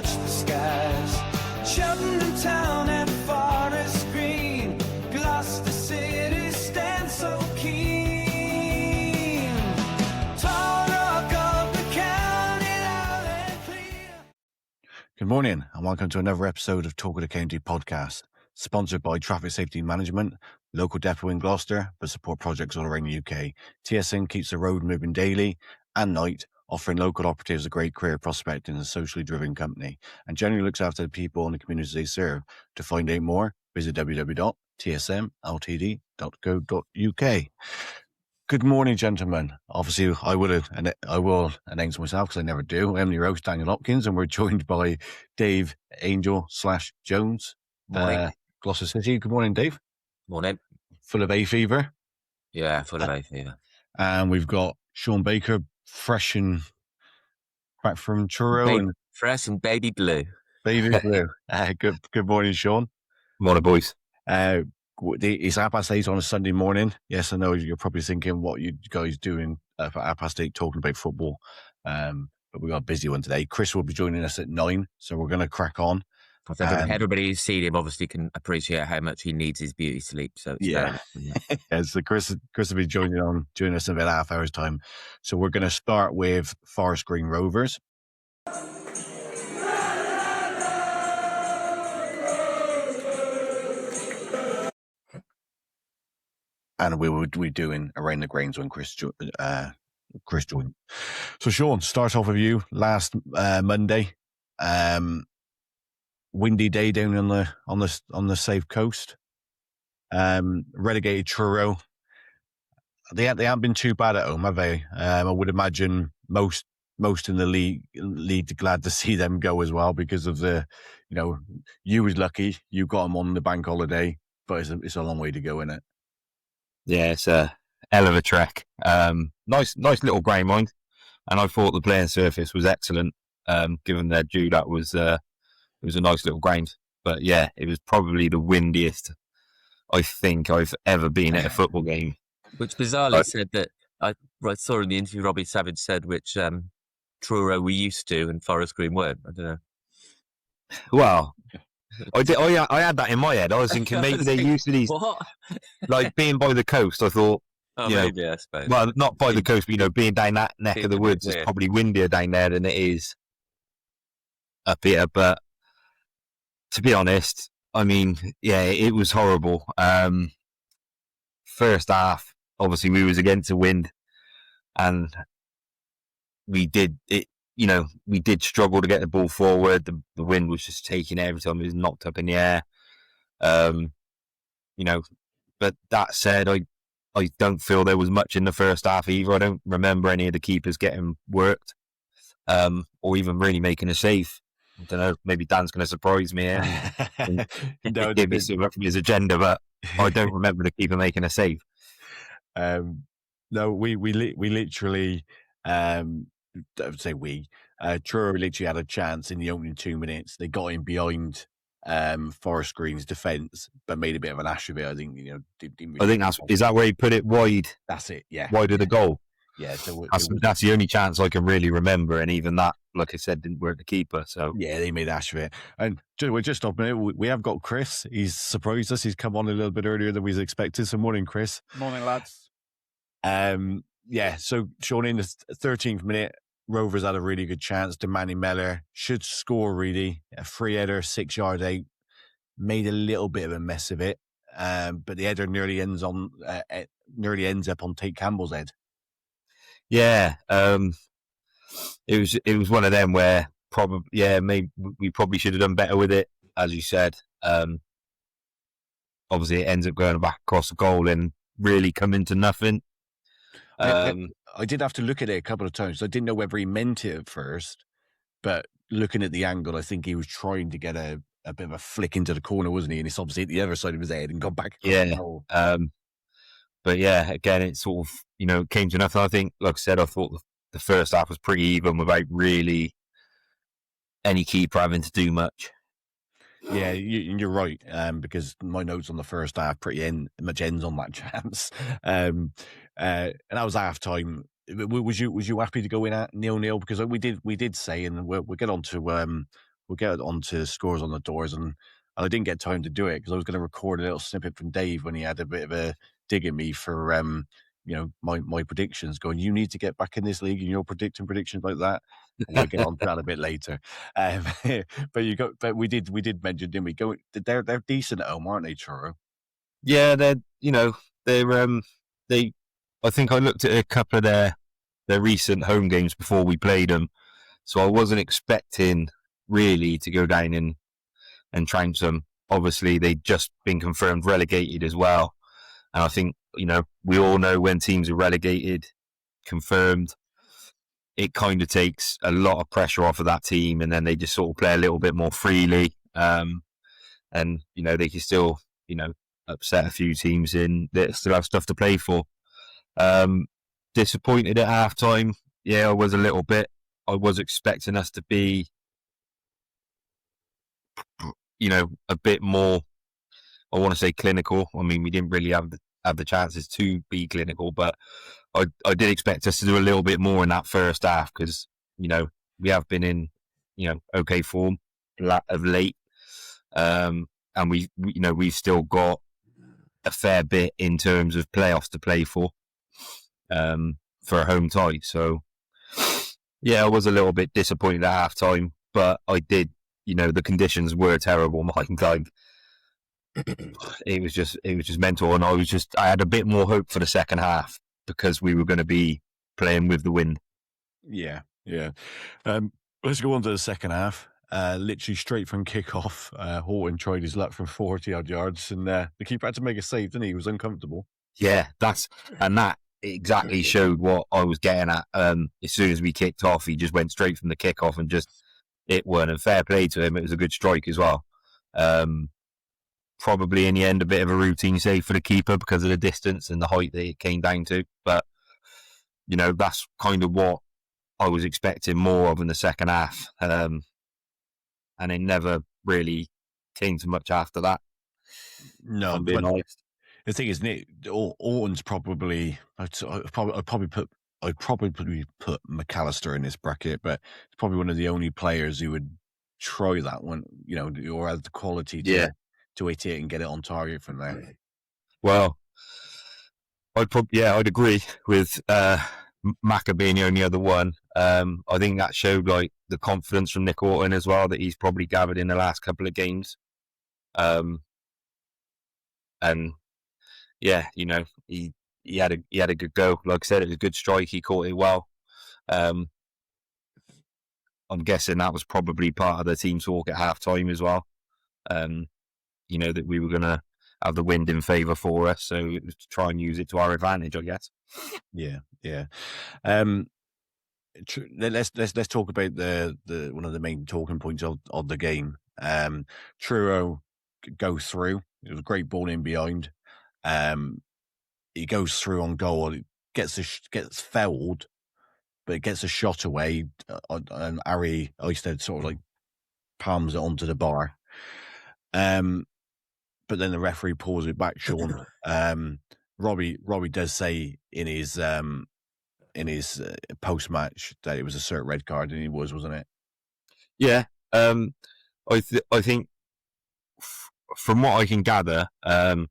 touch the skies. Cheltenham town and forest green, Gloucester City stands so keen. Talk of the county, loud and clear. Good morning and welcome to another episode of Talk of the County Podcast, sponsored by Traffic Safety Management, local depot in Gloucester, but support projects all around the UK. TSM keeps the road moving daily and night, offering local operatives a great career prospect in a socially driven company, and generally looks after the people and the communities they serve. To find out more, visit www.tsmltd.co.uk. Good morning, gentlemen. Obviously, I will announce myself because I never do. Emily Rose, Daniel Hopkins, and we're joined by Dave Angel/Jones, Gloucester City. Good morning, Dave. Morning. Full of hay fever. Yeah, full of hay fever. And we've got Sean Baker, fresh and back from Truro and fresh and baby blue. Baby blue. Good morning, Sean. Morning, boys. It's 8:30 on a Sunday morning. Yes, I know you're probably thinking what you guys doing at 8:30 talking about football. But we got a busy one today. Chris will be joining us at 9, so we're going to crack on. Everybody who's seen him obviously can appreciate how much he needs his beauty sleep. So it's yeah. So Chris will be joining us in about half hour's time. So we're going to start with Forest Green Rovers. And we will be doing around the grounds when Chris joined. So Sean, start off with you. Last Monday, windy day down on the South Coast. Relegated Truro. They haven't been too bad at home, have they? I would imagine most in the league are glad to see them go as well because of you was lucky you got them on the bank holiday, but it's a long way to go, isn't it? Yeah, it's a hell of a trek. Nice little grey mind, and I thought the playing surface was excellent. Given their due, it was a nice little ground. But yeah, it was probably the windiest I think I've ever been at a football game. Which bizarrely said that I saw in the interview Robbie Savage said which Truro we used to and Forest Green weren't. I don't know. Well, I did. I had that in my head. I was thinking maybe they're used to these, like being by the coast. I thought, maybe, I suppose. Well, not by the coast, but being down that neck of the woods, it's probably windier down there than it is up here. But to be honest, I mean, yeah, it was horrible. First half, obviously, we was against the wind, and we did it. We did struggle to get the ball forward. The wind was just taking it every time it was knocked up in the air. But that said, I don't feel there was much in the first half either. I don't remember any of the keepers getting worked, or even really making a save. I don't know, maybe Dan's going to surprise me here and give me some up from his agenda, but I don't remember the keeper making a save. No, we literally, I would say Truro literally had a chance in the opening 2 minutes. They got in behind Forest Green's defence, but made a bit of an ash of it. I think, I think is that where he put it wide? That's it, yeah. Wide of the goal. Yeah, so that's the only chance I can really remember, and even that, like I said, didn't work the keeper. So yeah, they made ash of it. And we're just stopping it. We have got Chris. He's surprised us. He's come on a little bit earlier than we expected. So morning, Chris. Morning, lads. Yeah. So Sean, in the 13th minute, Rovers had a really good chance. Manny Meller should score. Really, a free header, 6 yard out. Made a little bit of a mess of it, but the header nearly ends up on Tate Campbell's head. Yeah, it was one of them where maybe we probably should have done better with it, as you said. Obviously, it ends up going back across the goal and really coming to nothing. I did have to look at it a couple of times. I didn't know whether he meant it at first, but looking at the angle, I think he was trying to get a bit of a flick into the corner, wasn't he? And it's obviously at the other side of his head and got back. Yeah. But yeah, again, it sort of, came to nothing. I think, like I said, I thought the first half was pretty even without really any keeper having to do much. Yeah, you're right. Because my notes on the first half pretty much ends on that chance. And that was half time. Was you happy to go in at 0-0? Because we did say, and we'll get on to we'll get onto the scores on the doors, and I didn't get time to do it because I was going to record a little snippet from Dave when he had a bit of a dig at me for my predictions, going, you need to get back in this league and you're predicting predictions like that. We'll get on to that a bit later. But we did mention, didn't we? They're decent at home, aren't they, Truro? Yeah, they're I think I looked at a couple of their recent home games before we played them, so I wasn't expecting really to go down and trounce them. Obviously, they'd just been confirmed relegated as well, and I think we all know when teams are relegated, confirmed, it kind of takes a lot of pressure off of that team, and then they just sort of play a little bit more freely, and they can still upset a few teams in that still have stuff to play for. Disappointed at halftime. Yeah, I was a little bit. I was expecting us to be, a bit more, I want to say clinical. I mean, we didn't really have the chances to be clinical, but I did expect us to do a little bit more in that first half because, we have been in, okay form of late. And we've still got a fair bit in terms of playoffs to play for a home tie. So, yeah, I was a little bit disappointed at half time, but I did, the conditions were terrible. It was just mental, and I had a bit more hope for the second half because we were going to be playing with the wind. Yeah. Let's go on to the second half. Literally straight from kick-off, Horton tried his luck from 40-odd yards, and the keeper had to make a save, didn't he? He was uncomfortable. Yeah, that exactly showed what I was getting at. As soon as we kicked off, he just went straight from the kick-off and just it won. And fair play to him, it was a good strike as well. Probably in the end a bit of a routine save for the keeper because of the distance and the height that it came down to. But, that's kind of what I was expecting more of in the second half. And it never really came to much after that. No, I'm being honest. The thing is, Nick, Orton's probably, I'd probably put McAllister in this bracket, but it's probably one of the only players who would try that one, or has the quality to hit it and get it on target from there. Well, I'd agree with Macca being the only other one. I think that showed the confidence from Nick Orton as well that he's probably gathered in the last couple of games. And yeah, he had a good go. Like I said, it was a good strike. He caught it well. I'm guessing that was probably part of the team talk at half time as well. That we were going to have the wind in favour for us, so it was to try and use it to our advantage, I guess. Yeah. Let's talk about the one of the main talking points of the game. Truro go through. It was a great ball in behind. He goes through on goal. It gets fouled, but it gets a shot away, and Ari Oisted sort of palms it onto the bar. But then the referee pulls it back, Sean. Robbie does say in his post match that it was a cert red card, and it wasn't it? Yeah, I think from what I can gather, that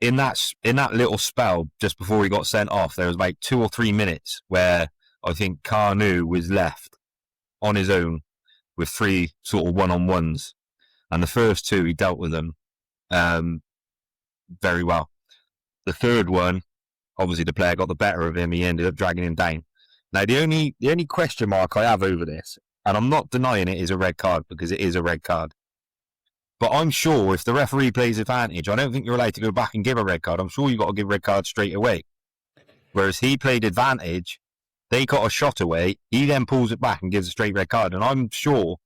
in that little spell just before he got sent off, there was about 2 or 3 minutes where I think Carnu was left on his own with 3 sort of one-on-ones, and the first 2 he dealt with them very well. The third one, obviously the player got the better of him. He ended up dragging him down. Now the only question mark I have over this, and I'm not denying it is a red card because it is a red card, but I'm sure if the referee plays advantage, I don't think you're allowed to go back and give a red card. I'm sure you've got to give a red card straight away. Whereas he played advantage, they got a shot away, he then pulls it back and gives a straight red card. And I'm sure,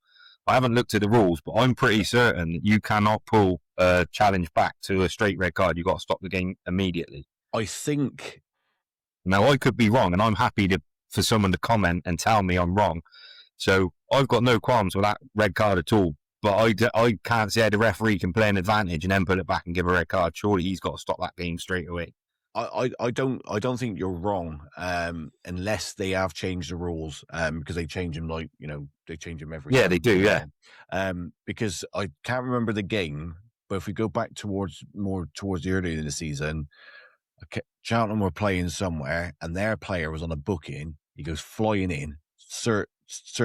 I haven't looked at the rules, but I'm pretty certain that you cannot pull a challenge back to a straight red card. You've got to stop the game immediately. I think. Now, I could be wrong, and I'm happy for someone to comment and tell me I'm wrong. So I've got no qualms with that red card at all. But I can't see how the referee can play an advantage and then put it back and give a red card. Surely he's got to stop that game straight away. I don't think you're wrong, unless they have changed the rules, because they change them they change them every Yeah, they do. Yeah, because I can't remember the game, but if we go back towards the early in the season, Cheltenham were playing somewhere and their player was on a booking. He goes flying in, cert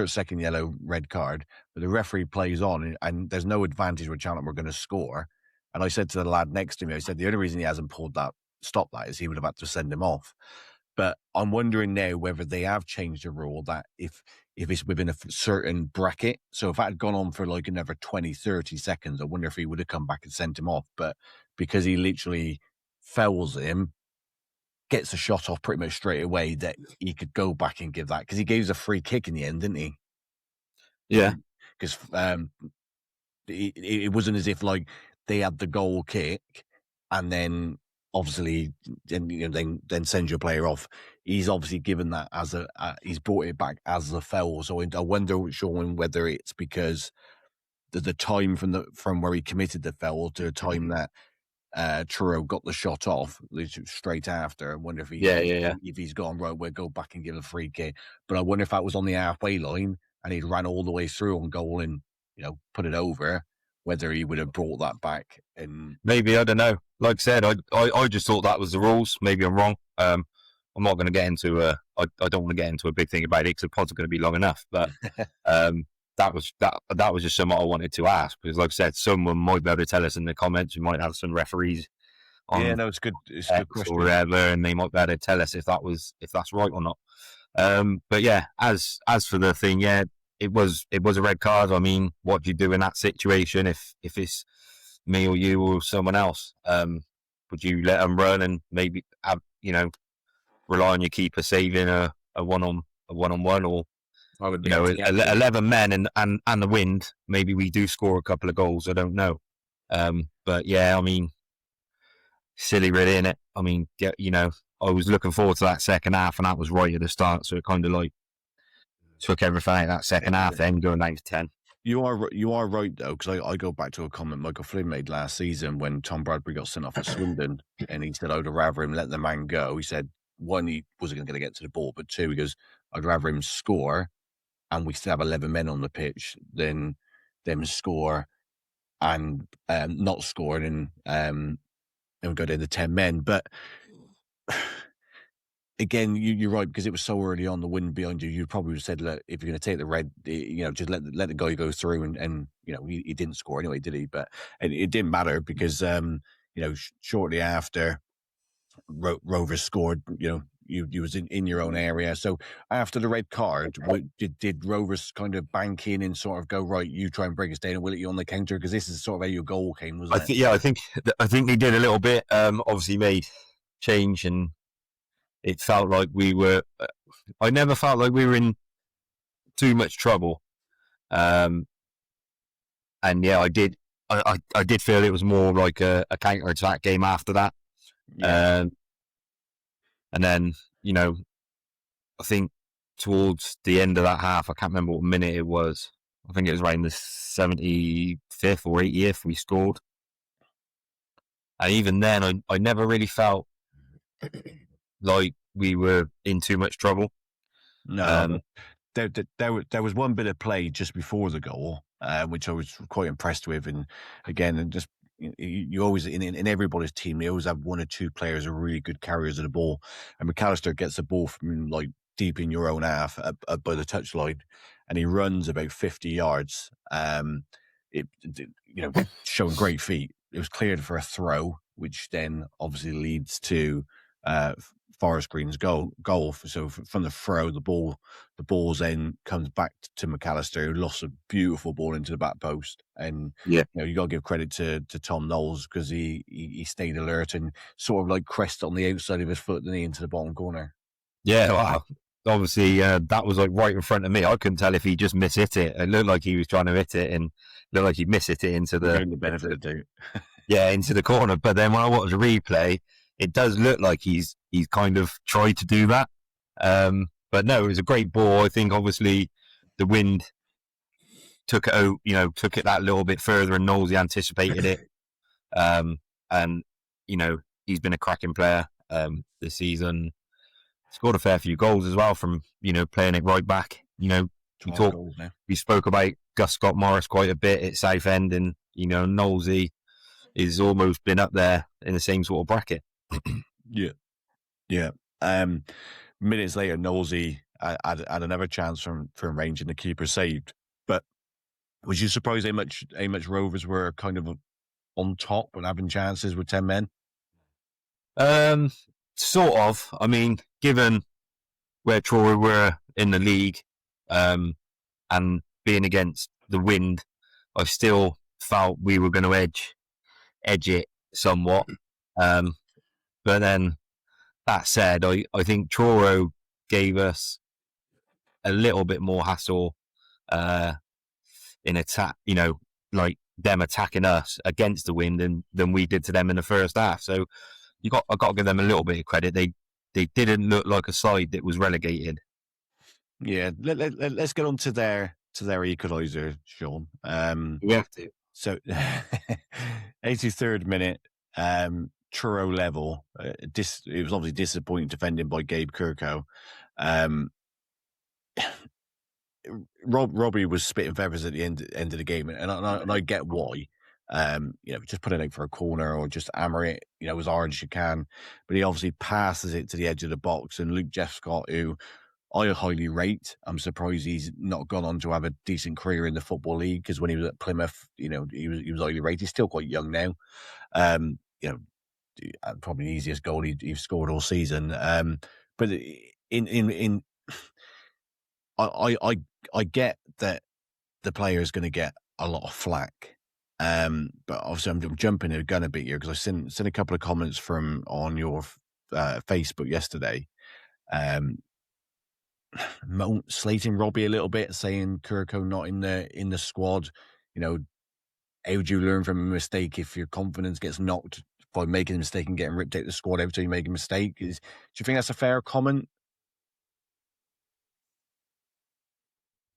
second yellow, red card, but the referee plays on and there's no advantage where Cheltenham were going to score. And I said to the lad next to me, I said, the only reason he hasn't stopped that is he would have had to send him off. But I'm wondering now whether they have changed the rule that if it's within a certain bracket, so if that had gone on for like another 20, 30 seconds, I wonder if he would have come back and sent him off. But because he literally fouls him, gets a shot off pretty much straight away, that he could go back and give that, because he gave us a free kick in the end, didn't he? Yeah. Because it wasn't as if like they had the goal kick and then obviously then send your player off. He's obviously given that as he's brought it back as a foul. So I wonder, Sean, whether it's because the time from where he committed the foul to the time that Truro got the shot off straight after. I wonder if if he's gone, right, we'll go back and give a free kick. But I wonder if that was on the halfway line and he ran all the way through on goal and put it over, whether he would have brought that back. And maybe, I don't know. Like I said, I just thought that was the rules. Maybe I'm wrong. I'm not going to get into I don't want to get into a big thing about it because the pod's going to be long enough. But that was just something I wanted to ask, because like I said, someone might be able to tell us in the comments. We might have some referees on it's good. It's a good question. Or whatever, and they might be able to tell us if that's right or not. But yeah, as for the thing, yeah, it was a red card. I mean, what do you do in that situation if it's me or you or someone else? Would you let them run and maybe have, rely on your keeper saving a one-on-one, or 11 men and the wind? Maybe we do score a couple of goals. I don't know. But yeah, I mean, silly really, innit? I mean, I was looking forward to that second half, and that was right at the start, so it kind of like took everything out of that second half, then going 9 to 10. You are right though, because I go back to a comment Michael Flynn made last season when Tom Bradbury got sent off at Swindon, and he said, I'd rather him let the man go. He said, one, he wasn't going to get to the ball, but two, he goes, I'd rather him score and we still have 11 men on the pitch than them score and not score and go down to 10 men. But again, you're right, because it was so early on, the wind behind you. You probably would have said, look, if you're going to take the red, just let the guy go through, and he didn't score anyway, did he? But it didn't matter because shortly after Rovers scored, you was in your own area. So after the red card, did Rovers kind of bank in and sort of go, right, you try and break us down and we'll let you on the counter? Because this is sort of how your goal came, wasn't it? I think they did a little bit. Obviously made change, and it felt like we were. I never felt like we were in too much trouble. And yeah, I did. I did feel it was more like a counter attack game after that. Yeah. And then, I think towards the end of that half, I can't remember what minute it was. I think it was around the 75th or 80th we scored. And even then, I never really felt like we were in too much trouble. No, there was one bit of play just before the goal, which I was quite impressed with. And again, and just you always in everybody's team, you always have one or two players who are really good carriers of the ball. And McAllister gets the ball from like deep in your own half up by the touchline, and he runs about 50 yards. Showing great feet. It was cleared for a throw, which then obviously leads to Forest Green's goal. So from the throw, the ball then comes back to McAllister, who lost a beautiful ball into the back post. And you got to give credit to Tom Knowles, because he stayed alert and sort of like crested on the outside of his foot, then into the bottom corner. Yeah, wow. Obviously, that was like right in front of me. I couldn't tell if he just mishit it. It looked like he was trying to hit it, and looked like he mishit it into the benefit of the doubt. Yeah, into the corner. But then when I watched the replay, it does look like he's kind of tried to do that. But no, it was a great ball. I think obviously the wind took it out, took it that little bit further, and Knowles anticipated it. And he's been a cracking player. this season. Scored a fair few goals as well from, playing it right back. We spoke about Gus Scott Morris quite a bit at Southend, and, Knowlesy is almost been up there in the same sort of bracket. Yeah. Minutes later, Knowlesy had another chance from range and the keeper saved. But was you surprised how much Rovers were kind of on top and having chances with 10 men? Sort of. I mean, given where Truro were in the league, and being against the wind, I still felt we were going to edge it somewhat. But then, that said, I think Truro gave us a little bit more hassle in attack, like them attacking us against the wind than we did to them in the first half. So I got to give them a little bit of credit. They didn't look like a side that was relegated. Yeah, let's get on to their equaliser, Sean. We have to. So, 83rd minute, Truro level. It was obviously disappointing defending by Gabe Kirko. Robbie was spitting feathers at the end of the game, and I get why. Just put it out for a corner or just hammer it, as hard as you can. But he obviously passes it to the edge of the box, and Luke Jeffscott, who I highly rate. I'm surprised he's not gone on to have a decent career in the Football League, because when he was at Plymouth, he was highly rated. He's still quite young now. Probably the easiest goal he's scored all season. But I get that the player is going to get a lot of flack. But obviously I'm jumping the gun a bit here, because I sent a couple of comments on your Facebook yesterday. Slating Robbie a little bit, saying Kirko not in the squad. How would you learn from a mistake if your confidence gets knocked by making a mistake and getting ripped out of the squad every time you make a mistake? Do you think that's a fair comment?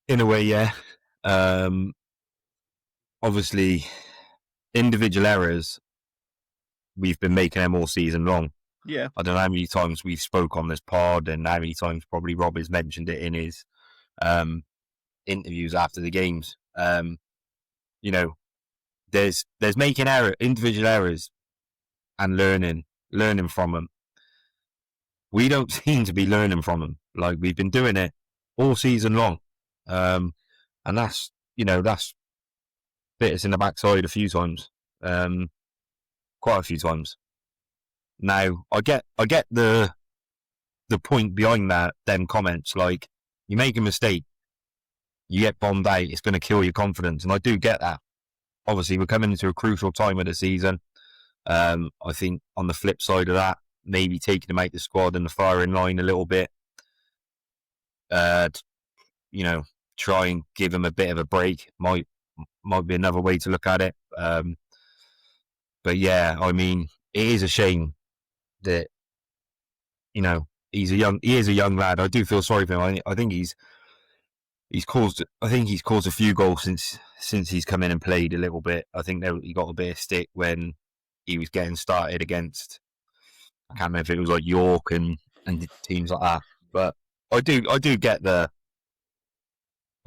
In a way, yeah. Obviously, individual errors, we've been making them all season long. Yeah. I don't know how many times we've spoke on this pod, and how many times probably Rob has mentioned it in his interviews after the games. There's making individual errors and learning from them. We don't seem to be learning from them. Like, we've been doing it all season long. And that's bit us in the backside a few times. Quite a few times. Now, I get the point behind them comments, like, you make a mistake, you get bombed out, it's going to kill your confidence, and I do get that. Obviously, we're coming into a crucial time of the season. I think on the flip side of that, maybe taking him out the squad and the firing line a little bit, try and give him a bit of a break might be another way to look at it. But yeah, I mean, it is a shame that, he is a young lad. I do feel sorry for him. I think he's caused a few goals since he's come in and played a little bit. I think he got a bit of stick when he was getting started against, I can't remember if it was like York and teams like that. But I do get that.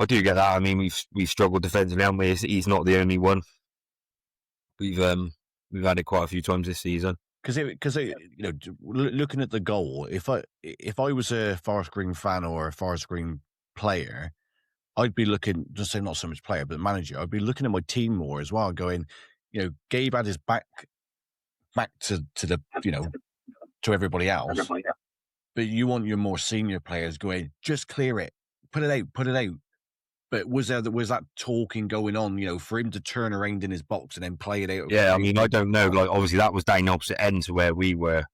I mean, we've struggled defensively, haven't we? He's not the only one. We've had it quite a few times this season. Because looking at the goal, if I was a Forest Green fan or a Forest Green player, I'd be looking, just say not so much player, but manager, I'd be looking at my team more as well, going, Gabe had his back to the, to everybody else. But you want your more senior players going, just clear it, put it out. But was that talking going on, for him to turn around in his box and then play it out? Yeah, I mean, I don't know. Like, obviously, that was down the opposite end to where we were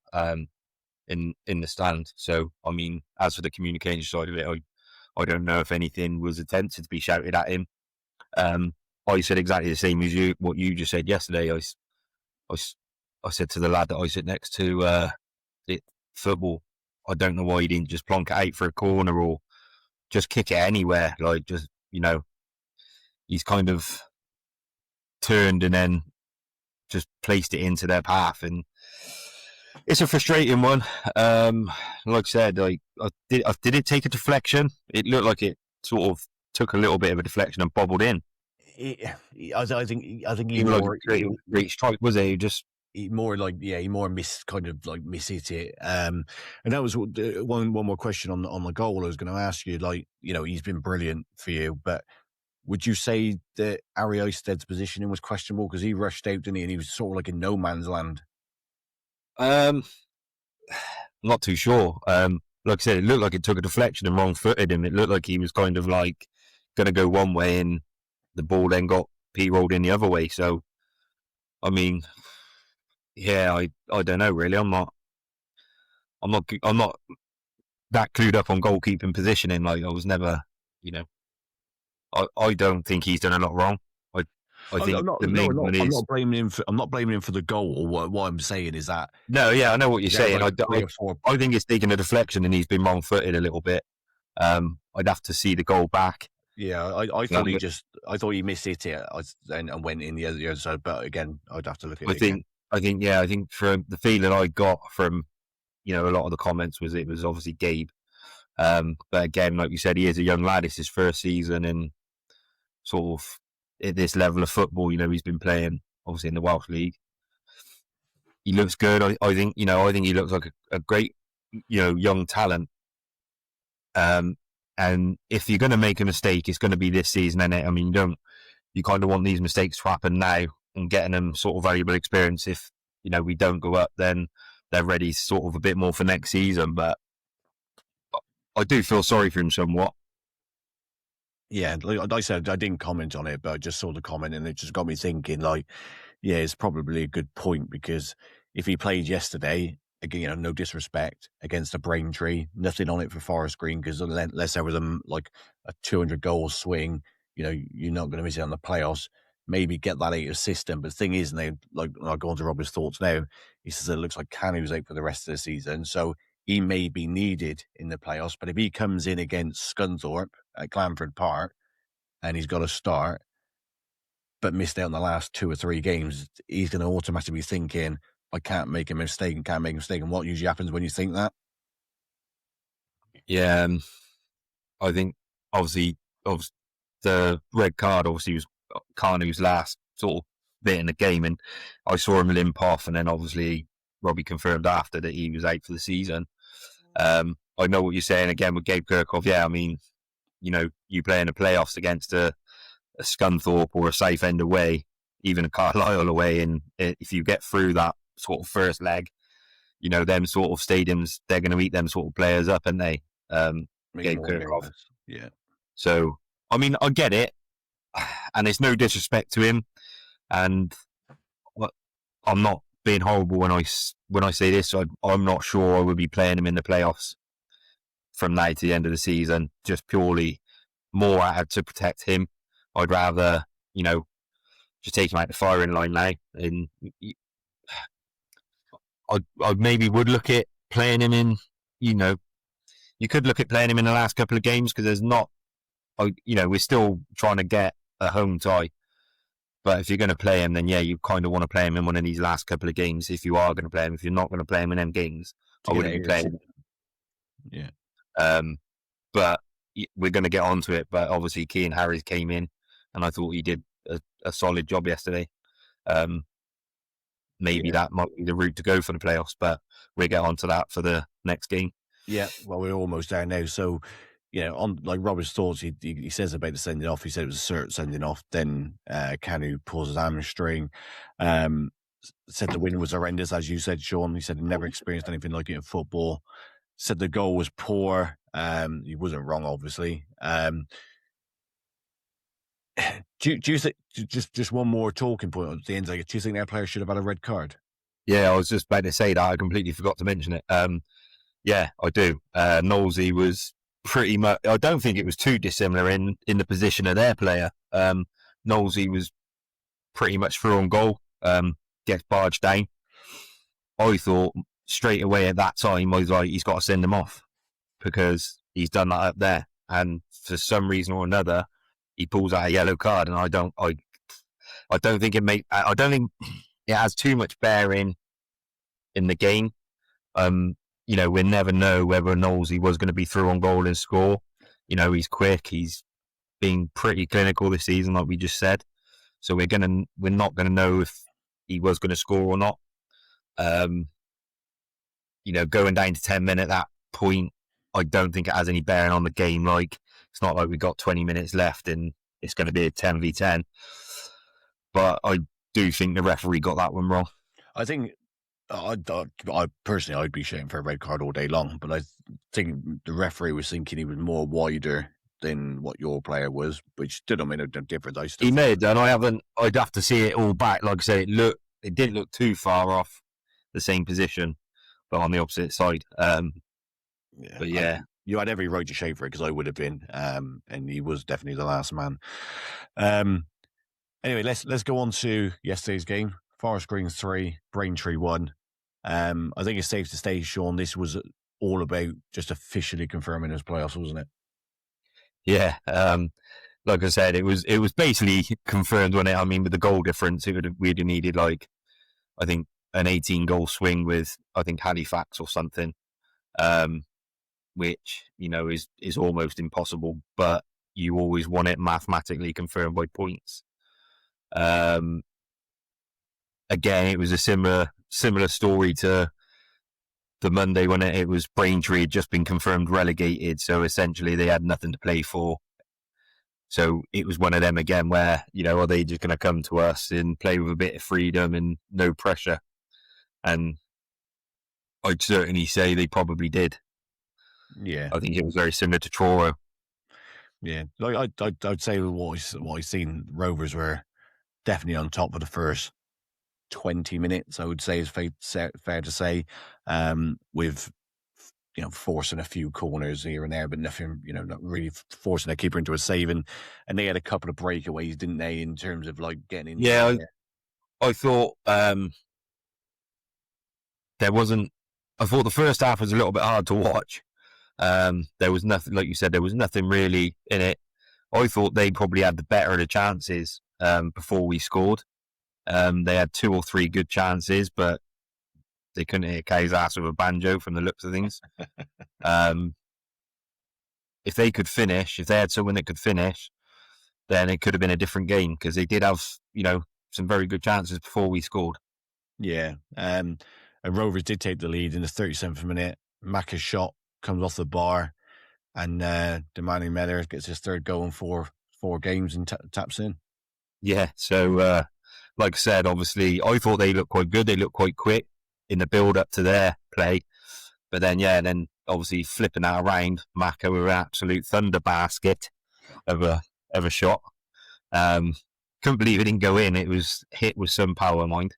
in the stand. So, I mean, as for the communication side of it, I don't know if anything was attempted to be shouted at him. I said exactly the same as you. What you just said yesterday. I said to the lad that I sit next to, football, I don't know why he didn't just plonk it out for a corner or just kick it anywhere. Like, just, he's kind of turned and then just placed it into their path. And It's a frustrating one. Like I said, did it take a deflection? It looked like it sort of took a little bit of a deflection and bobbled in. I think he Even more like a great strike, was it? he more like he more miss hit it. And that was one more question on the goal I was going to ask you. Like, he's been brilliant for you, but would you say that Ari Oisted's positioning was questionable because he rushed out, didn't he? And he was sort of like in no man's land. I'm not too sure. Like I said, it looked like it took a deflection and wrong-footed him. It looked like he was kind of like going to go one way, and the ball then got p-rolled in the other way. So, I mean, yeah, I don't know really. I'm not that clued up on goalkeeping positioning. Like I was never, I don't think he's done a lot wrong. I think I'm not blaming him for. I'm not blaming him for the goal. What I'm saying is that. No, yeah, I know what you're saying. Like I think it's taken a deflection and he's been wrong-footed a little bit. I'd have to see the goal back. Yeah, I thought I thought he missed it and went in the other side. But again, I'd have to look at it. I think from the feeling I got from, a lot of the comments was it was obviously Gabe. But again, like you said, he is a young lad. It's his first season and sort of at this level of football. He's been playing obviously in the Welsh League. He looks good. I think he looks like a great, young talent. And if you're going to make a mistake, it's going to be this season, innit? I mean, you kind of want these mistakes to happen now and getting them sort of valuable experience. If, we don't go up, then they're ready sort of a bit more for next season. But I do feel sorry for him somewhat. Yeah, like I said, I didn't comment on it, but I just saw the comment and it just got me thinking, like, yeah, it's probably a good point because if he played yesterday, again, no disrespect, against a Braintree, nothing on it for Forest Green because unless there was like a 200 goal swing, you're not going to miss it on the playoffs. Maybe get that out of your system. But the thing is, and I'll go on to Robert's thoughts now. He says it looks like Canu's out for the rest of the season, so he may be needed in the playoffs. But if he comes in against Scunthorpe at Clanford Park and he's got to start, but missed out on the last 2 or 3 games, he's going to automatically be thinking, I can't make a mistake. And what usually happens when you think that? Yeah, I think obviously the red card obviously was Canu's last sort of bit in the game, and I saw him limp off, and then obviously Robbie confirmed after that he was out for the season. I know what you're saying again with Gabe Kirkhoff. Yeah, I mean, you play in the playoffs against a Scunthorpe or a Southend away, even a Carlisle away, and if you get through that sort of first leg, them sort of stadiums, they're going to eat them sort of players up, aren't they? Gabe Kirkhoff. Yeah. So, I mean, I get it, and it's no disrespect to him, and I'm not being horrible when I say this. I'm not sure I would be playing him in the playoffs from now to the end of the season, just purely more out to protect him. I'd rather, just take him out the firing line now, and I maybe would look at playing him in, you could look at playing him in the last couple of games because there's not, we're still trying to get a home tie. But if you're going to play him, then yeah, you kind of want to play him in one of these last couple of games if you are going to play him. If you're not going to play him in them games, I wouldn't be playing him. Yeah. But we're going to get onto it. But obviously, Keane Harris came in, and I thought he did a solid job yesterday. Maybe that might be the route to go for the playoffs, but we'll get onto that for the next game. Yeah, well, we're almost there now. So, on like Robert's thoughts, he says about the sending off. He said it was a cert sending off. Then Canu pulls his hamstring. Said the win was horrendous, as you said, Sean. He said he never experienced anything like it in football. Said the goal was poor. He wasn't wrong, obviously. Do you think just one more talking point at the end? Like, do you think that player should have had a red card? Yeah, I was just about to say that. I completely forgot to mention it. Yeah, I do. Knowlesy was pretty much. I don't think it was too dissimilar in the position of their player. Knowlesy was pretty much through on goal. Gets barged down. I thought straight away at that time, I was like, he's got to send him off because he's done that up there, and for some reason or another, he pulls out a yellow card, and I don't think it has too much bearing in the game. we'll never know whether Knowlesy was going to be through on goal and score. He's quick. He's been pretty clinical this season, like we just said. So we're not gonna know if he was going to score or not. Going down to 10 men at that point, I don't think it has any bearing on the game. Like, it's not like we've got 20 minutes left and it's going to be a 10v10. But I do think the referee got that one wrong. I think, I personally, I'd be shouting for a red card all day long, but I think the referee was thinking he was more wider than what your player was, which didn't make no difference. He made, and I'd have to see it all back. Like I said, it didn't look too far off the same position, but on the opposite side. But yeah. You had every right to shout for it, because I would have been, and he was definitely the last man. Anyway, let's go on to yesterday's game. Forest Green 3, Braintree 1. I think it's safe to say, Sean, this was all about just officially confirming his playoffs, wasn't it? Yeah. Like I said, it was basically confirmed, wasn't it? I mean, with the goal difference, we'd have needed, like, I think, an 18-goal swing with, I think, Halifax or something, which, is almost impossible, but you always want it mathematically confirmed by points. Again, it was a similar story to the Monday when it was Braintree had just been confirmed relegated, so essentially they had nothing to play for. So it was one of them again where, are they just going to come to us and play with a bit of freedom and no pressure? And I'd certainly say they probably did. Yeah, I think it was very similar to Truro. Yeah, like I'd say what I've seen, Rovers were definitely on top of the first 20 minutes. I would say is fair to say, with forcing a few corners here and there, but nothing, not really forcing a keeper into a save, and they had a couple of breakaways, didn't they, in terms of like getting in. Yeah, I thought there wasn't. I thought the first half was a little bit hard to watch. There was nothing, like you said, there was nothing really in it. I thought they probably had the better of the chances before we scored. They had 2 or 3 good chances, but they couldn't hit Kay's ass with a banjo from the looks of things. If they could finish, if they had someone that could finish, then it could have been a different game, because they did have, some very good chances before we scored. Yeah. And Rovers did take the lead in the 37th minute. Macca's shot comes off the bar, and Damani Meller gets his third goal in four games and taps in. Yeah, so like I said, obviously, I thought they looked quite good. They looked quite quick in the build-up to their play. But then obviously flipping that around, Macca with an absolute thunder basket of a shot. Couldn't believe it didn't go in. It was hit with some power, mind.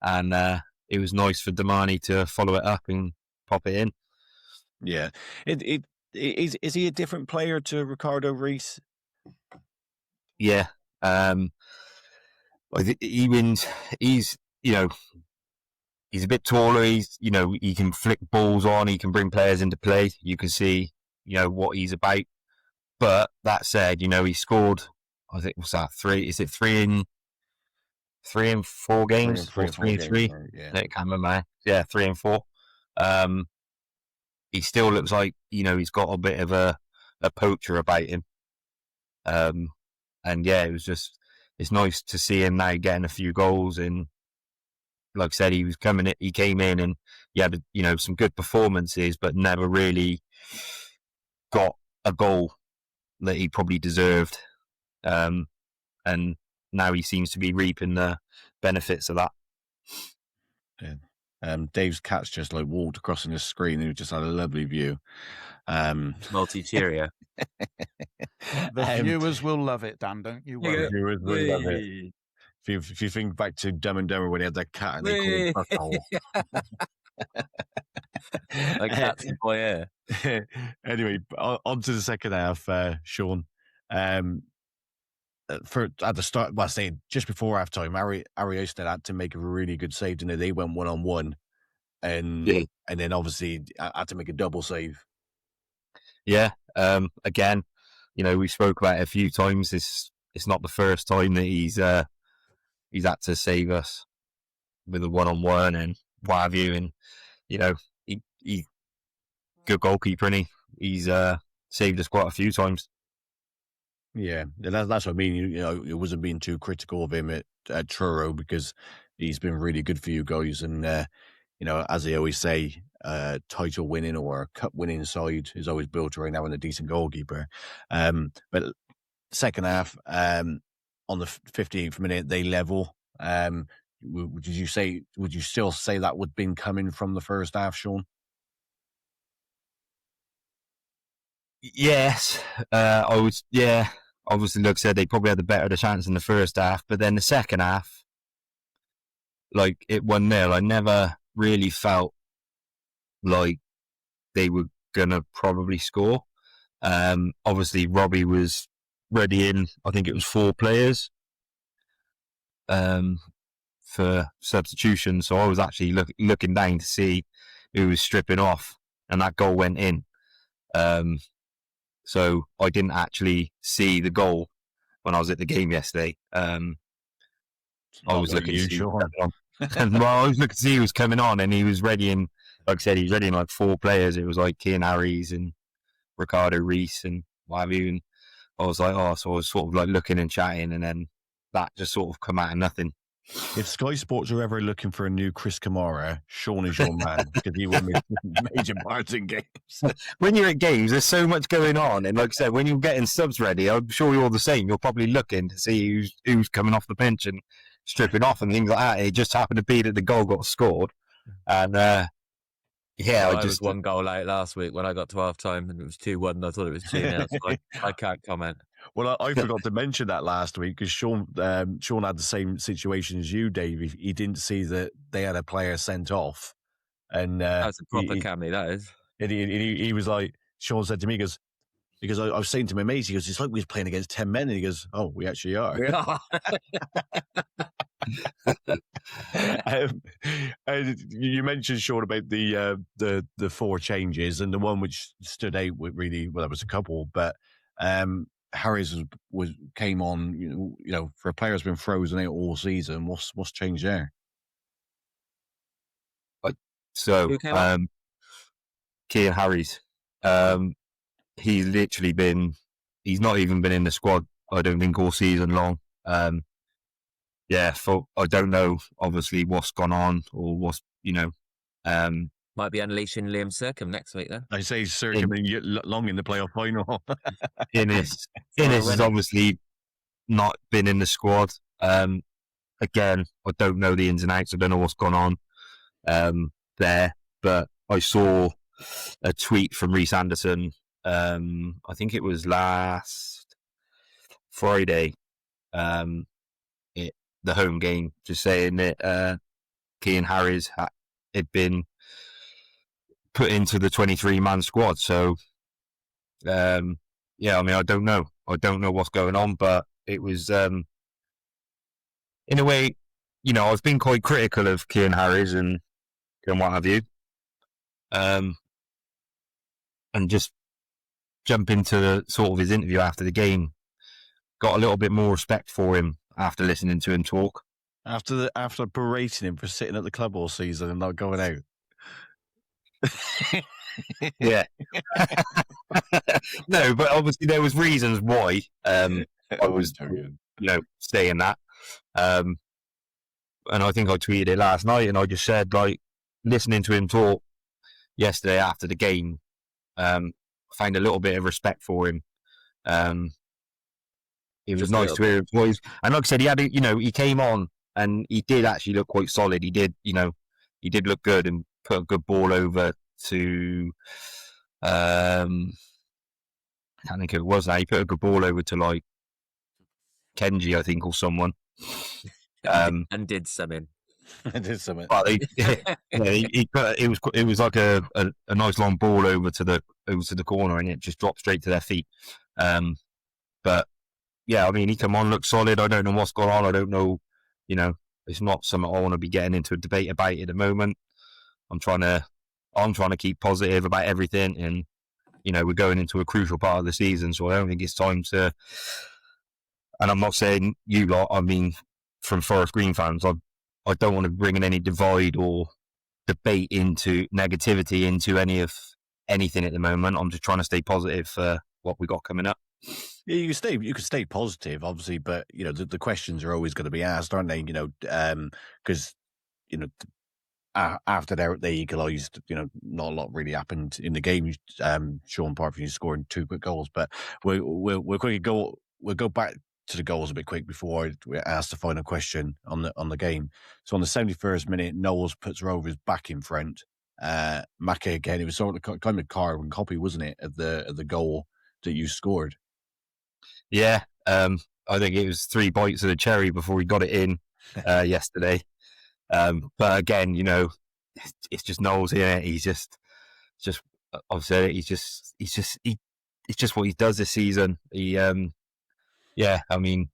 And it was nice for Damani to follow it up and pop it in. Yeah. Is he a different player to Ricardo Reis? Yeah. I think he's a bit taller. He can flick balls on. He can bring players into play. You can see, what he's about. But that said, he scored, I think, what's that, 3? Is it 3 in 4 games? 3 and 3? Yeah. I can't remember. Yeah, 3 and 4. He still looks like, he's got a bit of a poacher about him. And yeah, it's nice to see him now getting a few goals. And like I said, he came in and he had, some good performances, but never really got a goal that he probably deserved. And now he seems to be reaping the benefits of that. Yeah. Dave's cat's just like walked across on the screen and just had a lovely view. Multi-cheerio. The viewers will love it, Dan, don't you worry. The viewers will love it. If you think back to Dumb and Dumber when he had that cat and they called it Butthole. Like cat's a boy, yeah. Anyway, on to the second half, Sean. At the start, well, I say just before half time, Ariosted had to make a really good save, and they went 1-on-1, and then obviously had to make a double save. Yeah. Again, we spoke about it a few times. It's not the first time that he's had to save us with a 1-on-1 and what have you. And good goalkeeper, and he's saved us quite a few times. Yeah, that's what I mean. You know, it wasn't being too critical of him at Truro because he's been really good for you guys. And, you know, as they always say, title winning or cup winning side is always built around having a decent goalkeeper. But second half, on the 15th minute, they level. Would you still say that would have been coming from the first half, Sean? Yes, I was. Yeah, obviously, like I said, they probably had the better of the chance in the first half, but then the second half, like it 1-0, I never really felt like they were gonna probably score. Obviously, Robbie was readying. I think it was 4 players for substitution, so I was actually looking down to see who was stripping off, and that goal went in. So I didn't actually see the goal when I was at the game yesterday. I was looking to see I was looking to see who was coming on, and he was readying. Like I said, he was readying like 4 players. It was like Cian Harries and Ricardo Reese and what have you. And I was like, so I was sort of like looking and chatting, and then that just sort of come out of nothing. If Sky Sports are ever looking for a new Chris Kamara, Sean is your man because he will miss major parts in games. When you're at games, there's so much going on, and like I said, when you're getting subs ready, I'm sure you're the same. You're probably looking to see who's coming off the bench and stripping off and things like that. It just happened to be that the goal got scored, and I was 1 goal out last week when I got to half time, and it was 2-1. I thought it was 2-0, so I can't comment. Well, I forgot to mention that last week because Sean had the same situation as you, Dave. He didn't see that they had a player sent off, and that's a proper cammy. That is. He was like, Sean said to me, because I was saying to my mates, he goes, it's like we was playing against 10 men, and he goes, oh, we actually are. And you mentioned, Sean, about the 4 changes, and the one which stood out with really, well, there was a couple, but Harris came on, you know, for a player who's been frozen out all season. What's changed there? So, Cian Harries, he's literally he's not even been in the squad, I don't think, all season long. I don't know, obviously, what's gone on or what's, you know. Might be unleashing Liam Sercombe next week, though. I say Sercombe long in the playoff final. Innes has obviously not been in the squad. Again, I don't know the ins and outs. I don't know what's gone on there. But I saw a tweet from Reece Anderson. I think it was last Friday, the home game, just saying that Cian Harries had been put into the 23-man squad. So, I mean, I don't know. I don't know what's going on, but it was, in a way, you know, I've been quite critical of Cian Harries and what have you. And just jump into sort of his interview after the game, got a little bit more respect for him after listening to him talk. After berating him for sitting at the club all season and not going out. Yeah. No, but obviously there was reasons why I was, saying that. And I think I tweeted it last night, and I just said, like, listening to him talk yesterday after the game, I found a little bit of respect for him. It was nice to hear his voice. And like I said, he came on and he did actually look quite solid. He did look good and put a good ball over to, I can't think who it was now. He put a good ball over to, like, Kenji, I think, or someone. And did something. Well, it was like a nice long ball over to the corner, and it just dropped straight to their feet. But yeah, I mean, he come on, looked solid. I don't know what's going on. I don't know, it's not something I want to be getting into a debate about at the moment. I'm trying to keep positive about everything, and we're going into a crucial part of the season, so I don't think it's time to. And I'm not saying you lot. I mean, from Forest Green fans, I don't want to bring in any divide or debate into negativity into anything at the moment. I'm just trying to stay positive for what we got coming up. Yeah, you can stay positive, obviously, but the questions are always going to be asked, aren't they? Because after they equalised, not a lot really happened in the game. Sean Parfitt scoring 2 quick goals, but we'll quickly go back to the goals a bit quick before we ask the final question on the game. So on the 71st minute, Knowles puts Rovers back in front. Mackay again. It was sort of kind of carbon copy, wasn't it, of the goal that you scored? Yeah, I think it was 3 bites of the cherry before we got it in yesterday. But again, it's just Knowles here. He's just I've said it. It's just what he does this season. He, I mean,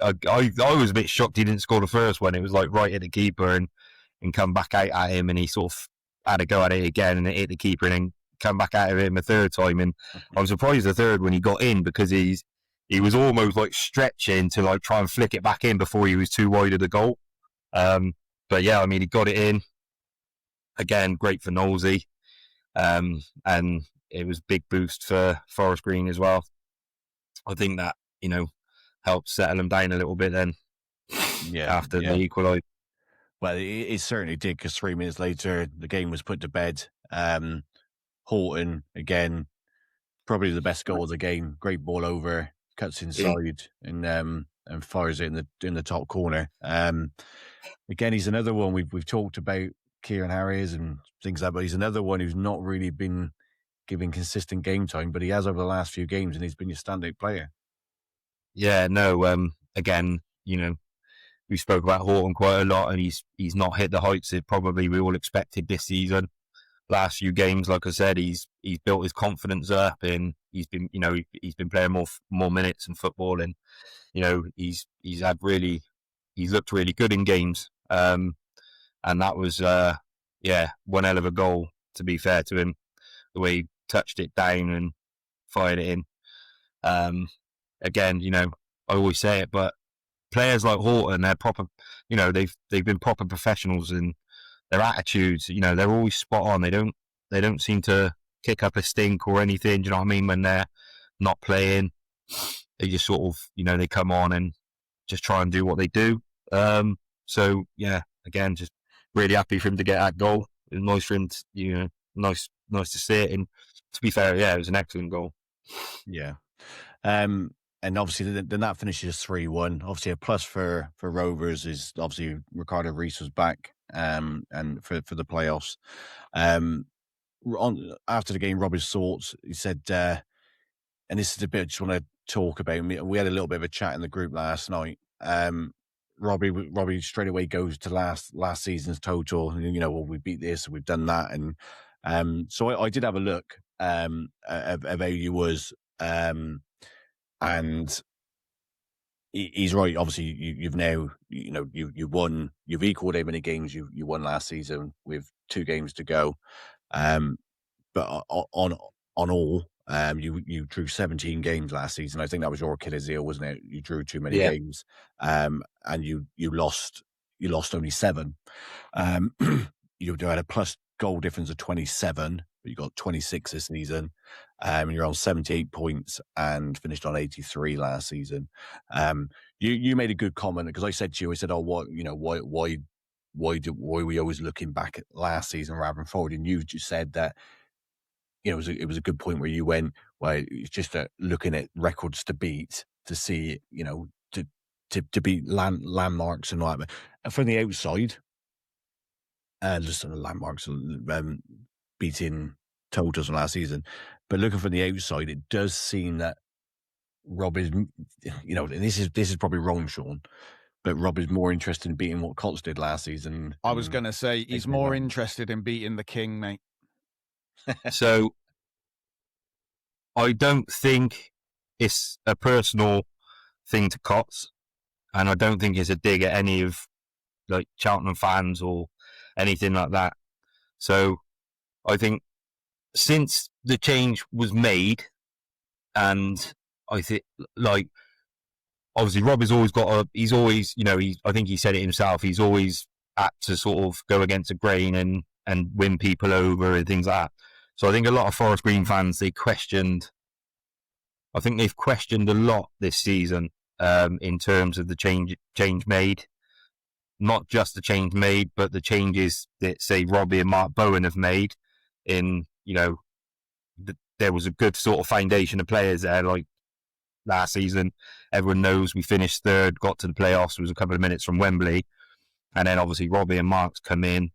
I was a bit shocked he didn't score the first one. It was like right at the keeper and come back out at him, and he sort of had a go at it again, and it hit the keeper, and then come back out of him a third time. And I was surprised the third when he got in, because he was almost like stretching to like try and flick it back in before he was too wide of the goal. But yeah, I mean, he got it in. Again, great for Knowlesy. And it was a big boost for Forest Green as well. I think that, helped settle them down a little bit then after they equalised. Well, it certainly did, because 3 minutes later, the game was put to bed. Horton, again, probably the best goal of the game. Great ball over, cuts inside, and fires it in the top corner. Again, he's another one we've talked about, Kieran Harris and things like that, but he's another one who's not really been given consistent game time, but he has over the last few games, and he's been your standout player. Yeah, no, again, we spoke about Horton quite a lot, and he's not hit the heights that probably we all expected this season. Last few games, like I said, he's built his confidence up, and he's been playing more minutes in football, and he's looked really good in games. And that was one hell of a goal, to be fair to him, the way he touched it down and fired it in. Again, I always say it, but players like Horton, they're proper, they've been proper professionals, and their attitudes, they're always spot on. They don't seem to kick up a stink or anything. Do you know what I mean? When they're not playing, they just sort of, they come on and just try and do what they do. So yeah, again, just really happy for him to get that goal. It was nice for him to, nice to see it. And to be fair, yeah, it was an excellent goal. Yeah. And obviously, then that finishes 3-1. Obviously, a plus for Rovers is obviously Ricardo Reis was back, and for the playoffs. After the game, Robbie's thoughts. He said, and this is a bit I just want to talk about. We had a little bit of a chat in the group last night. Robbie straight away goes to last season's total. And, well, we beat this, we've done that, and so I did have a look of how you was. And he's right. Obviously, you've now, you won. You've equaled how many games you won last season with 2 games to go. But on all, you drew 17 games last season. I think that was your Achilles heel, wasn't it? You drew too many games, and you lost only 7. You had a plus goal difference of 27. But you got 26 this season. You're on 78 points and finished on 83 last season. You made a good comment, because I said to you, why were we always looking back at last season rather than forward? And you just said that it was a good point where you went, well, it's just looking at records to beat, to see, to beat landmarks and all that. But from the outside, just sort of landmarks, beating totals from last season, but looking from the outside, it does seem that Rob is, and this is probably wrong, Sean, but Rob is more interested in beating what Cots did last season. I was going to say he's more interested in beating the King, mate. So I don't think it's a personal thing to Cots, and I don't think it's a dig at any of like Cheltenham fans or anything like that. So I think since the change was made, and I think, like, obviously Rob has always got I think he said it himself, he's always had to sort of go against the grain and and win people over and things like that. So I think a lot of Forest Green fans, they've questioned a lot this season in terms of the change made. Not just the change made, but the changes that, say, Robbie and Mark Bowen have made. There was a good sort of foundation of players there. Like last season, everyone knows we finished third, got to the playoffs, was a couple of minutes from Wembley. And then obviously Robbie and Mark's come in,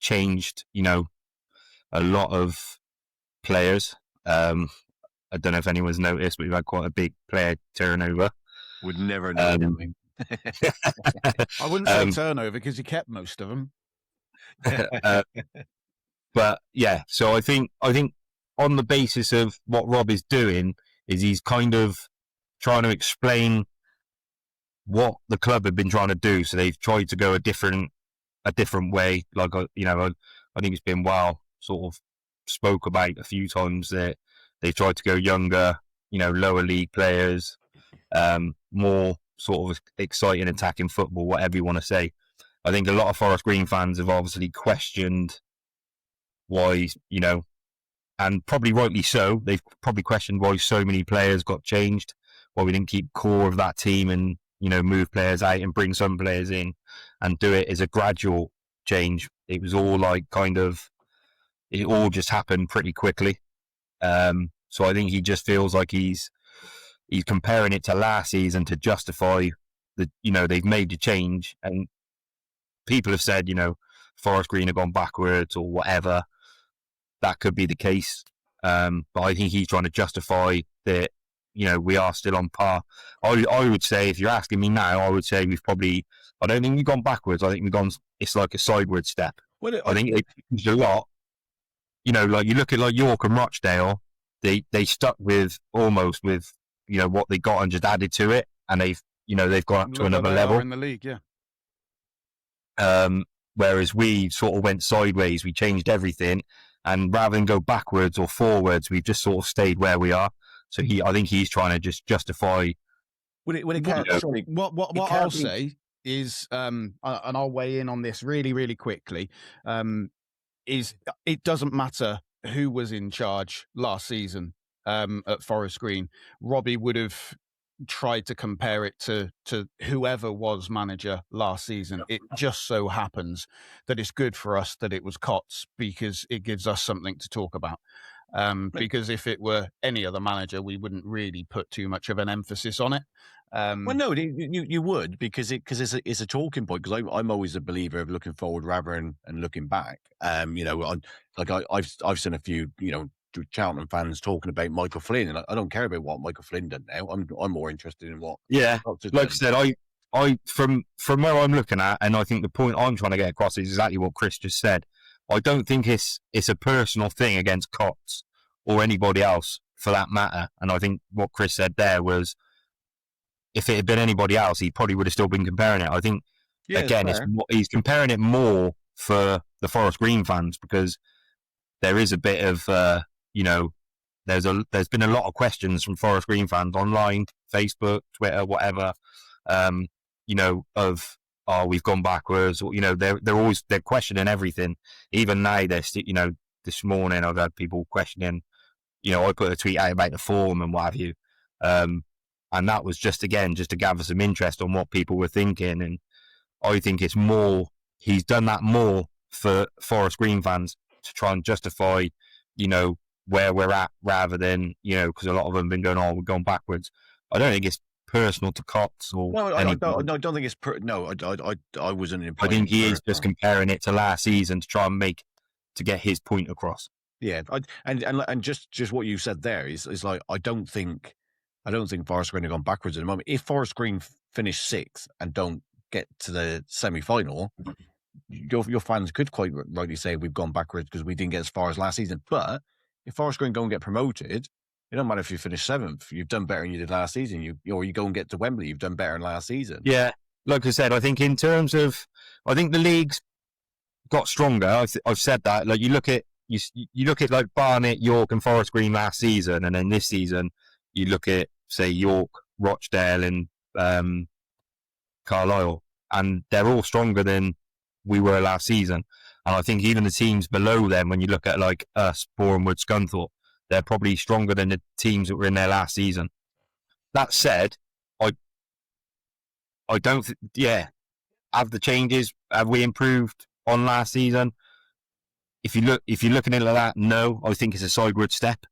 changed, a lot of players. I don't know if anyone's noticed, but we've had quite a big player turnover. Would never know. I wouldn't say turnover because he kept most of them. But yeah, so I think on the basis of what Rob is doing is he's kind of trying to explain what the club have been trying to do. So they've tried to go a different way. Like, I think it's been sort of spoke about a few times that they've tried to go younger, lower league players, more sort of exciting attacking football, whatever you want to say. I think a lot of Forest Green fans have obviously questioned why, and probably rightly so, they've probably questioned why so many players got changed, why we didn't keep core of that team and, move players out and bring some players in and do it as a gradual change. It was all it all just happened pretty quickly. So I think he just feels like he's comparing it to last season to justify they've made the change, and people have said, Forest Green have gone backwards or whatever. That could be the case. But I think he's trying to justify that, we are still on par. I would say, if you're asking me now, I would say I don't think we've gone backwards. I think it's like a sideward step. Well, I think they've changed a lot. Like you look at like York and Rochdale, they stuck with what they got and just added to it, and they've gone up to another level in the league, yeah. Whereas we sort of went sideways. We changed everything, and rather than go backwards or forwards, we've just sort of stayed where we are. So I think he's trying to just justify. What I'll say is, and I'll weigh in on this really, really quickly, is it doesn't matter who was in charge last season at Forest Green. Robbie would have tried to compare it to whoever was manager last season. It just so happens that it's good for us that it was Cots, because it gives us something to talk about. Because if it were any other manager, we wouldn't really put too much of an emphasis on it. Well, no, you would, because it's a talking point. Because I'm always a believer of looking forward rather than looking back. I've seen a few Cheltenham fans talking about Michael Flynn, and I don't care about what Michael Flynn done now. I'm more interested in what. Yeah, like I said, I from where I'm looking at, and I think the point I'm trying to get across is exactly what Chris just said. I don't think it's a personal thing against Cots or anybody else for that matter. And I think what Chris said there was, if it had been anybody else, he probably would have still been comparing it. I think, again, he's comparing it more for the Forest Green fans, because there is a bit of, there's been a lot of questions from Forest Green fans online, Facebook, Twitter, whatever, of, we've gone backwards, or, they're questioning everything. Even now, this morning I've had people questioning, I put a tweet out about the form and what have you. And that was just to gather some interest on what people were thinking. And I think it's more, he's done that more for Forest Green fans to try and justify, where we're at, rather than, because a lot of them have been going, we're going backwards. I don't think it's personal to Cots or I don't think it's I wasn't. I think he is just comparing it to last season to try and get his point across. Yeah, and just what you said there is like, I don't think Forest Green have gone backwards at the moment. If Forest Green finish sixth and don't get to the semi-final, your fans could quite rightly say we've gone backwards because we didn't get as far as last season. But if Forest Green go and get promoted, it don't matter if you finish seventh. You've done better than you did last season. You go and get to Wembley, you've done better than last season. Yeah, like I said, I think in terms of, I think the league's got stronger. I've said that. Like you look at like Barnet, York, and Forest Green last season, and then this season you look at, say, York, Rochdale, and Carlisle, and they're all stronger than we were last season. And I think even the teams below them, when you look at like us, Bournemouth, Scunthorpe, they're probably stronger than the teams that were in there last season. That said, I don't. Have the changes? Have we improved on last season? If you're looking at it like that, no, I think it's a sideward step.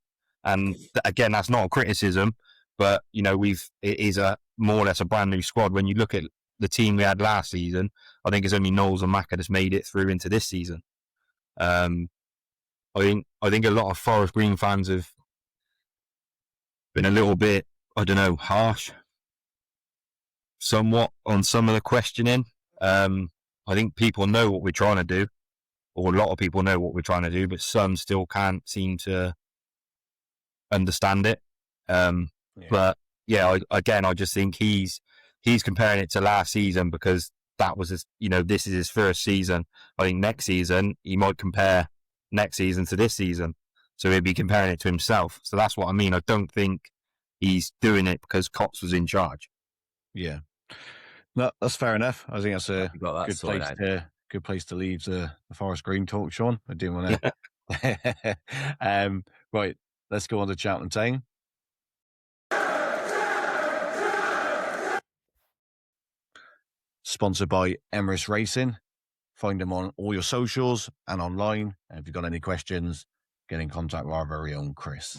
And again, that's not a criticism, but it is a more or less a brand new squad. When you look at the team we had last season, I think it's only Knowles and Macca that's made it through into this season. I think a lot of Forest Green fans have been a little bit, I don't know, harsh, somewhat on some of the questioning. I think people know what we're trying to do, or a lot of people know what we're trying to do, but some still can't seem to understand it. But yeah, I just think he's comparing it to last season because that was this is his first season. I think next season he might compare next season to this season, so he'd be comparing it to himself. So that's what I mean. I don't think he's doing it because Cox was in charge. Yeah. No, that's fair enough. I think that's a that good place to leave the Forest Green talk, Sean. I didn't want to. Right, let's go on to Cheltenham Town. Sponsored by Emirates Racing. Find them on all your socials and online. And if you've got any questions, get in contact with our very own Chris.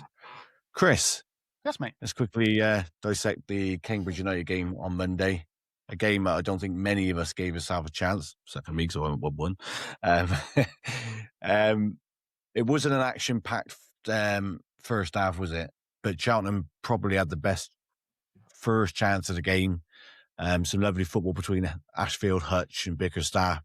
Chris. Yes, mate. Let's quickly dissect the Cambridge United game on Monday. A game that I don't think many of us gave ourselves a chance, except for me, because I went 1-1. It wasn't an action-packed first half, was it? But Cheltenham probably had the best first chance of the game. Some lovely football between Ashfield, Hutch and Bickerstaff.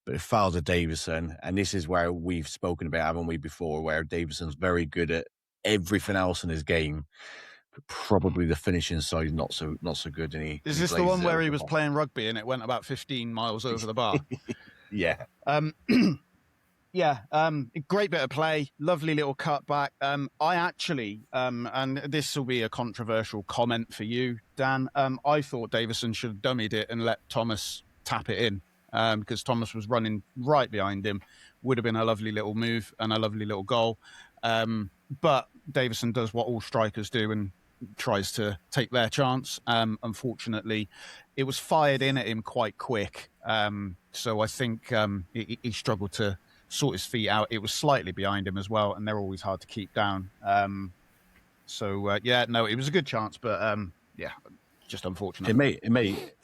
But it fouled to Davison. And this is where we've spoken about, haven't we, before, where Davison's very good at everything else in his game. But probably the finishing side not so good. And is this the one where he was playing rugby and it went about 15 miles over the bar? Yeah. Great bit of play, lovely little cutback. I actually, and this will be a controversial comment for you, Dan, I thought Davison should have dummied it and let Thomas tap it in, because Thomas was running right behind him. Would have been a lovely little move and a lovely little goal. But Davison does what all strikers do and tries to take their chance. Unfortunately, it was fired in at him quite quick. So I think he struggled to sort his feet out. It was slightly behind him as well, and they're always hard to keep down. It was a good chance, but just unfortunate. It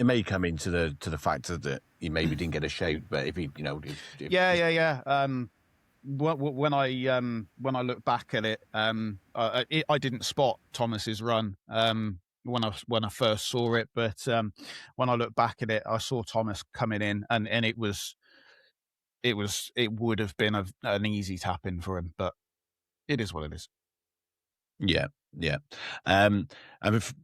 may come into the fact that he maybe didn't get a shout, but if he, When I look back at it, I didn't spot Thomas's run when I first saw it, but when I look back at it, I saw Thomas coming in, and it would have been an easy tap in for him, but it is what it is. Yeah. And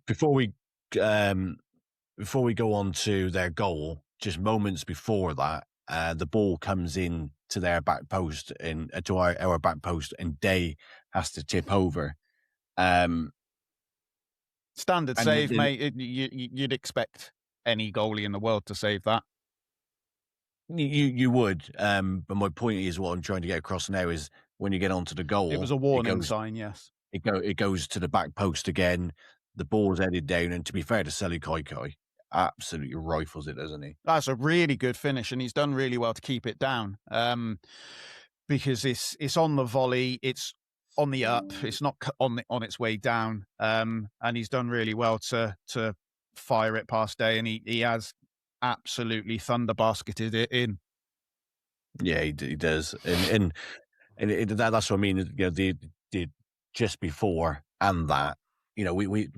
before we go on to their goal, just moments before that, the ball comes in to their back post and to our back post, and Day has to tip over. Standard save, mate. You'd expect any goalie in the world to save that. You would, but my point is, what I'm trying to get across now is when you get onto the goal, it was a warning sign. Yes, it goes to the back post again. The ball's headed down, and to be fair to Seli Kaikai, absolutely rifles it, doesn't he? That's a really good finish, and he's done really well to keep it down. Because it's on the volley, it's on the up, it's not on its way down. And he's done really well to fire it past Day, and he has absolutely thunder basketed it in. Yeah, he does, and that's what I mean. The just before and that, we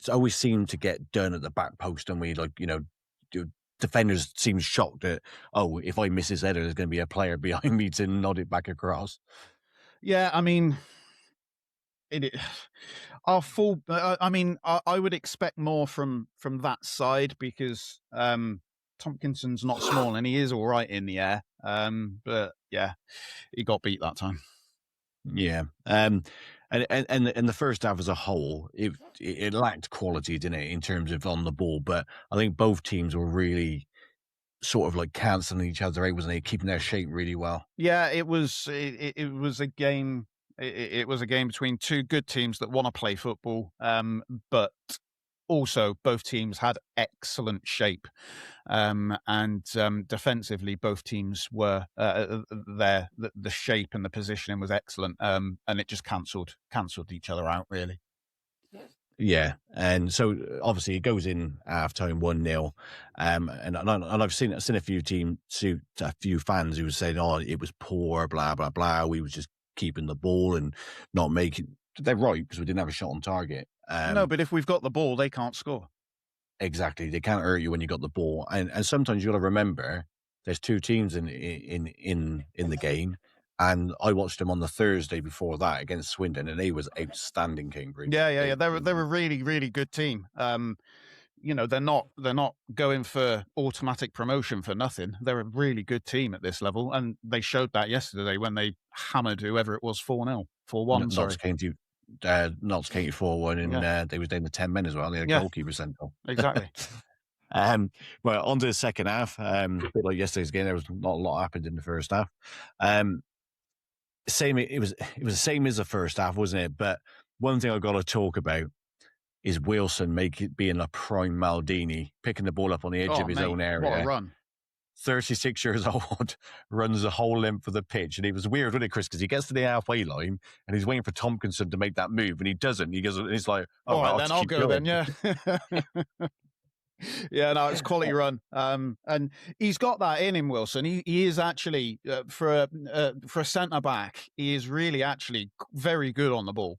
always seem to get done at the back post, and we defenders seem shocked that, if I miss this header, there's going to be a player behind me to nod it back across. Yeah, I mean, I would expect more from that side, because Tompkinson's not small and he is all right in the air. But yeah, he got beat that time. Yeah. And the first half as a whole, it lacked quality, didn't it, in terms of on the ball. But I think both teams were really sort of like cancelling each other out, wasn't he? Keeping their shape really well. Yeah, it was a game. It was a game between two good teams that want to play football, but also both teams had excellent shape, and defensively both teams were the shape and the positioning was excellent, and it just cancelled each other out really. Yeah, and so obviously it goes in half-time 1-0, and I've seen a few fans who were saying, "Oh, it was poor, blah blah blah. We was just keeping the ball and not making." They're right because we didn't have a shot on target. No, but if we've got the ball, they can't score. Exactly, they can't hurt you when you got the ball, and sometimes you got to remember there's two teams in the game. And I watched them on the Thursday before that against Swindon, and they was outstanding, Cambridge. Yeah. They're a really, really good team. They're not going for automatic promotion for nothing. They're a really good team at this level, and they showed that yesterday when they hammered whoever it was 4-0, 4-1. Sorry, Notts County 4-1, and they was down to 10 men as well. They had a goalkeeper sent off. Exactly. Well, on to the second half. A bit like yesterday's game, there was not a lot happened in the first half. It was the same as the first half, wasn't it? But one thing I've got to talk about is Wilson being a prime Maldini, picking the ball up on the edge of his own area. What a run. 36 years old, runs the whole length of the pitch. And it was weird, wasn't it, Chris? Because he gets to the halfway line and he's waiting for Tompkinson to make that move, and he doesn't. He goes, and he's like, "Oh, all right, then I'll go going." then, yeah. Yeah, no, it's a quality run, and he's got that in him, Wilson. He is actually for a centre back. He is really actually very good on the ball,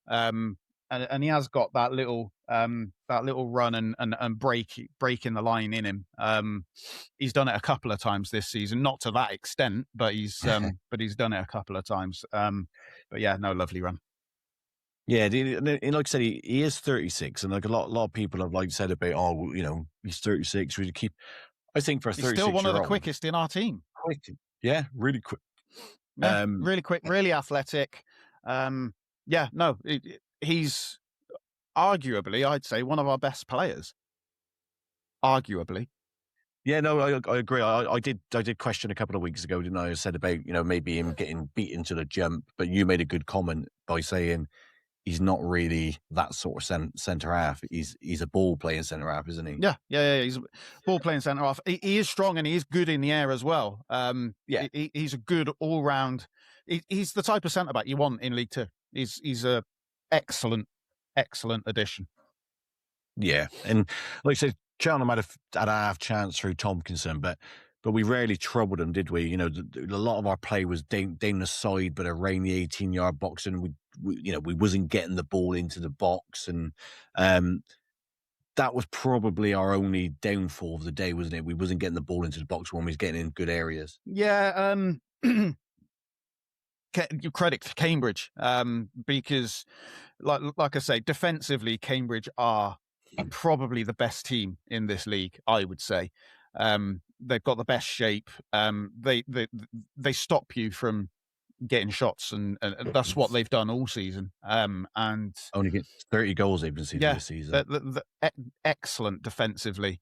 and he has got that little run and breaking the line in him. He's done it a couple of times this season, not to that extent, but he's done it a couple of times. But yeah, no, lovely run. Yeah, and like I said, he is 36, and like a lot of people have like said about, he's 36. We keep. I think for a 36, he's still one of the quickest in our team. Quick, yeah, really quick. Yeah, really quick, really athletic. He's arguably, I'd say, one of our best players. Arguably. Yeah, no, I agree. I did question a couple of weeks ago, didn't I? I said about maybe him getting beaten to the jump, but you made a good comment by saying he's not really that sort of centre half. He's a ball playing centre half, isn't he? Yeah. He's a ball playing centre half. He is strong and he is good in the air as well. He's a good all round. He's the type of centre back you want in League Two. He's a excellent addition. Yeah, and like I said, Cheltenham had a half chance through Tompkinson, but we rarely troubled them, did we? A lot of our play was down the side, but around the 18-yard box, and we wasn't getting the ball into the box, and that was probably our only downfall of the day, wasn't it? We wasn't getting the ball into the box when we was getting in good areas. Yeah, you credit to Cambridge, because, like I say, defensively, Cambridge are probably the best team in this league, I would say. They've got the best shape. They stop you from getting shots, and that's what they've done all season. And only get 30 goals they've been seeing this season. Excellent defensively.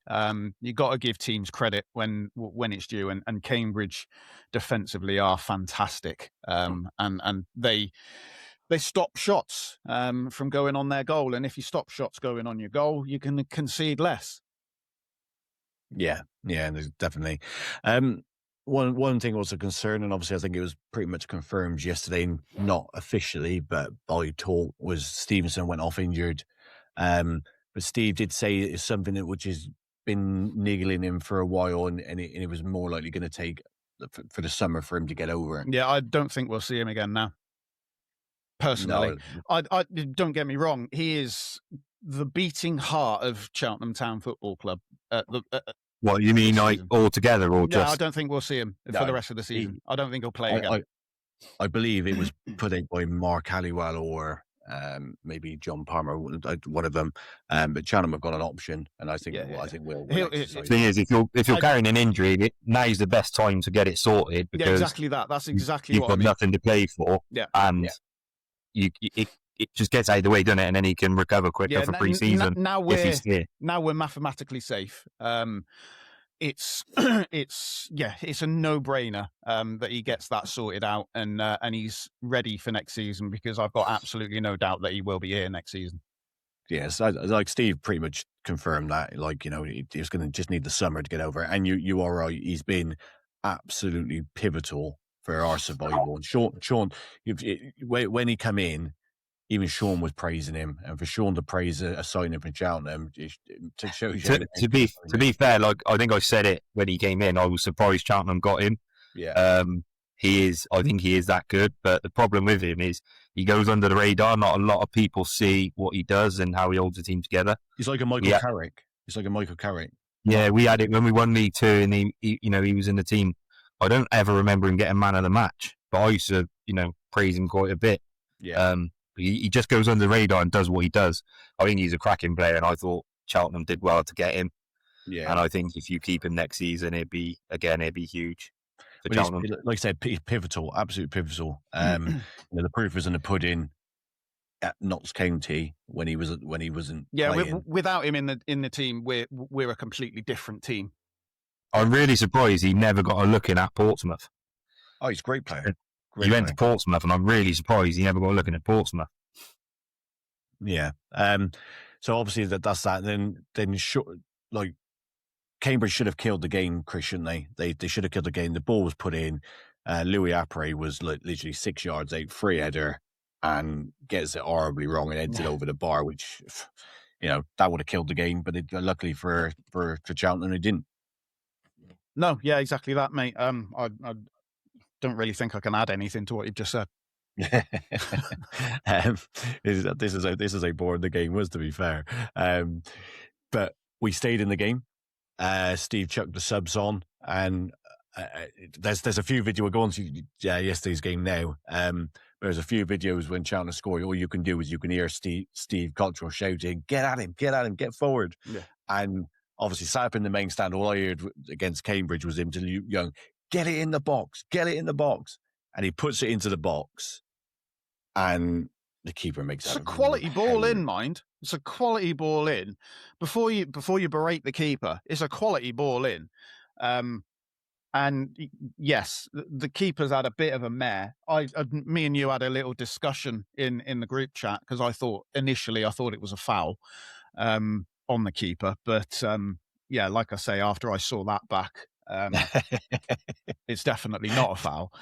You got to give teams credit when it's due, and Cambridge defensively are fantastic. And they stop shots from going on their goal, and if you stop shots going on your goal, you can concede less. Yeah, definitely. One thing was a concern, and obviously I think it was pretty much confirmed yesterday, not officially, but by talk, was Stevenson went off injured. But Steve did say it's something which has been niggling him for a while, and it was more likely going to take for the summer for him to get over it. Yeah, I don't think we'll see him again now. Personally, no. I don't get me wrong, he is the beating heart of Cheltenham Town Football Club. What you mean, like all together, or just? I don't think we'll see him for the rest of the season. I don't think he'll play again. I believe it was put out by Mark Halliwell or maybe John Palmer, one of them. But Cheltenham have got an option, and I think we'll. The thing is, if you're carrying an injury, now's the best time to get it sorted, because exactly that. That's exactly what I mean. You've got nothing to play for, and it just gets out of the way, doesn't it? And then he can recover quicker for pre-season. Now we're mathematically safe. it's it's a no-brainer that he gets that sorted out and he's ready for next season, because I've got absolutely no doubt that he will be here next season. Yes, like Steve pretty much confirmed that. Like, he's going to just need the summer to get over it. And you are right. He's been absolutely pivotal for our survival. And Sean, when he come in, even Sean was praising him, and for Sean to praise a signing from Cheltenham, to show to be fair, like I think I said it when he came in, I was surprised Cheltenham got him. Yeah. I think he is that good, but the problem with him is he goes under the radar. Not a lot of people see what he does and how he holds the team together. He's like a Michael Carrick. He's like a Michael Carrick. Yeah, we had it when we won League Two, and he was in the team. I don't ever remember him getting man of the match, but I used to praise him quite a bit. Yeah. He just goes under the radar and does what he does. I think he's a cracking player, and I thought Cheltenham did well to get him. Yeah. And I think if you keep him next season, it'd be huge for Cheltenham. Like I said, pivotal, absolute pivotal. The proof was in the pudding at Notts County when he wasn't. Yeah, playing. Without him in the team, we're a completely different team. I'm really surprised he never got a look in at Portsmouth. Oh, he's a great player. He went to Portsmouth, and I'm really surprised he never got a look in at Portsmouth. Yeah. So obviously that's that. Then like Cambridge should have killed the game, Chris, shouldn't they? They should have killed the game. The ball was put in. Louis Apre was literally 6 yards out, free header, and gets it horribly wrong and heads it over the bar, which that would have killed the game. But luckily for Cheltenham, it didn't. No, yeah, exactly that, mate. I don't really think I can add anything to what you've just said. This is how boring the game was, to be fair. But we stayed in the game. Steve chucked the subs on, and there's a few videos. We're going to yesterday's game now. There's a few videos when Cheltenham score. All you can do is you can hear Steve Cottrell shouting, "Get at him! Get at him! Get forward!" Yeah. And obviously, sat up in the main stand. All I heard against Cambridge was him to Young, "Get it in the box! Get it in the box!" And he puts it into the box, and the keeper makes it's a quality ball in, mind. It's a quality ball in. Before you berate the keeper, it's a quality ball in. And yes, the keeper's had a bit of a mare. Me and you had a little discussion in the group chat, because I thought it was a foul on the keeper, but like I say, after I saw that back, it's definitely not a foul.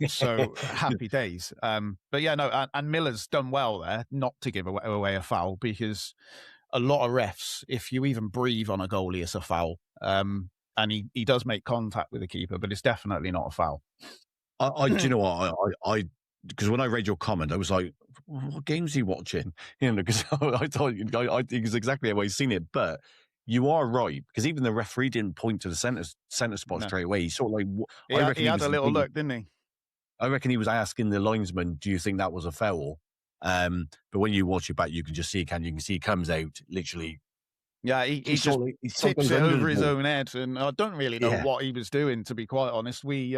So happy days. But yeah, no, and Miller's done well there not to give away a foul, because a lot of refs, if you even breathe on a goalie, it's a foul. And he does make contact with the keeper, but it's definitely not a foul. Do you know what? Because when I read your comment, I was like, what game's he watching? Because I thought I think it's exactly how I've seen it. But you are right, because even the referee didn't point to the centre spot straight away. He sort of like he had a little look, didn't he? I reckon he was asking the linesman, "Do you think that was a foul?" But when you watch it back, you can just see. You can see he comes out literally. Yeah, he just tips it over his own head, and I don't really know what he was doing, to be quite honest. We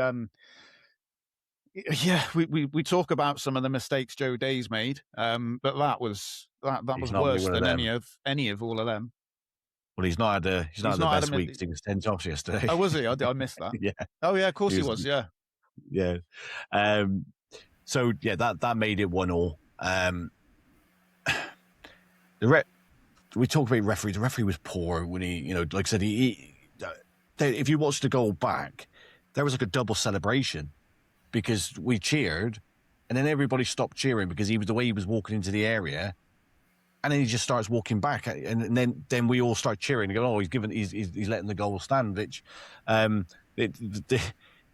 talk about some of the mistakes Joe Day's made, but that was worse than any of all of them. Well, he's not had the best week since 10 tops yesterday. Oh, was he? I missed that. Yeah. Oh, yeah, of course he was, yeah. Yeah. So, yeah, that made it 1-1. We talk about referee. The referee was poor when he, like I said, if you watch the goal back, there was like a double celebration, because we cheered and then everybody stopped cheering because the way he was walking into the area. And then he just starts walking back, and then we all start cheering and go, "Oh, he's letting the goal stand." Which, like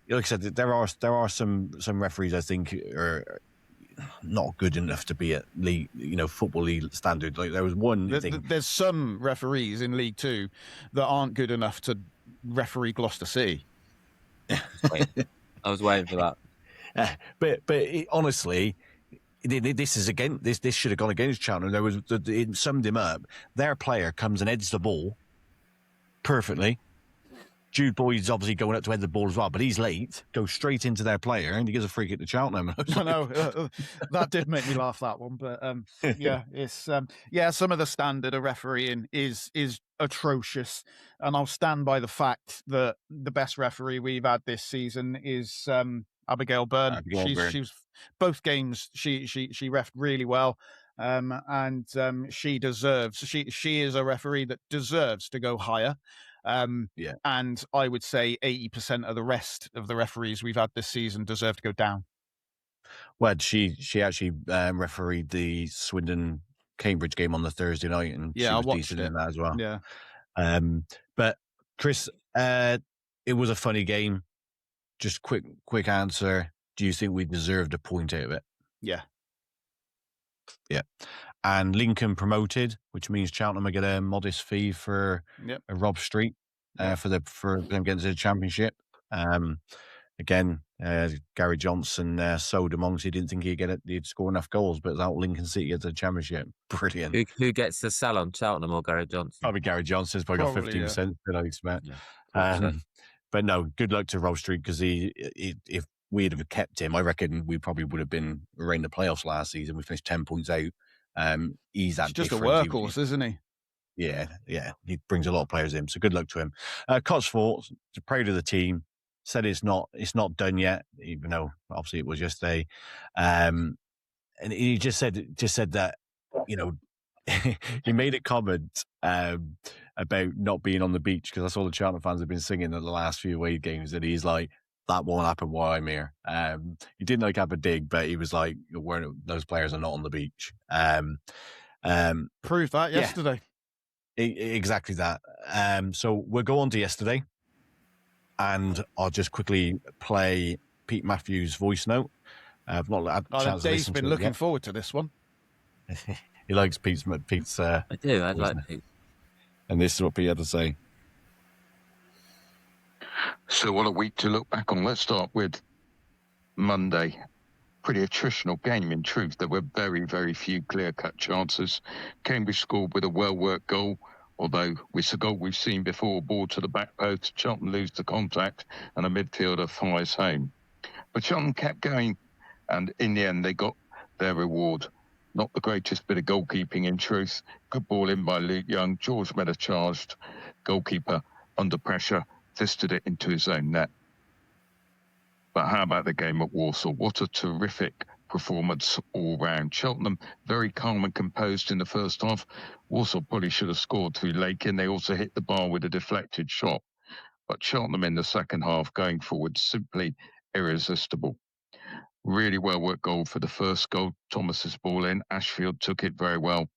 I said, there are some referees I think are not good enough to be at league, football league standard. Like there was one. There's some referees in League Two that aren't good enough to referee Gloucester City. I was waiting for that. But honestly. This should have gone against Cheltenham. It summed him up. Their player comes and heads the ball perfectly, Jude Boyd's obviously going up to head the ball as well, but he's late, goes straight into their player, and he gives a free kick to Cheltenham. I know that did make me laugh, that one, but yeah, it's some of the standard of refereeing is atrocious, and I'll stand by the fact that the best referee we've had this season is Abigail Byrne. She's both games she reffed really well, and she deserves. She is a referee that deserves to go higher. And I would say 80% of the rest of the referees we've had this season deserve to go down. Well, she actually refereed the Swindon Cambridge game on the Thursday night, and she was decent in that as well. Yeah. But Chris, it was a funny game. Just quick answer. Do you think we deserved a point out of it? Yeah. Yeah. And Lincoln promoted, which means Cheltenham will get a modest fee for Rob Street for them getting to the Championship. Again, Gary Johnson sowed amongst. He didn't think he'd score enough goals, but without Lincoln City get to the Championship, brilliant. Who gets the sell on Cheltenham or Gary Johnson? Probably Gary Johnson's probably got 15%. I expect. Yeah. But no, good luck to Rob Street, because if we'd have kept him, I reckon we probably would have been in the playoffs last season. We finished 10 points out. He's just a workhorse, isn't he? Yeah. He brings a lot of players in, so good luck to him. Cotswold, proud of the team. Said it's not done yet, even though obviously it was yesterday. And he just said that, he made a comment about not being on the beach, because that's all the Cheltenham fans have been singing in the last few away games, and he's like, that won't happen while I'm here. He didn't have a dig, but he was like, those players are not on the beach. Proved that yesterday. Exactly that. So we'll go on to yesterday, and I'll just quickly play Pete Matthews' voice note. I've not had a chance to Dave's listen been to it looking yet. forward to this one. He likes Pete's. I do. I like Pete. And this is what Pete had to say. So what a week to look back on. Let's start with Monday. Pretty attritional game, in truth. There were very, very few clear-cut chances. Cambridge scored with a well-worked goal, although it's a goal we've seen before. Ball to the back post, Cheltenham lose the contact, and a midfielder fires home. But Cheltenham kept going, and in the end they got their reward. Not the greatest bit of goalkeeping, in truth. Good ball in by Luke Young. George Miller charged. Goalkeeper under pressure, fisted it into his own net. But how about the game at Walsall? What a terrific performance all round. Cheltenham very calm and composed in the first half. Walsall probably should have scored through Lakin. They also hit the bar with a deflected shot. But Cheltenham in the second half going forward, simply irresistible. Really well-worked goal for the first goal. Thomas's ball in. Ashfield took it very well.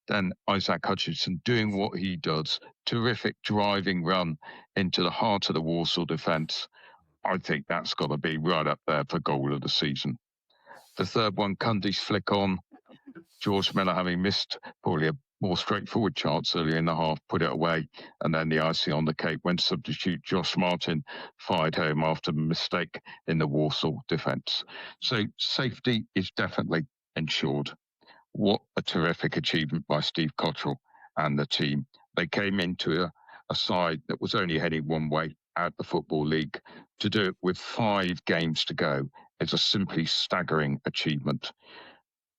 Then Isaac Hutchinson doing what he does. Terrific driving run into the heart of the Walsall defence. I think that's got to be right up there for goal of the season. The third one, Cundy's flick on. George Miller, having missed probably a more straightforward chance earlier in the half, put it away. And then the icing on the cake when substitute Josh Martin fired home after a mistake in the Walsall defence. So safety is definitely ensured. What a terrific achievement by Steve Cottrell and the team. They came into a side that was only heading one way out the Football League. To do it with 5 games to go is a simply staggering achievement.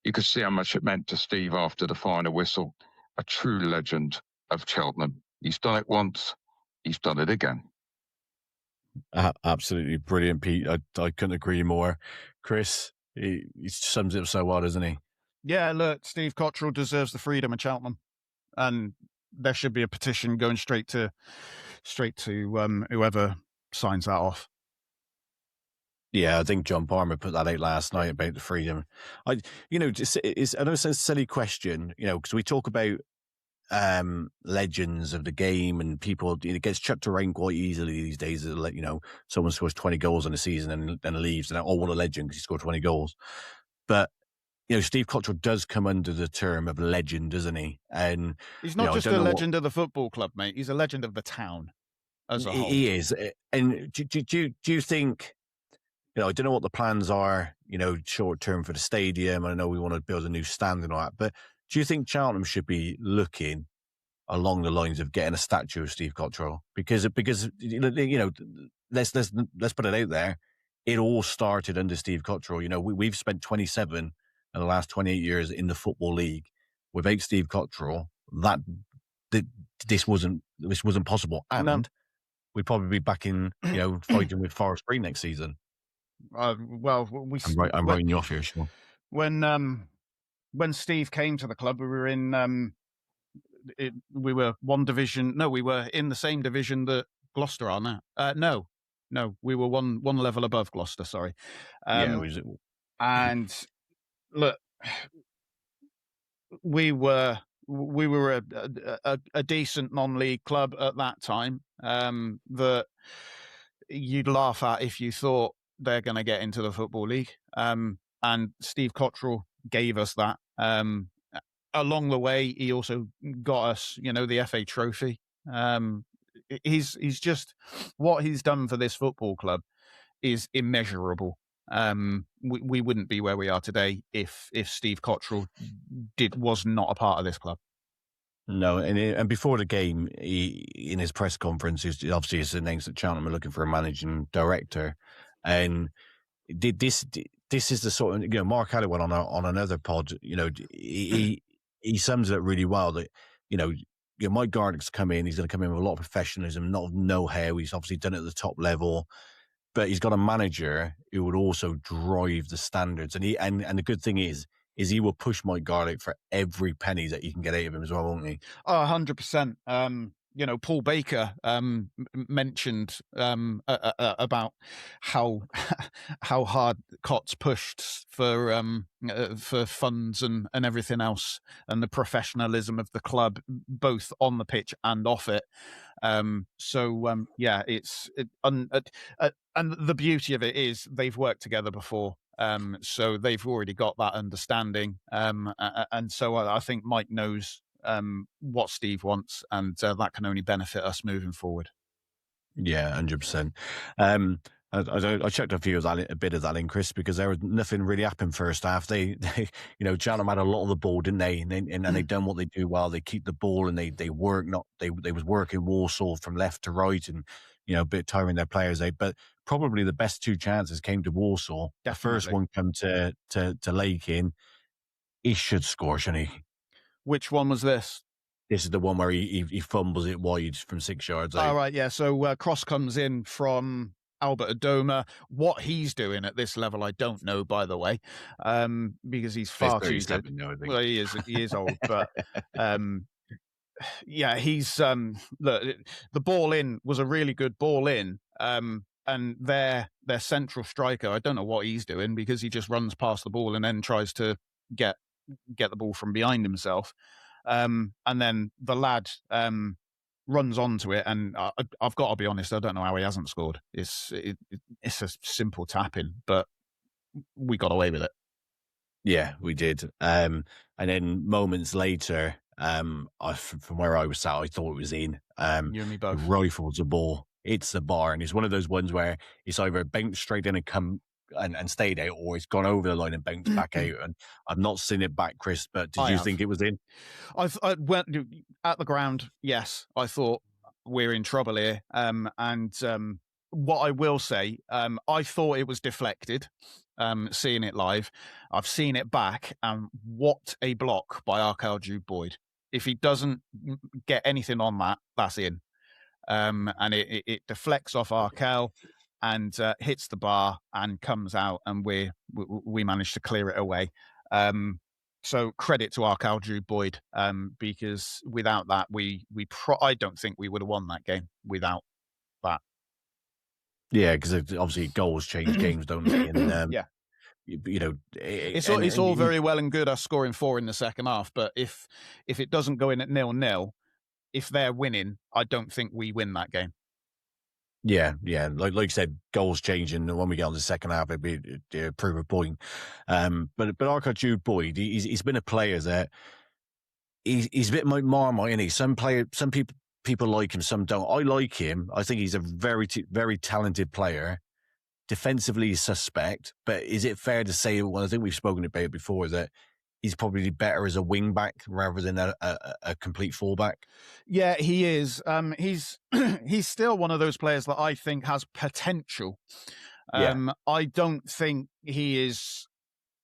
You could see how much it meant to Steve after the final whistle. A true legend of Cheltenham. He's done it once, he's done it again. Absolutely brilliant, Pete. I couldn't agree more. Chris, he sums it up so well, doesn't he? Yeah, look, Steve Cottrell deserves the freedom of Cheltenham, and there should be a petition going straight to whoever signs that off. Yeah, I think John Palmer put that out last night about the freedom. I know it's a silly question, because we talk about legends of the game and people. It gets chucked around quite easily these days. Someone scores 20 goals in a season and then leaves, and what a legend because he scored 20 goals. But Steve Cottrell does come under the term of legend, doesn't he? And he's not just a legend of the football club, mate. He's a legend of the town as a whole. He is. And do you think? I don't know what the plans are, short term for the stadium. I know we want to build a new stand and all that, but do you think Cheltenham should be looking along the lines of getting a statue of Steve Cottrell because let's put it out there. It all started under Steve Cottrell. We've spent 27 in the last 28 years in the Football League. Without Steve Cottrell, this wasn't possible, and we'd probably be back in fighting with Forest Green next season. I'm writing you off here, Sean. When Steve came to the club, we were in we were one division. No, we were in the same division that Gloucester are now. No, we were one level above Gloucester. Sorry. And look, we were a decent non-league club at that time that you'd laugh at if you thought they're going to get into the Football League. And Steve Cottrell gave us that. Along the way, he also got us, the FA Trophy. He's just, what he's done for this football club is immeasurable. We wouldn't be where we are today if Steve Cottrell was not a part of this club. No, and before the game, in his press conference, obviously it's announced that Cheltenham are looking for a managing director, and this is the sort of Mark Halliwell on another pod. He sums it up really well. That Mike Garlick's come in. He's going to come in with a lot of professionalism, not know-how. He's obviously done it at the top level, but he's got a manager who would also drive the standards. And the good thing is he will push Mike Garlick for every penny that you can get out of him as well, won't he? 100%. Paul Baker mentioned about how hard Cott's pushed for funds and everything else, and the professionalism of the club, both on the pitch and off it. And the beauty of it is they've worked together before. So they've already got that understanding. And so I think Mike knows what Steve wants, and that can only benefit us moving forward. Yeah, 100%. I checked a bit of that in, Chris, because there was nothing really happened first half. They Cheltenham had a lot of the ball, didn't they? And they done what they do well. They keep the ball and they work. They was working Walsall from left to right, and a bit tiring their players out. But probably the best two chances came to Walsall. Definitely. The first one come to Lakin. He should score, shouldn't he? Which one was this? This is the one where he fumbles it wide from 6 yards out. Oh, right, yeah. So cross comes in from Albert Adoma. What he's doing at this level, I don't know, by the way, because he's far too good. Well, he is old, but he's look, the ball in was a really good ball in, and their central striker, I don't know what he's doing, because he just runs past the ball and then tries to get the ball from behind himself, and then the lad runs onto it, and I've got to be honest, I don't know how he hasn't scored. It's a simple tap-in, but we got away with it. Yeah, we did. And then moments later, from where I was sat, I thought it was in. You and me both. Rifles the ball, it's the bar, and it's one of those ones where it's either bounced straight in and come and stayed out, or it's gone over the line and bounced back out. And I've not seen it back, Chris, but did you think it was in? I went at the ground. Yes, I thought we're in trouble here. And what I will say, I thought it was deflected. Seeing it live, I've seen it back, and what a block by Arkell Jude Boyd. If he doesn't get anything on that, that's in. And it deflects off Arkell and hits the bar and comes out, and we managed to clear it away. So credit to Arkell Jude Boyd, because without that, I don't think we would have won that game without that. Yeah, because obviously goals change games, don't they? And, yeah. It's all very well and good us scoring 4 in the second half, but if it doesn't go in at 0-0, if they're winning, I don't think we win that game. Yeah. Like you said, goals changing. When we get on the second half, it'd be prove a point. But Arkell Jude Boyd, he's been a player that he's a bit like Marmite, isn't he? Some people like him, some don't. I like him. I think he's a very, very talented player. Defensively, he's suspect. But is it fair to say, well, I think we've spoken about it before, that he's probably better as a wing back rather than a complete fullback. Yeah, he is. He's he's still one of those players that I think has potential. I don't think he is,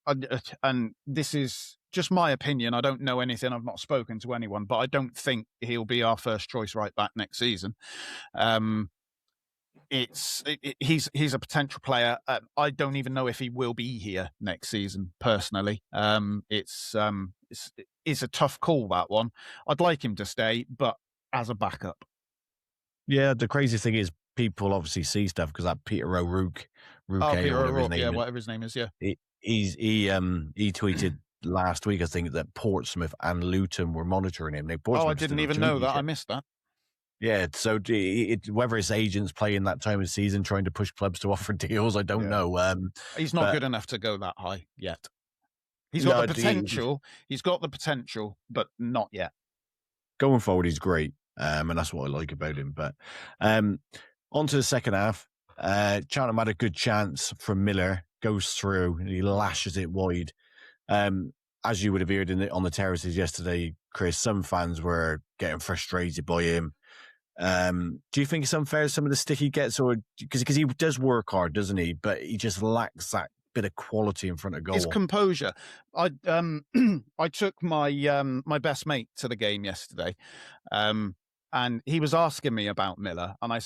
and this is just my opinion. I don't know anything. I've not spoken to anyone, but I don't think he'll be our first choice right back next season. He's a potential player. I don't even know if he will be here next season. Personally, it's a tough call, that one. I'd like him to stay, but as a backup. Yeah, the crazy thing is people obviously see stuff because that Peter O'Rourke, Peter whatever his O'Rourke, name is. whatever his name is, yeah. He tweeted last week, I think, that Portsmouth and Luton were monitoring him. I didn't even know that. I missed that. Yeah, so whether his agents playing that time of season trying to push clubs to offer deals, I don't know. He's not good enough to go that high yet. He's got the potential. He's got the potential, but not yet. Going forward, he's great, and that's what I like about him. But on to the second half. Cheltenham had a good chance from Miller, goes through, and he lashes it wide. As you would have heard on the terraces yesterday, Chris, some fans were getting frustrated by him. Do you think it's unfair, some of the stick he gets, or because he does work hard, doesn't he? But he just lacks that bit of quality in front of goal. His composure. I took my best mate to the game yesterday, and he was asking me about Miller, and I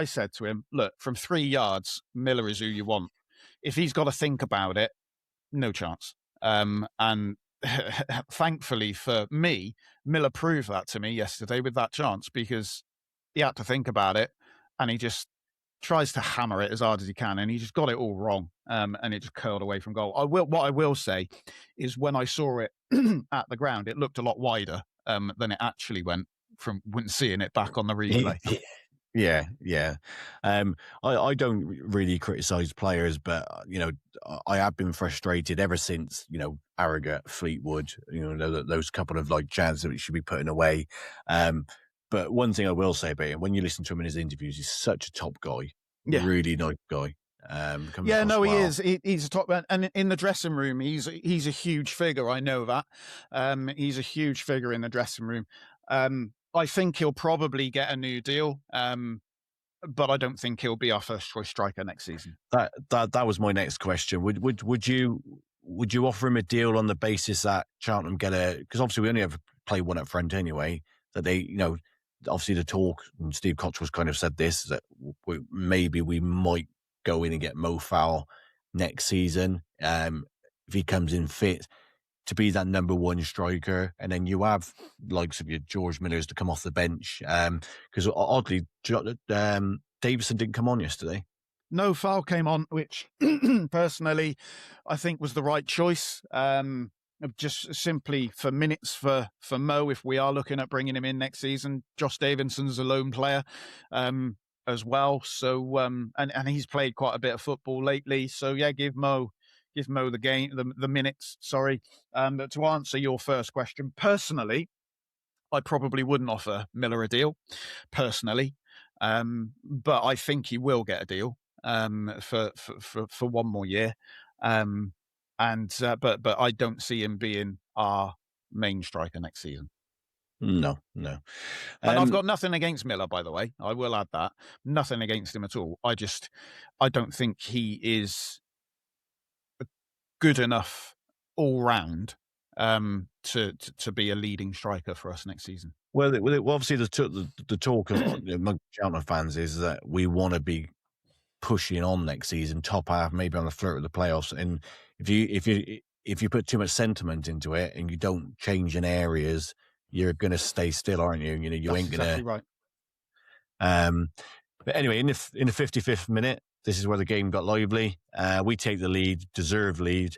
said to him, look, from 3 yards, Miller is who you want. If he's got to think about it, no chance. And thankfully for me, Miller proved that to me yesterday with that chance, because he had to think about it, and he just tries to hammer it as hard as he can, and he just got it all wrong, and it just curled away from goal. What I will say is, when I saw it at the ground, it looked a lot wider than it actually went from when seeing it back on the replay. Yeah. I don't really criticize players, but I have been frustrated ever since Harrogate, Fleetwood, those couple of chances that we should be putting away. But one thing I will say about him, when you listen to him in his interviews, he's such a top guy, really nice guy. He is. He's a top man, and in the dressing room, he's a huge figure. I know that. He's a huge figure in the dressing room. I think he'll probably get a new deal, but I don't think he'll be our first choice striker next season. That was my next question. Would you offer him a deal on the basis that Cheltenham get because obviously we only have play one up front anyway, that they obviously the talk, and Steve Cottrell's kind of said this, that maybe we might go in and get Mo Fowl next season if he comes in fit to be that number one striker, and then you have likes of your George Millers to come off the bench, because oddly Davison didn't come on yesterday. No, Fowl came on, which personally I think was the right choice. Just simply for minutes for Mo, if we are looking at bringing him in next season. Josh Davidson's a lone player as well, so and he's played quite a bit of football lately. So yeah, give Mo the game, the minutes. Sorry, but to answer your first question, personally, I probably wouldn't offer Miller a deal, personally, but I think he will get a deal for 1 more year. But I don't see him being our main striker next season. No. And I've got nothing against Miller, by the way. I will add that. Nothing against him at all. I don't think he is good enough all round to be a leading striker for us next season. Well, obviously the talk among Cheltenham fans is that we want to be pushing on next season, top half, maybe on the flirt of the playoffs. And if you put too much sentiment into it and you don't change in areas, you're going to stay still, aren't you? You That's ain't going to. Exactly right. But anyway, in the 55th minute, this is where the game got lively. We take the lead, deserved lead,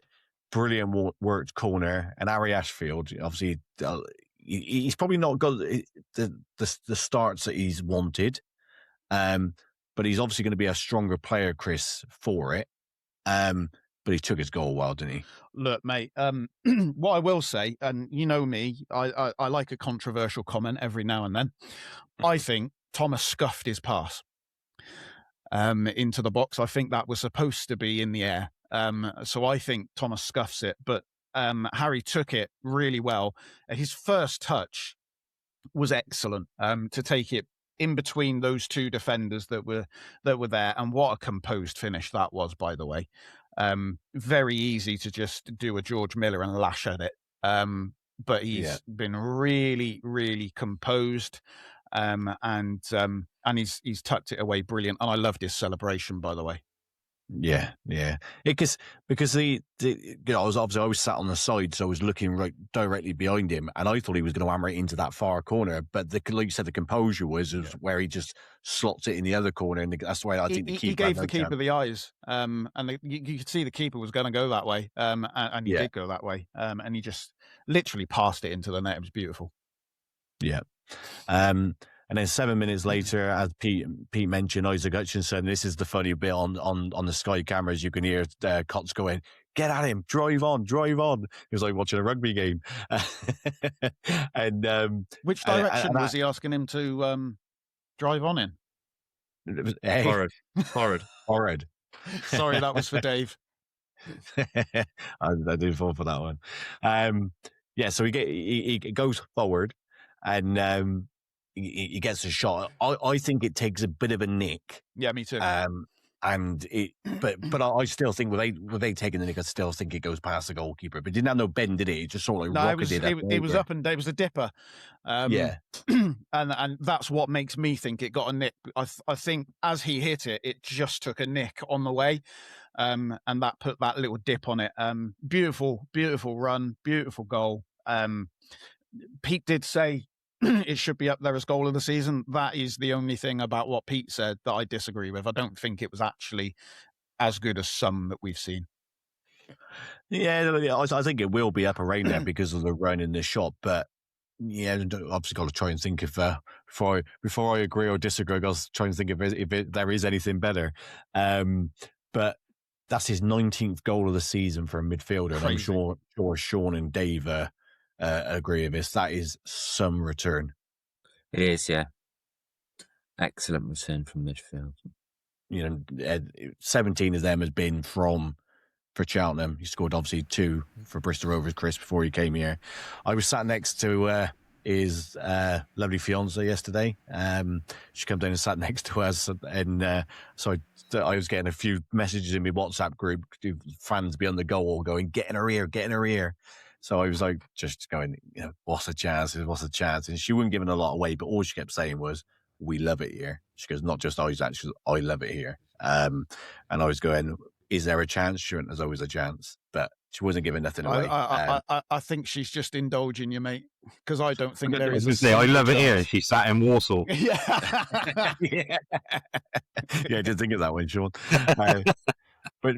brilliant worked corner, and Harry Ashfield, obviously, he's probably not got the starts that he's wanted, but he's obviously going to be a stronger player, Chris, for it. But he took his goal well, didn't he? Look, mate, what I will say, and you know me, I like a controversial comment every now and then. I think Thomas scuffed his pass into the box. I think that was supposed to be in the air. So I think Thomas scuffs it. But Harry took it really well. His first touch was excellent, to take it in between those two defenders that were there, and what a composed finish that was, by the way. Very easy to just do a George Miller and lash at it, but he's been really, really composed, and he's tucked it away brilliant. And I loved his celebration, by the way. Yeah. Because I was sat on the side, so I was looking right directly behind him, and I thought he was going to hammer it into that far corner. But like you said, the composure was where he just slots it in the other corner, and that's the way I think the keeper. He gave the keeper the eyes, and you could see the keeper was going to go that way, and he did go that way, and he just literally passed it into the net. It was beautiful. Yeah. And then 7 minutes later, as Pete mentioned, Isaac Hutchinson, this is the funny bit on the Sky cameras, you can hear Cots going, "Get at him, drive on. It was like watching a rugby game." And which direction was he asking him to drive on in? Horrid. Sorry, that was for Dave. I did fall for that one. So he goes forward, and he gets a shot. I think it takes a bit of a nick. Yeah, me too. But I still think with they taking the nick, I still think it goes past the goalkeeper. But it didn't have no bend, did it? It just sort of rocketed it. It was up and down. It was a dipper. And that's what makes me think it got a nick. I think as he hit it, it just took a nick on the way, and that put that little dip on it. Beautiful run, beautiful goal. Pete did say it should be up there as goal of the season. That is the only thing about what Pete said that I disagree with. I don't think it was actually as good as some that we've seen. Yeah, I think it will be up around there because of the run in the shot. But yeah, obviously got to try and think if before I agree or disagree, I got to try and think if there is anything better. But that's his 19th goal of the season for a midfielder. And I'm sure Sean and Dave agree with this. That is some return. It is, yeah. Excellent return from midfield. 17 of them has been for Cheltenham. He scored obviously 2 for Bristol Rovers, Chris, before he came here. I was sat next to his lovely fiance yesterday. She came down and sat next to us, and so I was getting a few messages in my WhatsApp group, fans beyond the goal going, "Get in her ear." So I was like, just going, what's the chance? And she wouldn't give it a lot away, but all she kept saying was, "We love it here." She goes, "Not just Isaac, she goes, I love it here." And I was going, is there a chance? Sure, there's always a chance, but she wasn't giving nothing away. I think she's just indulging you, mate, because I don't think there is. I love it here. She sat in Walsall. Yeah. Yeah, I did think of that one, Sean. But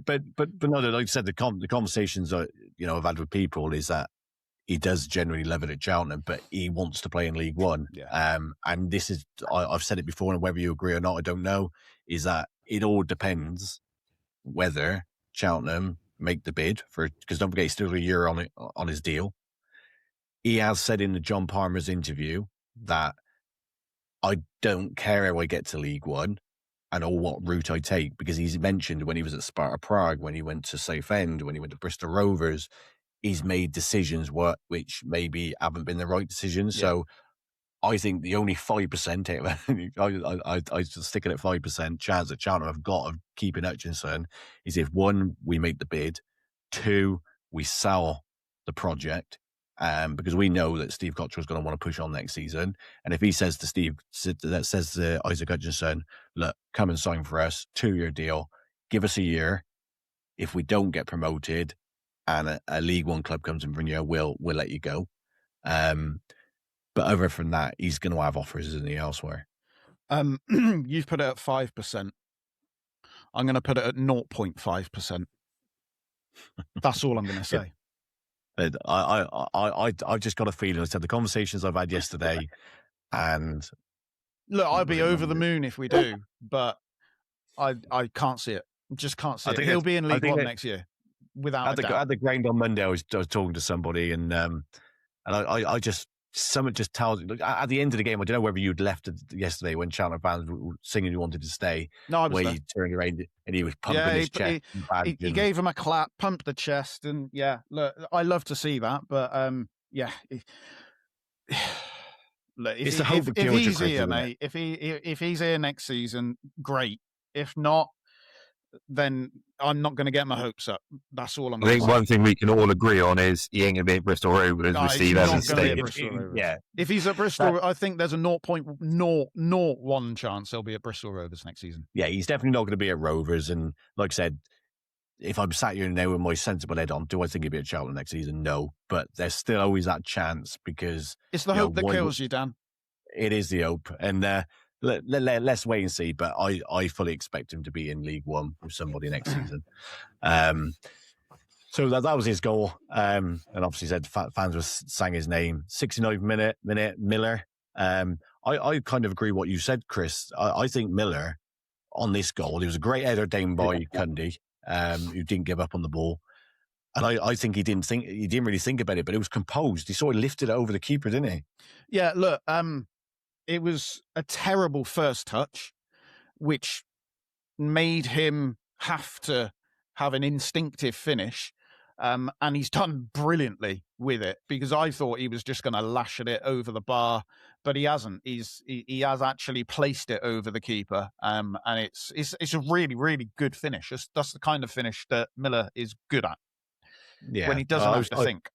no, like I said, the conversations I've had with people is that he does generally love it at Cheltenham, but he wants to play in League One. Yeah. And this is, I've said it before, and whether you agree or not, I don't know, is that it all depends whether Cheltenham make the bid because don't forget he's still a year on his deal. He has said in the John Palmer's interview that I don't care how I get to League One and or what route I take, because he's mentioned when he was at Sparta Prague, when he went to Southend, when he went to Bristol Rovers, he's made decisions which maybe haven't been the right decisions. Yeah. So I think the only 5%, I just stick it at 5% chance that Cheltenham have got of keeping Hutchinson is if 1, we make the bid, 2, we sell the project, because we know that Steve Cottrell's going to want to push on next season. And if he says to Isaac Hutchinson, "Look, come and sign for us, 2-year deal, give us a year. If we don't get promoted and a League One club comes in for a year, we'll let you go." But other than that, he's going to have offers, isn't he, elsewhere? You've put it at 5%. I'm going to put it at 0.5%. That's all I'm going to say. Yeah. But I just got a feeling. I said the conversations I've had yesterday, and look, I'd be over the moon if we do, but I can't see it. Just can't see it. He'll be in League One next year, without a doubt. At the ground on Monday, I was talking to somebody, and I just Something just tells you. Look, at the end of the game, I don't know whether you'd left it yesterday when Cheltenham fans were singing you wanted to stay. No, I was where there. he turned around and he was pumping his chest. He gave him a clap, pumped the chest, and yeah, look, I love to see that. But yeah, look, It's the hope if he's here, mate, if he's here next season, great. If not, then I'm not going to get my hopes up. That's all I'm I going think to say. one thing we can all agree on is he ain't going to be at Bristol Rovers No, with he's Steve not Evans gonna be at staying. Bristol Rovers. Yeah. If he's at Bristol, I think there's a 0.001 chance he'll be at Bristol Rovers next season. Yeah, he's definitely not going to be at Rovers. And like I said, if I'm sat here now with my sensible head on, do I think he'll be at Cheltenham next season? No. But there's still always that chance because It's the hope that kills you, Dan. It is the hope. And let's wait and see. But I fully expect him to be in League One with somebody next season. So that was his goal. And obviously said fans were sang his name. 69th minute, Miller. I kind of agree what you said, Chris. I think Miller on this goal, it was a great header down by Cundy, who didn't give up on the ball. And I think he didn't really think about it, but it was composed. He sort of lifted it over the keeper, didn't he? Yeah, look, it was a terrible first touch, which made him have to have an instinctive finish. And he's done brilliantly with it because I thought he was just going to lash at it over the bar, but he hasn't. He has actually placed it over the keeper, and it's a really, really good finish. That's the kind of finish that Miller is good at. Yeah, when he doesn't have to think.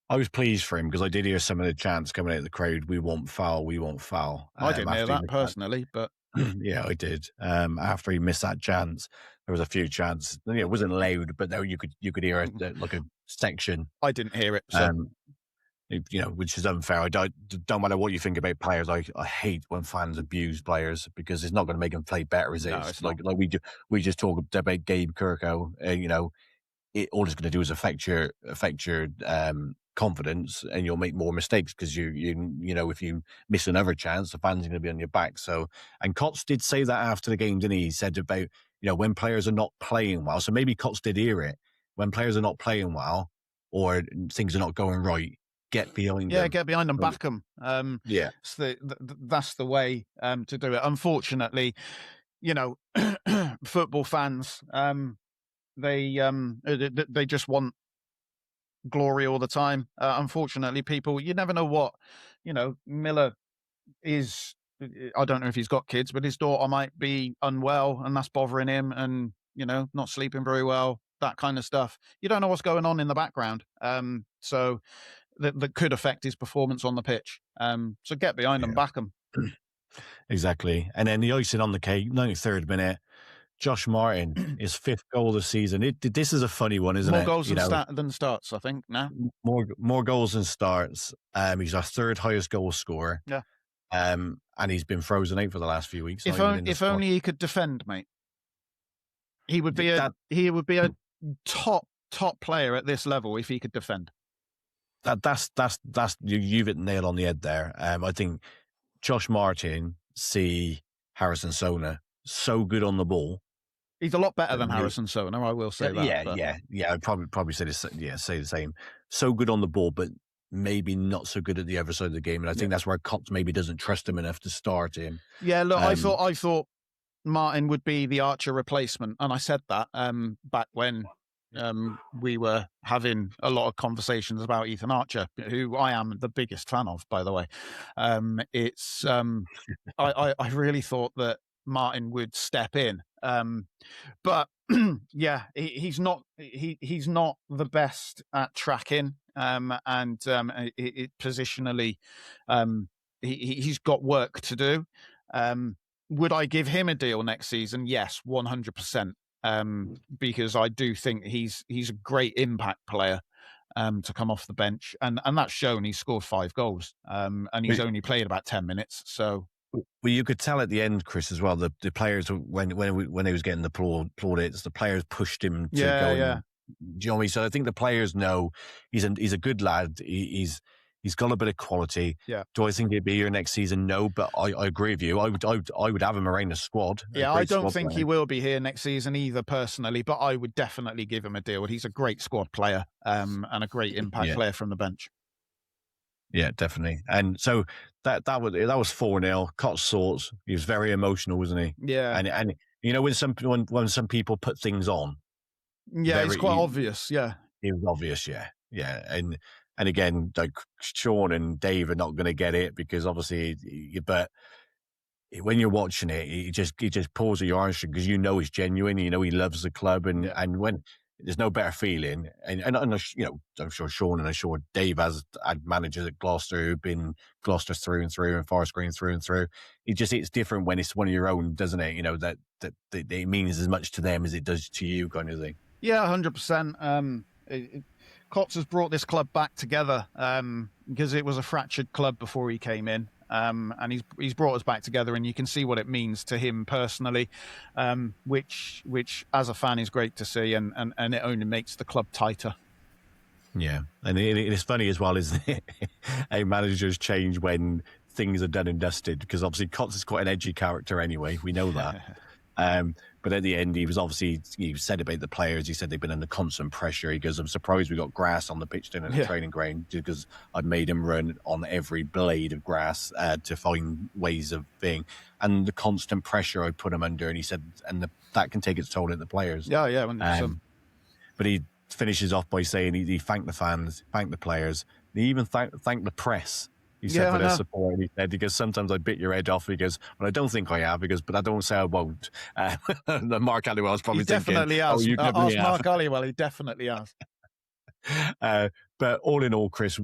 I was pleased for him because I did hear some of the chants coming out of the crowd. We won't foul. We won't foul. I didn't hear that personally, but yeah, I did. After he missed that chance, there was a few chants. It wasn't loud, but you could hear it like a section. I didn't hear it. So. Which is unfair. I don't matter what you think about players. I hate when fans abuse players because it's not going to make them play better, is it? No, it's like we just talked about Gabe Kirko. It all it's going to do is affect your confidence, and you'll make more mistakes because you if you miss another chance, the fans are going to be on your back. So, and Cots did say that after the game, didn't he? He said about when players are not playing well. So maybe Cots did hear it. When players are not playing well or things are not going right, get behind them. Yeah, get behind them, back them. Yeah, that's the way to do it. Unfortunately, football fans, they just want glory all the time. Unfortunately, people, you never know what, Miller is, I don't know if he's got kids, but his daughter might be unwell and that's bothering him and, not sleeping very well, that kind of stuff. You don't know what's going on in the background. So that could affect his performance on the pitch. So get behind him, back him. Exactly. And then the icing on the cake, 93rd minute, Josh Martin, his 5th goal of the season. This is a funny one, isn't it? More goals than starts, I think, now. More goals than starts. He's our 3rd highest goal scorer. Yeah. And he's been frozen out for the last few weeks. If only he could defend, mate. He would be a top player at this level if he could defend. That's you've hit the nail on the head there. I think Josh Martin, Harrison Sona, so good on the ball. He's a lot better than Harrison Sona, I will say that. Yeah. I'd probably say the same. So good on the ball, but maybe not so good at the other side of the game. And I think that's where Cops maybe doesn't trust him enough to start him. Yeah, look, I thought Martin would be the Archer replacement, and I said that back when we were having a lot of conversations about Ethan Archer, who I am the biggest fan of, by the way. I really thought that Martin would step in, but yeah, he's not the best at tracking, and positionally, he's got work to do. Would I give him a deal next season? Yes, 100%. Because I do think he's a great impact player to come off the bench, and that's shown. He's scored 5 goals, and he's only played about 10 minutes. So, well, you could tell at the end, Chris, as well. The players when he was getting the plaudits, the players pushed him to go. Yeah. Do you know what I mean? So I think the players know he's a good lad. He's got a bit of quality. Yeah. Do I think he'd be here next season? No, but I agree with you. I would have him around the squad. Yeah, I don't think he will be here next season either, personally. But I would definitely give him a deal. He's a great squad player, and a great impact player from the bench. Yeah, definitely. And so that was 4-0. Cott sorts. He was very emotional, wasn't he? Yeah. And when some people put things on, Yeah, it's quite obvious. Yeah. it was obvious. Yeah, yeah. And again, like Sean and Dave are not going to get it because obviously, but when you're watching it, he just pulls at your heartstrings because he's genuine. He loves the club, and when there's no better feeling. And I'm sure Sean and I'm sure Dave has had managers at Gloucester who've been Gloucester through and through and Forest Green through and through. It's different when it's one of your own, doesn't it? That it means as much to them as it does to you, kind of thing. Yeah, 100%. Cots has brought this club back together because it was a fractured club before he came in. And he's brought us back together, and you can see what it means to him personally, which as a fan is great to see, and it only makes the club tighter. Yeah, and it's funny as well, isn't it? How managers change when things are done and dusted, because obviously Cots is quite an edgy character anyway. We know that. But at the end, he said about the players, he said they've been under constant pressure. He goes, I'm surprised we got grass on the pitch down at the training ground because I'd made him run on every blade of grass to find ways of being. And the constant pressure I put him under, and he said, that can take its toll at the players. Yeah, 100%. But he finishes off by saying he thanked the fans, thanked the players, he even thanked the press. He said for their support. He said, because sometimes I bit your head off. He goes, well, I don't think I have. Because, but I don't say I won't. Mark Halliwell's probably he definitely thinking, has. You definitely Ask Mark Halliwell. He definitely has. But all in all, Chris,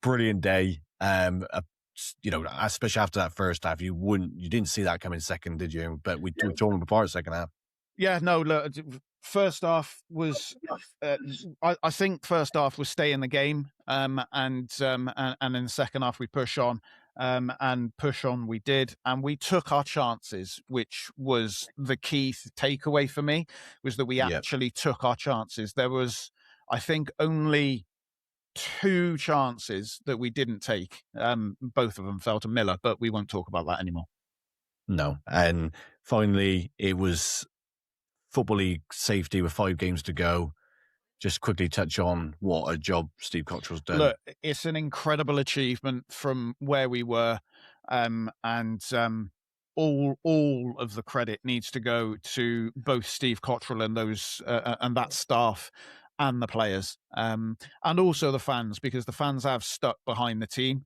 brilliant day. Especially after that first half, you didn't see that coming second, did you? But we tore them apart second half. Yeah, no, look, first half was, I think first half was stay in the game, and in the second half we push on, and push on we did, and we took our chances, which was the key takeaway for me, was that we actually took our chances. There was, I think, only 2 chances that we didn't take. Both of them fell to Miller, but we won't talk about that anymore. No, and finally it was Football League safety with 5 games to go. Just quickly touch on what a job Steve Cottrell's done. Look, it's an incredible achievement from where we were, and all of the credit needs to go to both Steve Cottrell and those and that staff and the players, and also the fans, because the fans have stuck behind the team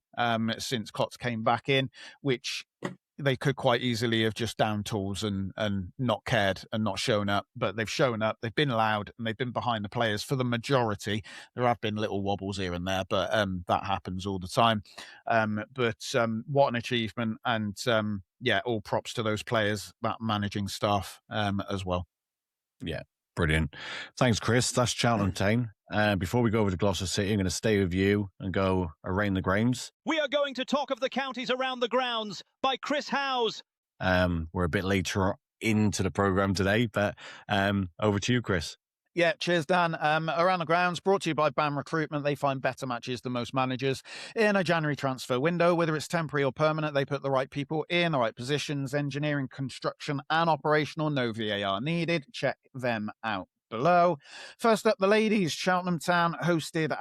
since Cots came back in, which they could quite easily have just down tools and not cared and not shown up, but they've shown up, they've been loud, and they've been behind the players for the majority. There have been little wobbles here and there, but that happens all the time. But what an achievement, and all props to those players, that managing staff as well. Yeah, brilliant. Thanks, Chris. That's Cheltenham Town. Before we go over to Gloucester City, I'm going to stay with you and go around the grounds. We are going to talk of the counties around the grounds by Chris Howes. We're a bit later into the programme today, but over to you, Chris. Yeah, cheers, Dan. Around the grounds, brought to you by BAM Recruitment. They find better matches than most managers in a January transfer window. Whether it's temporary or permanent, they put the right people in the right positions. Engineering, construction, and operational. No VAR needed. Check them out below. First up, the ladies. Cheltenham Town hosted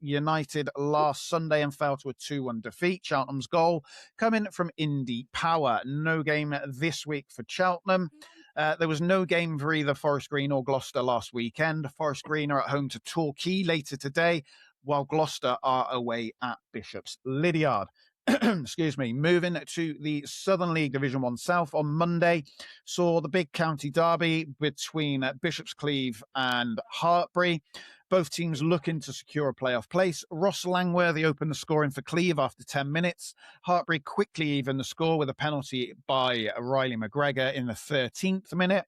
#United last Sunday and fell to a 2-1 defeat. Cheltenham's goal coming from Indy Power. No game this week for Cheltenham. There was no game for either Forest Green or Gloucester last weekend. Forest Green are at home to Torquay later today, while Gloucester are away at Bishop's Lydiard. Excuse me. Moving to the Southern League Division 1 South on Monday, saw the big county derby between Bishop's Cleeve and Hartpury. Both teams looking to secure a playoff place. Ross Langworthy opened the scoring for Cleeve after 10 minutes. Hartpury quickly evened the score with a penalty by Riley McGregor in the 13th minute.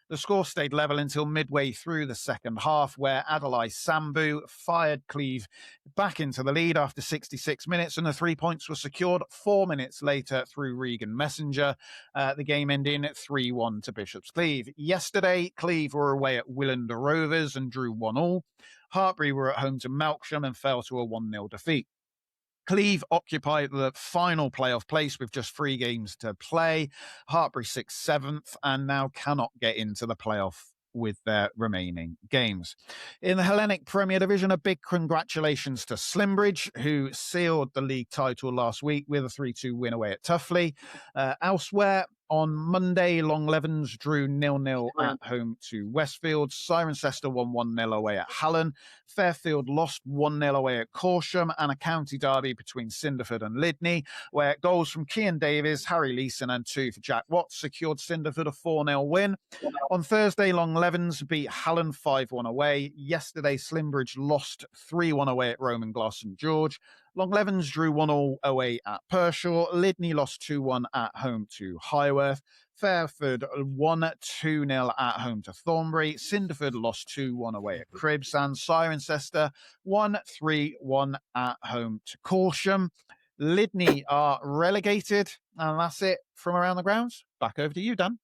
The score stayed level until midway through the second half, where Adelaide Sambu fired Cleeve back into the lead after 66 minutes, and the 3 points were secured 4 minutes later through Regan Messenger. The game ending 3-1 to Bishop's Cleeve. Yesterday, Cleeve were away at Willander Rovers and drew 1-1. Hartpury were at home to Melksham and fell to a 1-0 defeat. Cleeve occupied the final playoff place with just 3 games to play. Hartpury 6th, 7th, and now cannot get into the playoff with their remaining games. In the Hellenic Premier Division, a big congratulations to Slimbridge, who sealed the league title last week with a 3-2 win away at Tuffley. Elsewhere, on Monday, Longlevens drew 0-0 at home to Westfield. Cirencester won 1-0 away at Hallen. Fairfield lost 1-0 away at Corsham, and a county derby between Cinderford and Lydney, where goals from Cian Davies, Harry Leeson and 2 for Jack Watts secured Cinderford a 4-0 win. On Thursday, Longlevens beat Hallen 5-1 away. Yesterday, Slimbridge lost 3-1 away at Roman Gloss St George. Longlevens drew 1-1 away at Pershaw. Lydney lost 2-1 at home to Highworth. Fairford won 2-0 at home to Thornbury. Cinderford lost 2-1 away at Cribbs. And Cirencester won 3-1 at home to Corsham. Lydney are relegated. And that's it from around the grounds. Back over to you, Dan.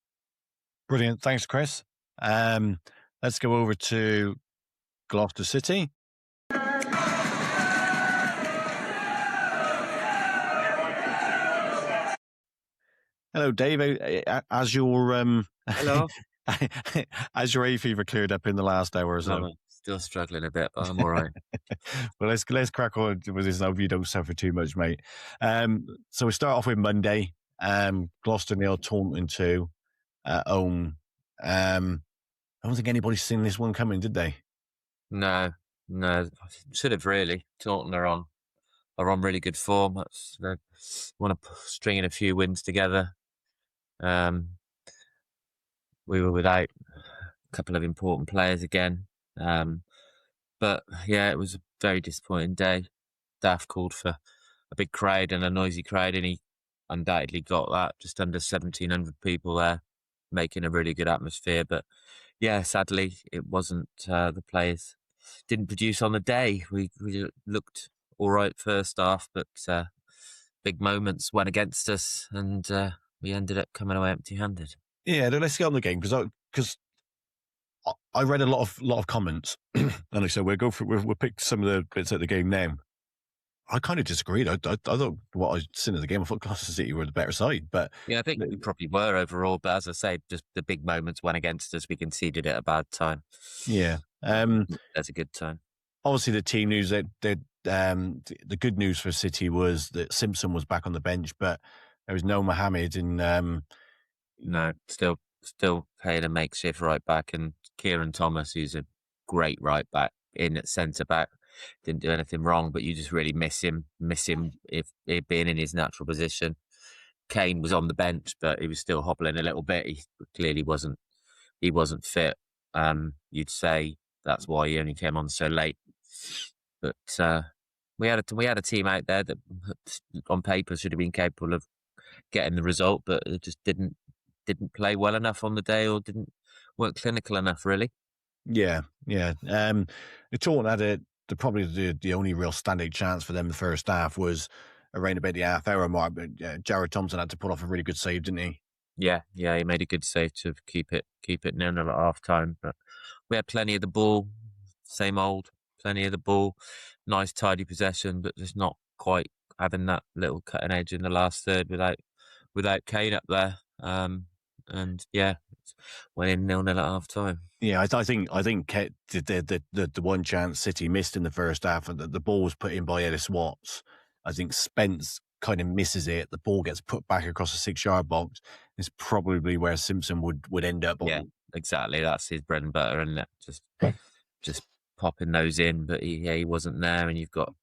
Brilliant. Thanks, Chris. Let's go over to Gloucester City. Hello, Dave. As your Hello. as your hay fever cleared up in the last hour or so. I'm still struggling a bit, but I'm all right. Well, let's crack on with this. I hope you don't suffer too much, mate. So we start off with Monday. Gloucester 0, Taunton 2 at home. I don't think anybody's seen this one coming, did they? No, should have really. Taunton are on really good form. They want to string in a few wins together. We were without a couple of important players again. But yeah, it was a very disappointing day. Daft called for a big crowd and a noisy crowd, and he undoubtedly got that. Just under 1,700 people there, making a really good atmosphere. But yeah, sadly, it wasn't the players didn't produce on the day. We looked all right first half, but big moments went against us, and we ended up coming away empty-handed. Yeah, let's get on the game because I read a lot of comments, and I said we'll pick some of the bits at the game now. I kind of disagreed. I thought what I seen in the game, I thought Gloucester City were the better side, but yeah, I think we probably were overall. But as I say, just the big moments went against us. We conceded at a bad time. Yeah, that's a good time. Obviously, the team news the good news for City was that Simpson was back on the bench, but there was no Mohammed, and no, still playing a makeshift right back, and Kieran Thomas, who's a great right back in at centre back, didn't do anything wrong, but you just really miss him if it being in his natural position. Kane was on the bench, but he was still hobbling a little bit. He clearly wasn't fit. You'd say that's why he only came on so late. But we had a team out there that on paper should have been capable of getting the result, but it just didn't play well enough on the day, or weren't clinical enough, really. Yeah. Taunton had probably the only real standing chance for them in the first half was around about the half-hour mark, but Jared Thompson had to put off a really good save, didn't he? Yeah, he made a good save to keep it 0-0 at half-time. But we had plenty of the ball, same old, plenty of the ball, nice tidy possession, but just not quite having that little cutting edge in the last third without Kane up there. And yeah, went in 0-0 at half-time. Yeah, I think the one chance City missed in the first half, and the ball was put in by Ellis Watts. I think Spence kind of misses it. The ball gets put back across the 6-yard box. It's probably where Simpson would end up. Yeah, exactly. That's his bread and butter, and just popping those in. But he wasn't there, and you've got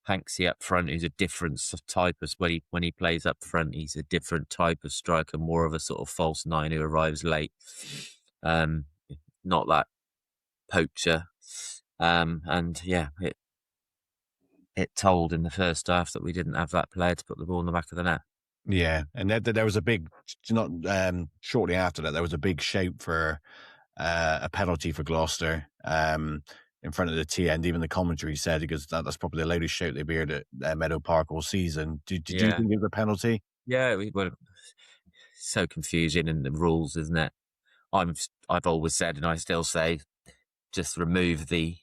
Hanksy up front, who's a different type of when he plays up front. He's a different type of striker, more of a sort of false nine who arrives late. Not that poacher. And yeah, it told in the first half that we didn't have that player to put the ball in the back of the net. Yeah, and there was a big, shortly after that, there was a big shout for a penalty for Gloucester in front of the T end. Even the commentary said, because that's probably the loudest shout they've heard at Meadow Park all season. Did you think it was a penalty? Yeah, so confusing in the rules, isn't it? I've always said, and I still say, just remove the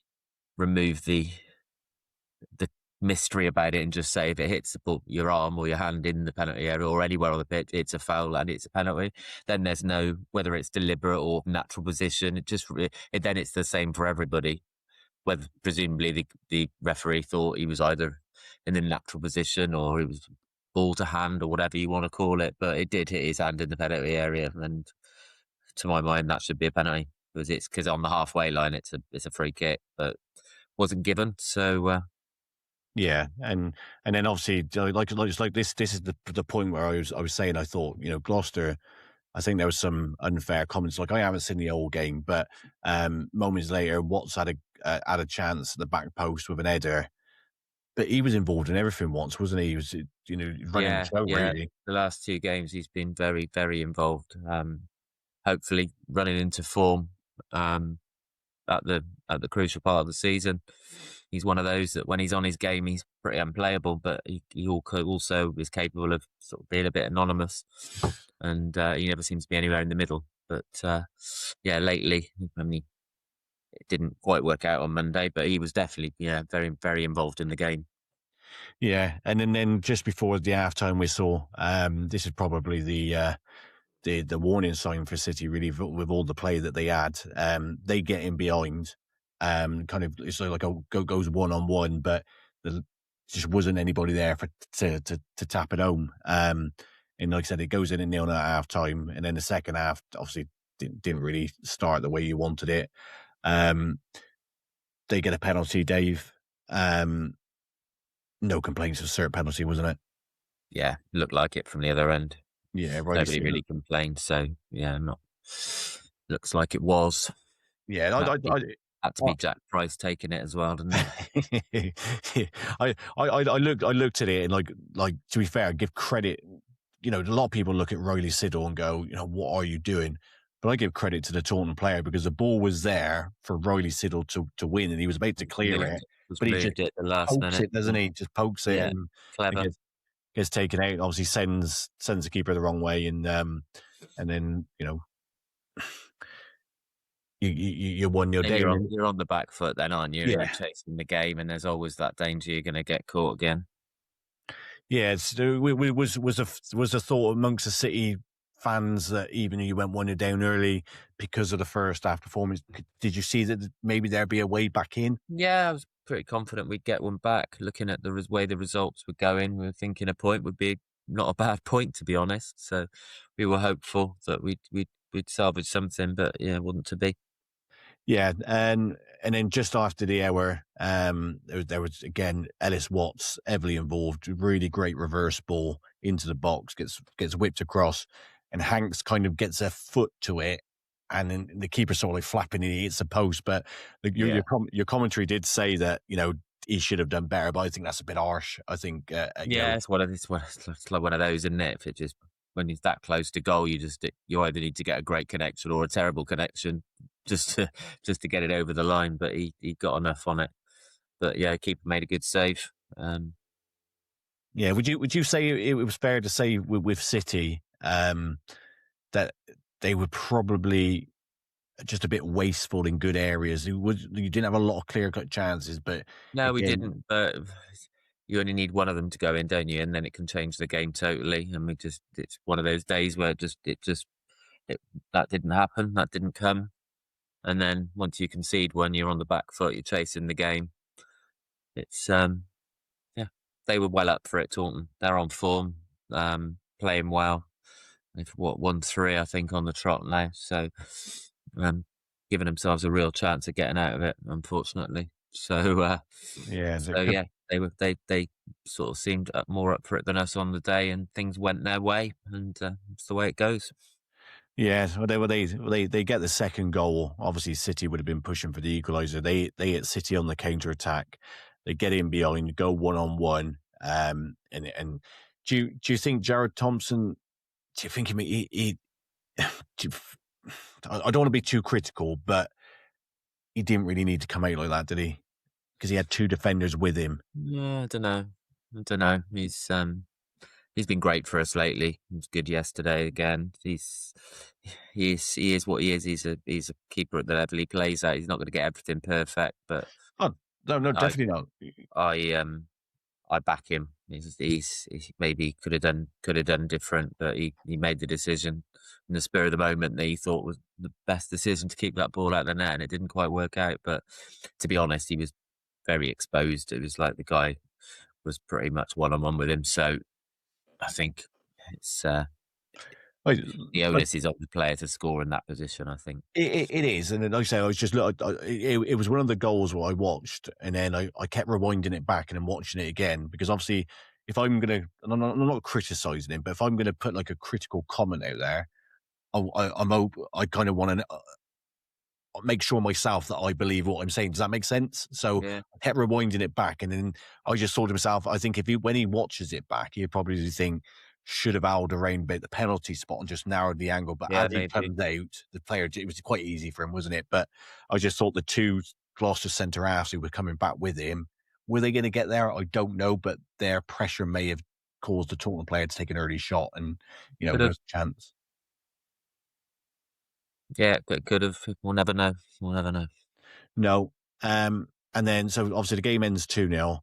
mystery about it and just say if it hits your arm or your hand in the penalty area or anywhere on the pitch, it's a foul and it's a penalty. Then there's no whether it's deliberate or natural position. Then it's the same for everybody. Whether presumably the referee thought he was either in the natural position or he was ball to hand or whatever you want to call it, but it did hit his hand in the penalty area, and to my mind that should be a penalty because on the halfway line it's a free kick, but wasn't given. So. Yeah, and then obviously like this is the point where I was saying I thought Gloucester. I think there was some unfair comments. Like I haven't seen the whole game, but moments later, Watts had a chance at the back post with an header, but he was involved in everything once, wasn't he? He was running the show really. The last 2 games he's been very very involved. Hopefully running into form at the crucial part of the season. He's one of those that when he's on his game, he's pretty unplayable, but he also is capable of sort of being a bit anonymous, and he never seems to be anywhere in the middle. But lately, I mean, it didn't quite work out on Monday, but he was definitely very very involved in the game. Yeah, and then just before the halftime whistle, this is probably the warning sign for City, really, with all the play that they had. They get in behind. Kind of it's like goes 1-on-1, but there just wasn't anybody there to tap it home. And like I said, it goes in and 0 at half time, and then the second half obviously didn't really start the way you wanted it. They get a penalty, Dave. No complaints of cert penalty, wasn't it? Yeah, looked like it from the other end. Yeah, right. Nobody really complained, so looks like it was. Yeah, had to be Jack Price taking it as well, didn't it? I looked at it and like to be fair, give credit. A lot of people look at Riley Siddle and go, what are you doing? But I give credit to the Taunton player because the ball was there for Riley Siddle to win, and he was about to clear it, but he just at the last minute, it, doesn't he? Just pokes it, and clever. Gets taken out. Obviously, sends the keeper the wrong way, and then you won your day. You're on the back foot then, aren't you? You're chasing the game, and there's always that danger you're going to get caught again. Yeah, was a thought amongst the City fans that even if you went 1-0 down early because of the first half performance, did you see that maybe there'd be a way back in? Yeah, I was pretty confident we'd get one back. Looking at the way the results were going, we were thinking a point would be not a bad point, to be honest. So we were hopeful that we'd salvage something, but it wasn't to be. Yeah, and then just after the hour, there was again Ellis Watts heavily involved. Really great reverse ball into the box, gets whipped across, and Hanks kind of gets a foot to it, and then the keeper sort of like flapping it, hits the post. But your commentary did say that he should have done better, but I think that's a bit harsh. I think it's like one of those, isn't it? If it just when he's that close to goal, you either need to get a great connection or a terrible connection just to get it over the line. But he got enough on it. But keeper made a good save. Would you say it was fair to say with City that they were probably just a bit wasteful in good areas? You didn't have a lot of clear-cut chances, but no, we didn't. But you only need one of them to go in, don't you? And then it can change the game totally. And it's one of those days where that didn't happen, that didn't come. And then once you concede one, you're on the back foot, you're chasing the game. It's they were well up for it, Taunton. They're on form, playing well. They've won 3, I think, on the trot now. So giving themselves a real chance of getting out of it, unfortunately. So they sort of seemed more up for it than us on the day, and things went their way, and it's the way it goes. Yeah, well, they get the second goal. Obviously, City would have been pushing for the equaliser. They hit City on the counter attack. They get in behind, go 1-on-1. And do you think Jared Thompson? Do you think he I don't want to be too critical, but he didn't really need to come out like that, did he? Because he had 2 defenders with him. Yeah, I don't know. He's been great for us lately. He was good yesterday again. He is what he is. He's a keeper at the level he plays at. He's not going to get everything perfect, but no, definitely not. back him. He's maybe could have done different, but he made the decision in the spur of the moment that he thought was the best decision to keep that ball out of the net, and it didn't quite work out. But to be honest, he was very exposed. It was like the guy was pretty much one-on-one with him. So I think it's the onus is on the player to score in that position, I think. It is. And like I say, I was just it was one of the goals where I watched, and then I kept rewinding it back and then watching it again, because obviously if I'm going to, and I'm not criticizing him, but if I'm going to put like a critical comment out there, I kind of want to make sure myself that I believe what I'm saying. Does that make sense? So Yeah. I kept rewinding it back, and then I just thought to myself, I think when he watches it back, he'd probably think, should have held around about the penalty spot and just narrowed the angle. But Yeah, as he comes out, the player, it was quite easy for him, wasn't it? But I just thought the two Gloucester centre halves who were coming back with him, were they going to get there? I don't know, but their pressure may have caused the Tottenham player to take an early shot, and there's a chance. Yeah, it could have. We'll never know. No. And then, so obviously the game ends 2-0.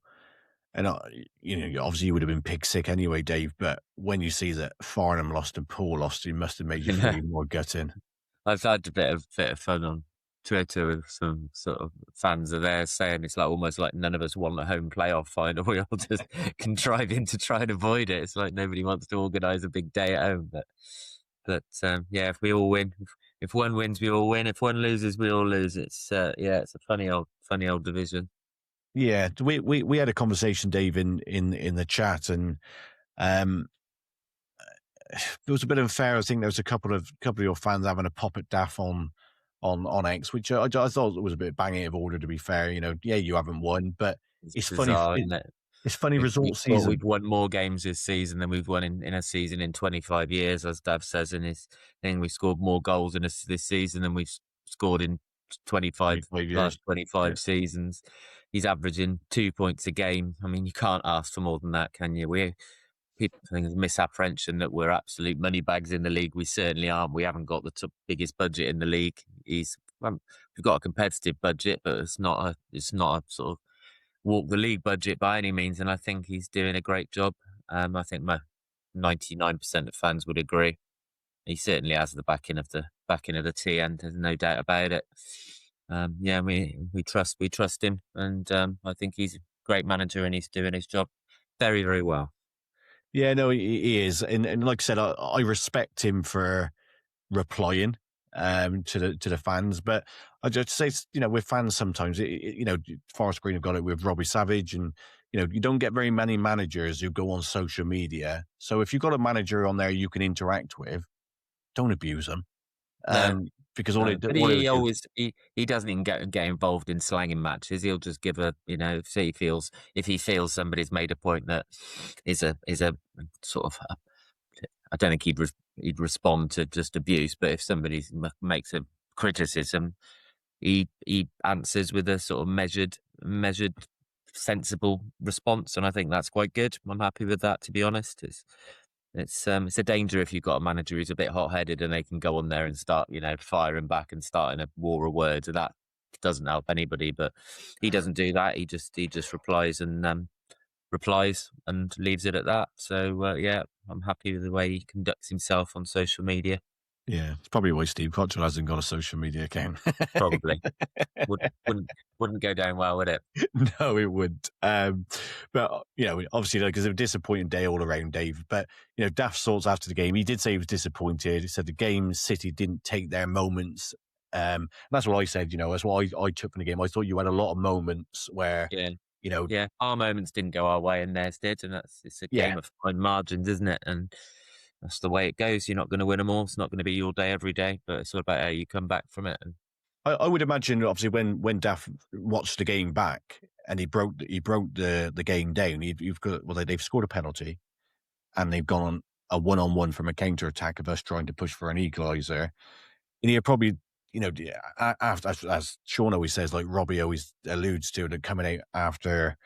And, obviously you would have been pig sick anyway, Dave. But when you see that Farnham lost and Paul lost, it must have made you feel even more gutting. I've had a bit of fun on Twitter with some sort of fans of theirs saying it's like almost like none of us want a home playoff final. We all just contriving to try and avoid it. It's like nobody wants to organise a big day at home. But yeah, if we all win, if one wins, we all win. If one loses, we all lose. It's it's a funny old division. Yeah, we had a conversation, Dave, in the chat, and it was a bit unfair. I think there was a couple of your fans having a pop at Daff on X, which I thought was a bit banging of order. To be fair, you haven't won, but it's bizarre, funny. Isn't it? It's funny result season. We've won more games this season than we've won in a season in 25 years, as Dav says in his thing. We scored more goals in this season than we've scored in 25 seasons. He's averaging 2 points a game. I mean, you can't ask for more than that, can you? People think there's misapprehension that we're absolute money bags in the league. We certainly aren't. We haven't got the biggest budget in the league. We've got a competitive budget, but it's not a sort of walk the league budget by any means. And I think he's doing a great job. I think 99% of fans would agree. He certainly has the backing of the T end. There's no doubt about it. We trust him, and I think he's a great manager, and he's doing his job very, very well. Yeah, no, he is, and like I said, I respect him for replying to the fans, but I just say, with fans sometimes, Forest Green have got it with Robbie Savage, and you don't get very many managers who go on social media. So if you've got a manager on there you can interact with, don't abuse them. Because he doesn't even get involved in slanging matches. He'll just give if he feels somebody's made a point that is a sort of I don't think he'd respond to just abuse, but if somebody makes a criticism, he answers with a sort of measured, sensible response, and I think that's quite good. I'm happy with that, to be honest. It's a danger if you've got a manager who's a bit hot-headed and they can go on there and start, firing back and starting a war of words. That doesn't help anybody. But he doesn't do that. He just replies and leaves it at that. So I'm happy with the way he conducts himself on social media. Yeah, it's probably why Steve Cottrell hasn't got a social media account. Probably wouldn't go down well, would it? No, it wouldn't. But obviously, because it was a disappointing day all around, Dave. But Daft's thoughts after the game, he did say he was disappointed. He said the game City didn't take their moments. That's what I said. That's what I took from the game. I thought you had a lot of moments where our moments didn't go our way and theirs did, and it's a game of fine margins, isn't it? And that's the way it goes. You're not going to win them all. It's not going to be your day every day, but it's all about how you come back from it. And I would imagine, obviously, when Daft watched the game back and he broke the game down, they've scored a penalty and they've gone on a one-on-one from a counter attack of us trying to push for an equaliser. And he probably, after, as Sean always says, like Robbie always alludes to, that coming out after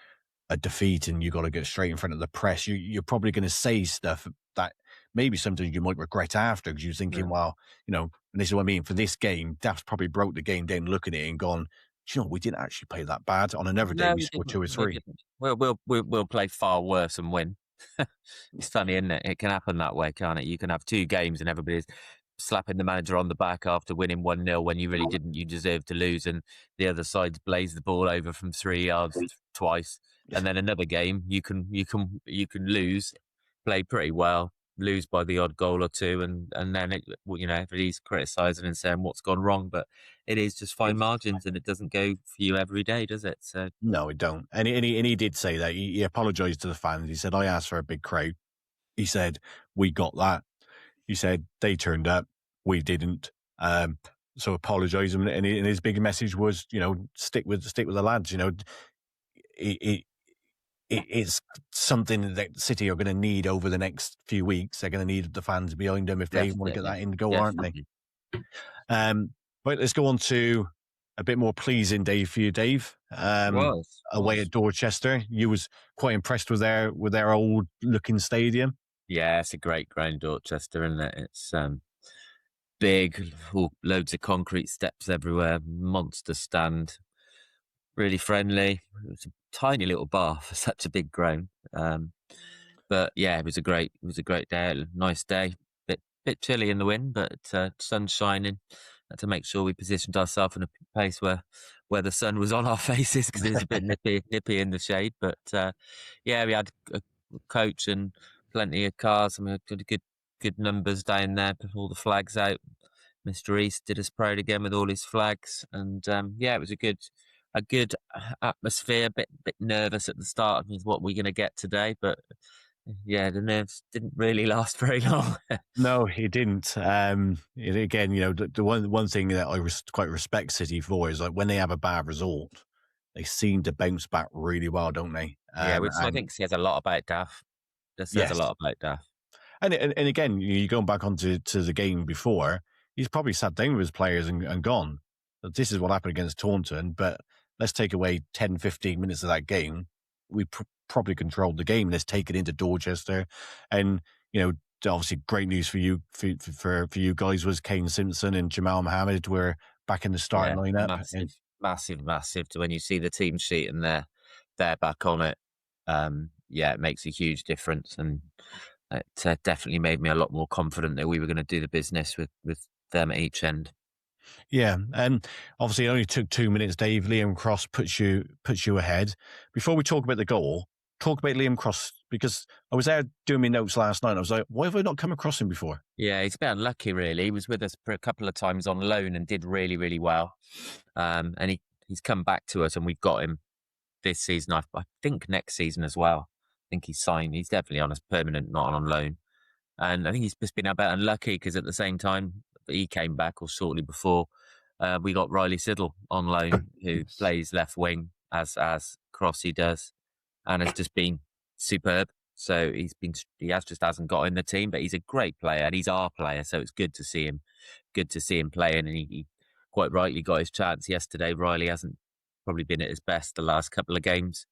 a defeat and you got to get straight in front of the press, you're probably going to say stuff that maybe sometimes you might regret after, because you're thinking, and this is what I mean, for this game, Daft's probably broke the game down looking at it and gone, you know, we didn't actually play that bad. On another day, No, we we scored didn't. 2 or We 3. didn't. We'll play far worse and win. It's funny, isn't it? It can happen that way, can't it? You can have 2 games and everybody's slapping the manager on the back after winning 1-0 when you really didn't. You deserved to lose, and the other side's blazed the ball over from 3 yards twice. And then another game, you can lose, play pretty well, lose by the odd goal or 2, and then everybody's criticising and saying what's gone wrong, but it is just fine margins, and it doesn't go for you every day, does it? So No, it don't. And he did say that. He apologised to the fans. He said, I asked for a big crowd. He said, we got that. He said, they turned up. We didn't. So apologise. And his big message was, you know, stick with the lads. You know, it's something that City are going to need over the next few weeks. They're going to need the fans behind them if they want to get that in goal, aren't they? But let's go on to a bit more pleasing day for you, Dave. Away at Dorchester, you was quite impressed with their old looking stadium. Yeah, it's a great ground, Dorchester, isn't it? It's big, loads of concrete steps everywhere, monster stand, really friendly. It's a tiny little bar for such a big ground. But yeah, it was a great day, nice day. Bit chilly in the wind, but sun shining. Had to make sure we positioned ourselves in a place where the sun was on our faces because it was a bit nippy in the shade. But yeah, we had a coach and plenty of cars, and we had good numbers down there. Put all the flags out. Mr. East did us proud again with all his flags, and yeah, it was a good atmosphere. Bit nervous at the start with what we're going to get today, but yeah, the nerves didn't really last very long. No, it didn't. Again, you know, the one thing that I quite respect City for is like when they have a bad result, they seem to bounce back really well, don't they? Yeah, which I think says a lot about Daff. That says a lot about Daff. And again, you're going back onto the game before, he's probably sat down with his players and gone, this is what happened against Taunton, but let's take away 10, 15 minutes of that game. We probably controlled the game. Let's take it into Dorchester. And, you know, obviously great news for you for you guys was Kane Simpson and Jamal Mohammed were back in the starting lineup. Massive. When you see the team sheet and they're back on it, yeah, it makes a huge difference. And it definitely made me a lot more confident that we were going to do the business with them at each end. Yeah, and obviously it only took 2 minutes, Dave. Liam Cross puts you ahead. Before we talk about the goal, talk about Liam Cross, because I was there doing my notes last night and I was like, why have I not come across him before? Yeah, he's a bit unlucky, really. He was with us for a couple of times on loan and did really, really well. And he's come back to us and we've got him this season. I think next season as well. I think he's signed. He's definitely on as permanent, not on loan. And I think he's just been a bit unlucky because at the same time he came back, or shortly before, we got Riley Siddle on loan, who plays left wing as Crossy does, and has just been superb. So he hasn't got in the team, but he's a great player and he's our player. So it's good to see him playing, and he quite rightly got his chance yesterday. Riley hasn't probably been at his best the last couple of games,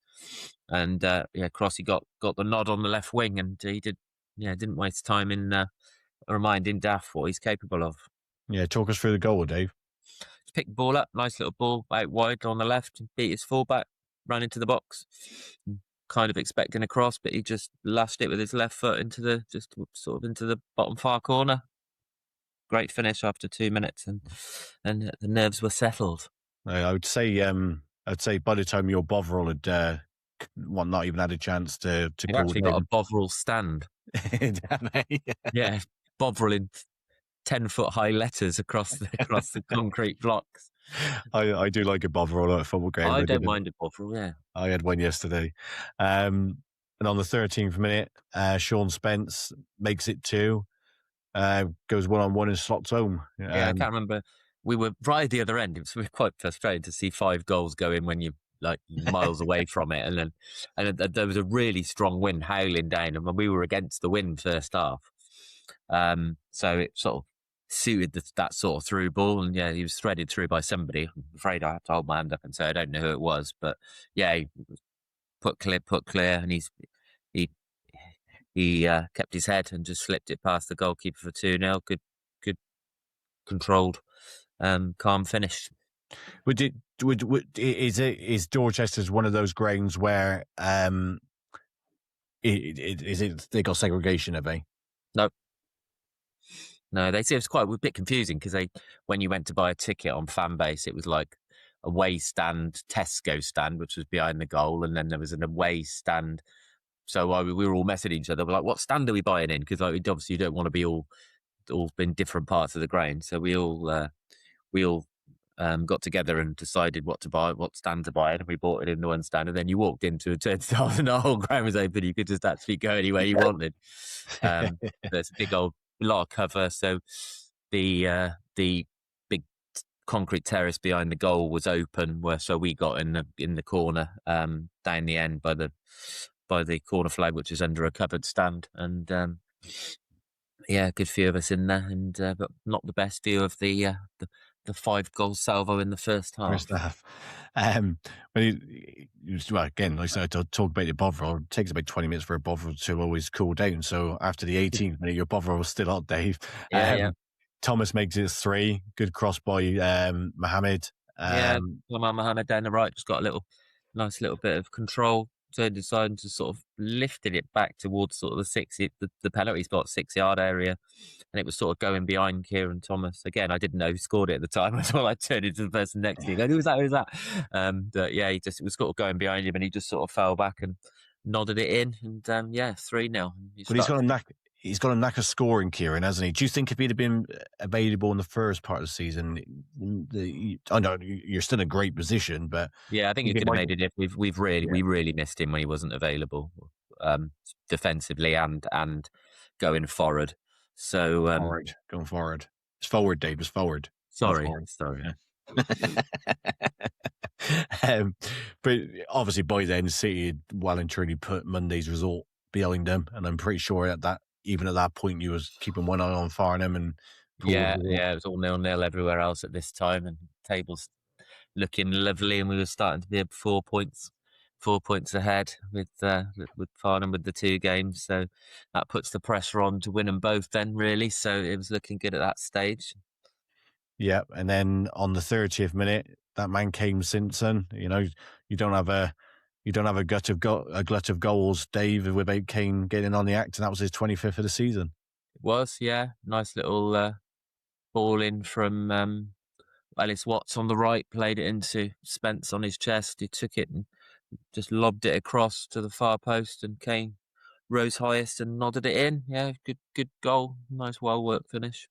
and Crossy got the nod on the left wing, and he didn't waste time in reminding Daff what he's capable of. Yeah, talk us through the goal, Dave. Just picked the ball up, nice little ball out wide on the left, beat his fullback, ran into the box. Kind of expecting a cross, but he just lashed it with his left foot into the bottom far corner. Great finish after 2 minutes, and the nerves were settled. I would say by the time your Bovril had not even had a chance to You've actually got a Bovril stand. Yeah, Bovril in 10-foot high letters across the concrete blocks. I do like a Bovril at a football game. I don't mind a Bovril, yeah. I had one yesterday. And on the 13th minute, Sean Spence makes it 2, goes 1-on-1 and slots home. Yeah, I can't remember. We were right at the other end. We were quite frustrated to see 5 goals go in when you're like miles away from it. And there was a really strong wind howling down, and we were against the wind first half. So it sort of suited that sort of through ball, and yeah, he was threaded through by somebody. I'm afraid I have to hold my hand up and say I don't know who it was, but yeah, he put clear, and he kept his head and just slipped it past the goalkeeper for 2-0. Good controlled, calm finish. Is Dorchester's one of those grounds where they got segregation, have they? No, it was quite a bit confusing because when you went to buy a ticket on Fanbase, it was like away stand, Tesco stand, which was behind the goal, and then there was an away stand. So we were all messaging each other. We're like, "What stand are we buying in?" Because obviously you don't want to be all in different parts of the ground. So we all got together and decided what stand to buy, and we bought it in the one stand. And then you walked into a turnstile, and the whole ground was open. You could just actually go anywhere you wanted. There's a big old lot of cover, so the big concrete terrace behind the goal was open. So we got in the corner down the end by the corner flag, which is under a covered stand, and a good few of us in there, and but not the best view of the 5-goal salvo in the first half. Again, like I said, to talk about your Bovril, it takes about 20 minutes for a Bovril to always cool down. So after the 18th minute, your Bovril was still hot, Dave. Thomas makes it 3. Good cross by Mohammed. Mohammed down the right just got a nice little bit of control. So he decided to sort of lifted it back towards sort of the penalty spot, 6-yard area, and it was sort of going behind Kieran Thomas. Again, I didn't know who scored it at the time until I turned into the person next to me. Who was that? But yeah, it was sort of going behind him, and he just sort of fell back and nodded it in, and 3-0. But he's got a knack of scoring, Kieran, hasn't he? Do you think if he'd have been available in the first part of the season, I know you're still in a great position, but yeah, I think he could have made it if we really missed him when he wasn't available, defensively and going forward. So going forward. It's forward, Dave. It's forward. Sorry. But obviously by then, City had well and truly put Monday's result behind them, and I'm pretty sure that even at that point you was keeping one eye on Farnham and it was all 0-0 everywhere else at this time, and tables looking lovely, and we were starting to be 4 points ahead with Farnham with the 2 games, so that puts the pressure on to win them both then, really. So it was looking good at that stage. Yeah, and then on the 30th minute, that man Kane Simpson. You don't have a glut of goals, Dave, without Kane getting on the act, and that was his 25th of the season. It was, yeah, nice little ball in from Ellis Watts on the right, played it into Spence on his chest. He took it and just lobbed it across to the far post, and Kane rose highest and nodded it in. Yeah, good goal, nice, well worked finish.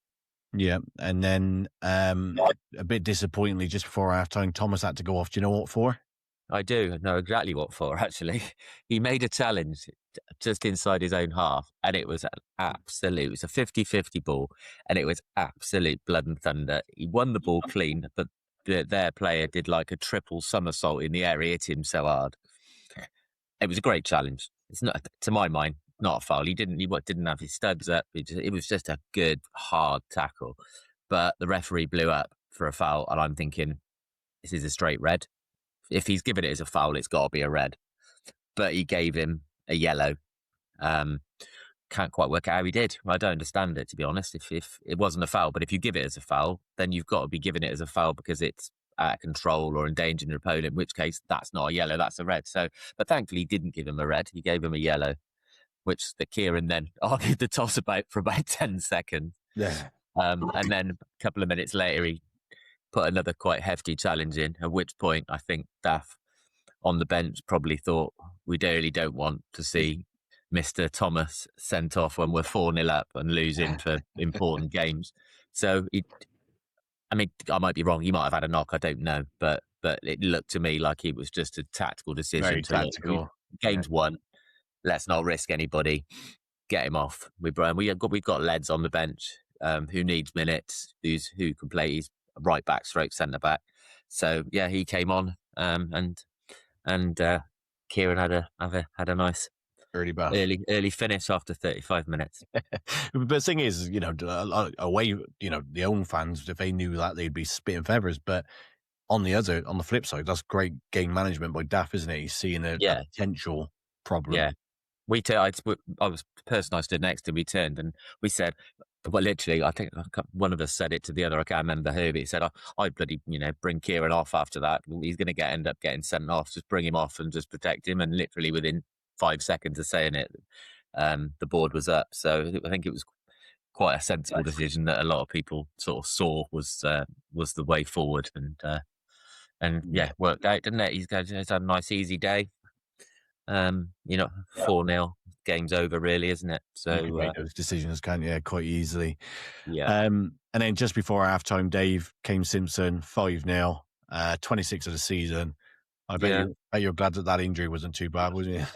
Yeah, and then a bit disappointingly, just before half-time, Thomas had to go off. Do you know what for? I do know exactly what for, actually. He made a challenge just inside his own half, and it was a 50-50 ball, and it was absolute blood and thunder. He won the ball clean, but their player did like a triple somersault in the air. He hit him so hard. It was a great challenge. It's not, to my mind, not a foul. He didn't have his studs up. It was just a good, hard tackle. But the referee blew up for a foul, and I'm thinking, this is a straight red. If he's given it as a foul, it's got to be a red. But he gave him a yellow. Can't quite work out how he did. I don't understand it, to be honest. If it wasn't a foul, but if you give it as a foul, then you've got to be giving it as a foul because it's out of control or endangering your opponent, in which case that's not a yellow, that's a red. So, but thankfully he didn't give him a red. He gave him a yellow, which the Kieran then argued the toss about for about 10 seconds. Yeah. And then a couple of minutes later, he put another quite hefty challenge in, at which point I think Daff on the bench probably thought, we really don't want to see Mr. Thomas sent off when we're 4-0 up and losing for important games. So, I might be wrong. He might have had a knock. I don't know. But it looked to me like it was just a tactical decision. Very tactical. Game's won. Let's not risk anybody. Get him off. We've got Leds on the bench who needs minutes, who can play. He's right back, stroke centre back. So yeah, he came on, and Kieran had a nice early finish after 35 minutes. But the thing is, away, the own fans, if they knew that, they'd be spitting feathers. But on the flip side, that's great game management by Daff, isn't it? He's seeing a potential problem. Yeah. I was the person I stood next to. We turned and we said, Well, literally, I think one of us said it to the other. I can't remember who, but he said, "I'd bloody, bring Kieran off after that. He's going to end up getting sent off. Just bring him off and just protect him." And literally within 5 seconds of saying it, the board was up. So I think it was quite a sensible decision that a lot of people sort of saw was the way forward, and worked out, didn't it? He's had a nice easy day. 4-0, game's over, really, isn't it? So you can make those decisions, can't you? Quite easily. Yeah. And then just before halftime, Dave, Kane Simpson, 5-0, 26 of the season. I bet you're glad that injury wasn't too bad, wasn't you?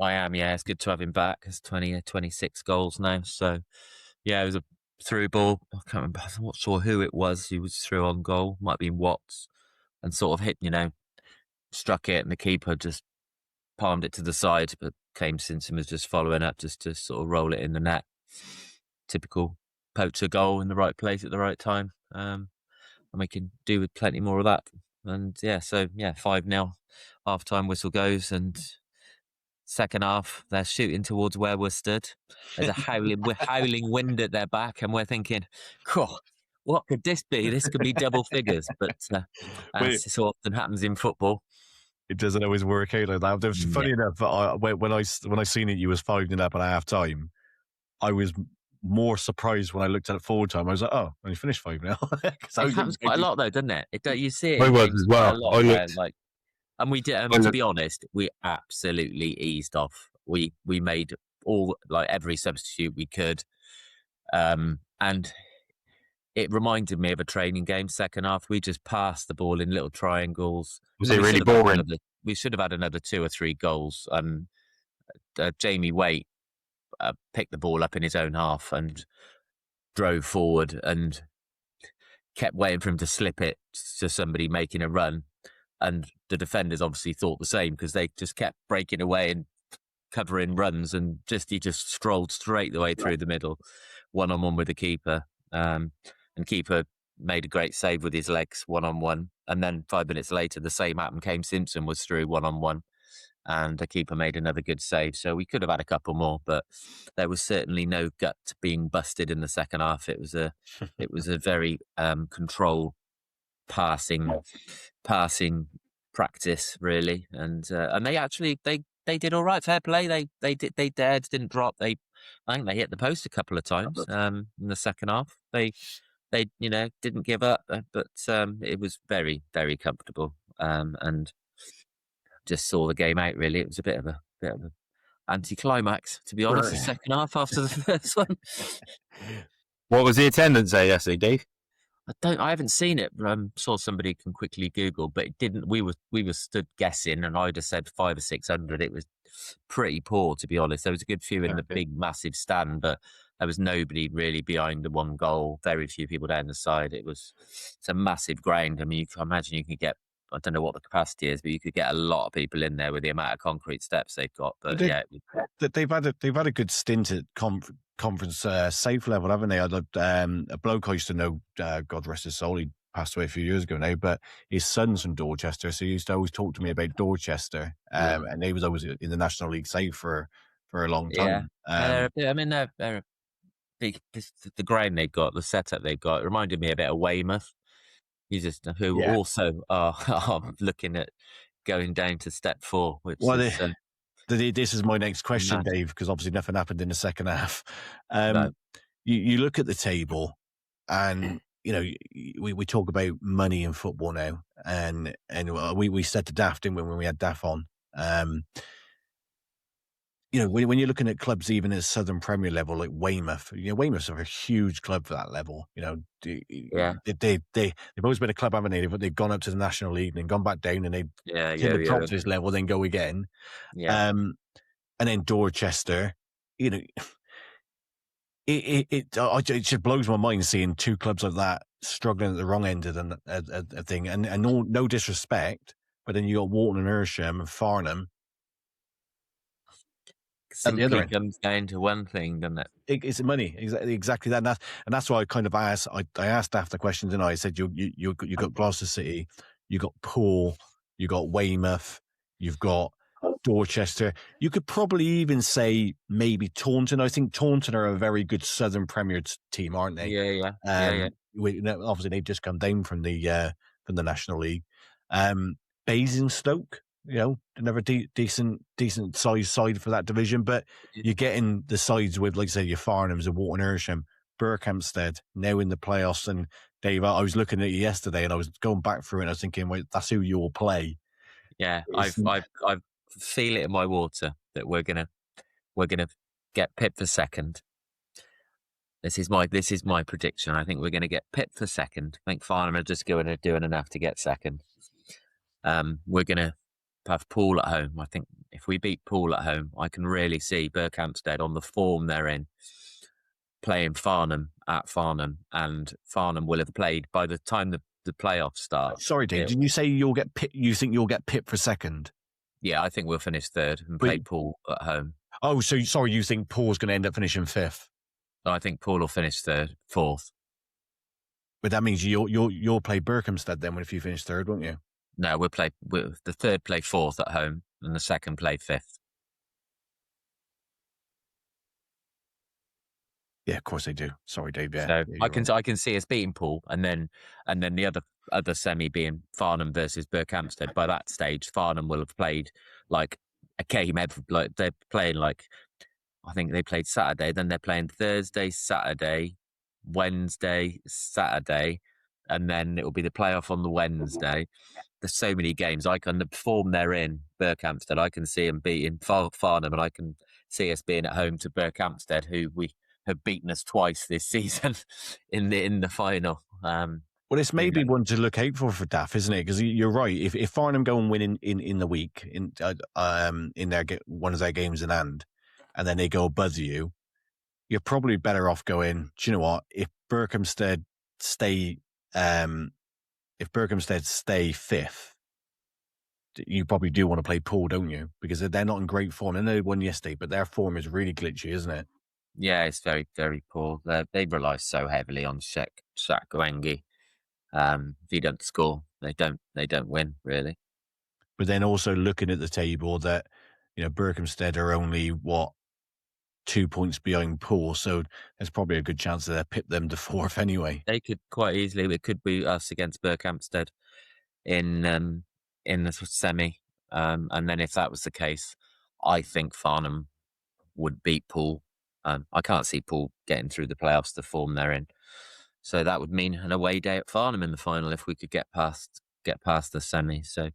I am, yeah. It's good to have him back. It's 26 goals now. So, yeah, it was a through ball. I can't remember. I'm not sure who it was. He was through on goal. Might have been Watts. And sort of hit, struck it, and the keeper just palmed it to the side. But Kane Simpson was just following up just to sort of roll it in the net. Typical poacher goal in the right place at the right time. And we can do with plenty more of that. And 5-0. Half-time whistle goes, and second half, they're shooting towards where we're stood. There's a howling wind at their back, and we're thinking, what could this be? This could be double figures. But as so often happens in football, it doesn't always work out like that. It was funny enough. When I seen it, you was 5-0 up at half time. I was more surprised when I looked at it full time. I was like, oh, when you finished 5-0. It happens quite a lot, though, doesn't it? You see it. I was as well. And we did. To be honest, we absolutely eased off. We made every substitute we could, and it reminded me of a training game. Second half, we just passed the ball in little triangles. Was it really boring? We should have had another 2 or 3 goals. Jamie Waite picked the ball up in his own half and drove forward and kept waiting for him to slip it to somebody making a run. And the defenders obviously thought the same, because they just kept breaking away and covering runs, and he just strolled straight the way through the middle, 1-on-1 with the keeper. And keeper made a great save with his legs, 1-on-1. And then 5 minutes later, the same happened. Kane Simpson was through 1-on-1, and the keeper made another good save. So we could have had a couple more, but there was certainly no gut being busted in the second half. It was a very controlled passing practice, really, and they actually they did all right. Fair play. They didn't drop. I think they hit the post a couple of times in the second half. They didn't give up, but it was very, very comfortable, and just saw the game out. Really, it was a bit of an anticlimax, to be honest. The second half after the first one. What was the attendance there yesterday, Dave? I haven't seen it. Saw somebody can quickly Google, but it didn't. We were stood guessing, and I'd have said 500 or 600. It was pretty poor, to be honest. There was a good few in the big, massive stand, but there was nobody really behind the one goal. Very few people down the side. It's a massive ground. I mean, I imagine you can get. I don't know what the capacity is, but you could get a lot of people in there with the amount of concrete steps they've got. But they've had a good stint at conference safe level, haven't they? A bloke I used to know, God rest his soul, he passed away a few years ago now, but his son's from Dorchester, so he used to always talk to me about Dorchester, and he was always in the National League safe for a long time. They're big. The ground they've got, the setup they've got, it reminded me a bit of Weymouth. Also are looking at going down to step 4, which this is my next question, Dave, because obviously nothing happened in the second half. You look at the table, and we talk about money in football now, and we said to Daft, didn't we, when we had Daft on? When you're looking at clubs even at Southern Premier level, like Weymouth, Weymouth's a huge club for that level. They've always been a club, haven't they? They've gone up to the National League and then gone back down, and they drop to this level, then go again. And then Dorchester, it just blows my mind seeing 2 clubs like that struggling at the wrong end of the thing. And no disrespect, but then you got Walton and Hersham and Farnham. Simply comes down to one thing, doesn't it? It's money, exactly that, and that's why I kind of asked. I asked after questions, and I said, you got Gloucester City, you got Poole, you got Weymouth, you've got Dorchester. You could probably even say maybe Taunton. I think Taunton are a very good Southern Premier team, aren't they? Yeah. Obviously, they've just come down from the National League. Basingstoke, another decent size side for that division. But you're getting the sides with, like I say, your Farnhams and Walton Ersham, Berkhamsted now in the playoffs. And Dave, I was looking at you yesterday, and I was going back through it, and I was thinking, wait, that's who you'll play. Yeah, I feel it in my water that we're gonna get pipped for second. This is my prediction. I think we're going to get pipped for second. I think Farnham are just doing enough to get second. We're going to have Poole at home. I think if we beat Poole at home, I can really see Berkhamsted on the form they're in playing Farnham at Farnham, and Farnham will have played by the time the playoffs start. Sorry, Dave, did you say you think you'll get pipped for second? Yeah, I think we'll finish third and play Poole at home. Oh, so sorry, you think Poole's going to end up finishing fifth? I think Poole will finish fourth. But that means you'll play Berkhamsted then if you finish third, won't you? No, the third play fourth at home, and the second play fifth. Yeah, of course they do. Sorry, Dave. Yeah, so I can see us beating Poole, and then the other semi being Farnham versus Berkhamsted. By that stage, Farnham will have played like a game like they're playing like. I think they played Saturday, then they're playing Thursday, Saturday, Wednesday, Saturday, and then it will be the playoff on the Wednesday. There's so many games. The form they're in, Berkhamsted, I can see them beating Farnham, and I can see us being at home to Berkhamsted, who we have beaten us twice this season in the final. Well, it's maybe one to look out for Daff, isn't it? Because you're right. If Farnham go and win in the week in their one of their games in hand, and then they go buzz you, you're probably better off going, do you know what? If Berkhamsted stay fifth, you probably do want to play Poole, don't you? Because they're not in great form. I know they won yesterday, but their form is really glitchy, isn't it? Yeah, it's very, very poor. They rely so heavily on Shakwangi. If he don't score, they don't win, really. But then also looking at the table that, Berkhamsted are only 2 points behind Poole, so there's probably a good chance that they'll pip them to fourth anyway. They could quite easily. It could be us against Berkhamsted in the semi, and then if that was the case, I think Farnham would beat Poole. I can't see Poole getting through the playoffs, the form they're in, so that would mean an away day at Farnham in the final if we could get past the semi. So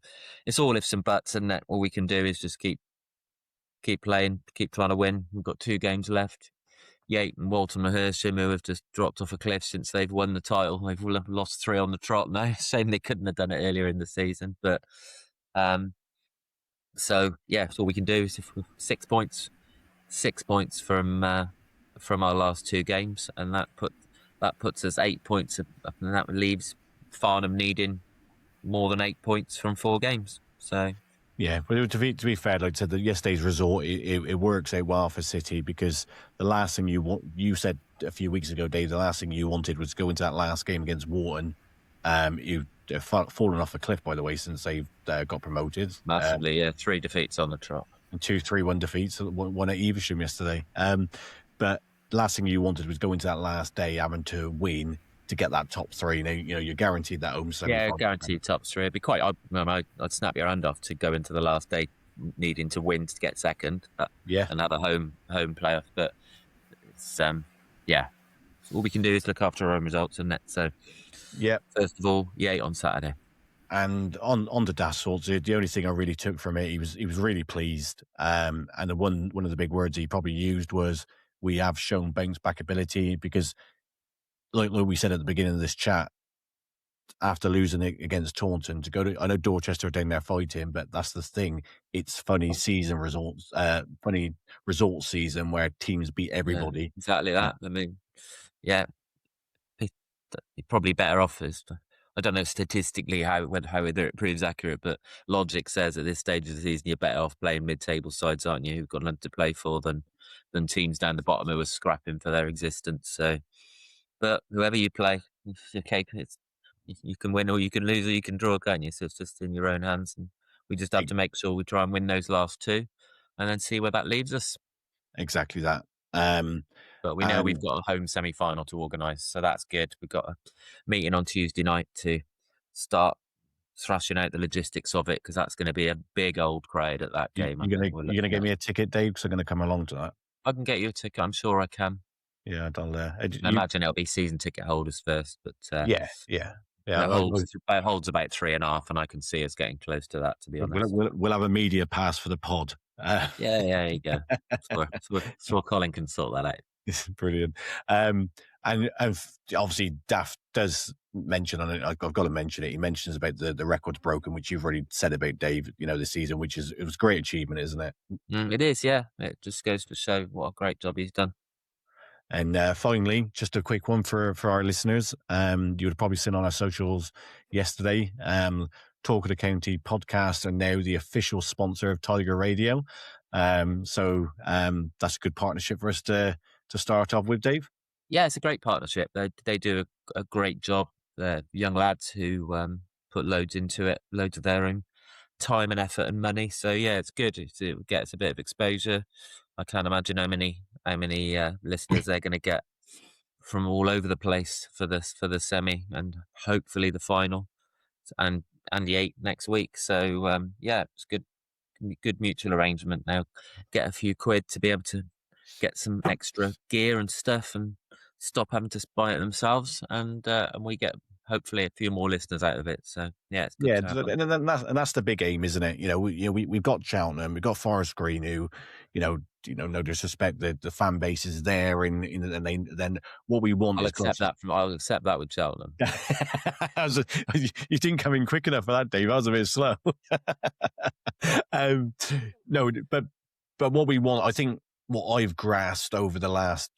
it's all ifs and buts, and all we can do is just keep playing, keep trying to win. We've got 2 games left. Yate and Walton Hersham, who have just dropped off a cliff since they've won the title. They've lost 3 on the trot now. Shame they couldn't have done it earlier in the season. But so yeah, so all we can do is 6 points. 6 points from our last 2 games, and that puts us 8 points up, and that leaves Farnham needing more than 8 points from 4 games. So. Yeah, but to be fair, like I said, yesterday's result, it works out well for City, because the last thing you said a few weeks ago, Dave, the last thing you wanted was to go into that last game against Walton. You've fallen off a cliff, by the way, since they've got promoted. Massively, 3 defeats on the trot. And 2 3-1 defeats, one at Evesham yesterday. But the last thing you wanted was go into that last day having to win to get that top 3. Now, you're guaranteed that home semi. Yeah, guaranteed top 3. It'd be quite. I'd snap your hand off to go into the last day needing to win to get second. And have a home playoff. But it's all we can do is look after our own results, and that. So first of all, Yate on Saturday. And on the Dassault, the only thing I really took from it, he was really pleased. And one of the big words he probably used was, "We have shown bounce back ability," because, like we said at the beginning of this chat, after losing it against Taunton, to go to, I know Dorchester are down there fighting, but that's the thing. It's funny result season where teams beat everybody. Yeah, exactly that. I mean, yeah, you're probably better off as. I don't know statistically how whether it proves accurate, but logic says at this stage of the season you're better off playing mid-table sides, aren't you? Who've got nothing to play for than teams down the bottom who are scrapping for their existence. So, but whoever you play, you can win or you can lose or you can draw, can't you? So it's just in your own hands, and We just have to make sure we try and win those last two, and then see where that leaves us. Exactly that. But we know we've got a home semi-final to organise, so that's good. We've got a meeting on Tuesday night to start thrashing out the logistics of it, because that's going to be a big old crowd at that game. You're going to get me a ticket, Dave, because I'm going to come along to that. I can get you a ticket. I'm sure I can. Yeah, I imagine it'll be season ticket holders first, but yeah. It holds about 3.5, and I can see us getting close to that. To be honest, we'll have a media pass for the pod. Yeah, there you go. So Colin can sort that out. Brilliant. And obviously Daft does mention on it. I've got to mention it. He mentions about the records broken, which you've already said about, Dave. This season, it was a great achievement, isn't it? It is, yeah. It just goes to show what a great job he's done. And finally, just a quick one for our listeners. You would have probably seen on our socials yesterday. Talk of the County podcast are now the official sponsor of Tiger Radio. So that's a good partnership for us to start off with, Dave. Yeah, it's a great partnership. They do a great job. They're young lads who put loads into it, loads of their own time and effort and money. So yeah, it's good. It gets a bit of exposure. I can't imagine how many listeners they're going to get from all over the place for the semi and hopefully the final and the 8 next week. So yeah, it's good. Good mutual arrangement. Now get a few quid to be able to get some extra gear and stuff and stop having to buy it themselves, and we get hopefully a few more listeners out of it. So yeah, it's good and that's the big aim, isn't it? We've got Cheltenham, we've got Forest Green, who no disrespect, the fan base is there, and then what we want I'll accept that with Cheltenham. You didn't come in quick enough for that, Dave. I was a bit slow. No, but what we want, I think, what I've grasped over the last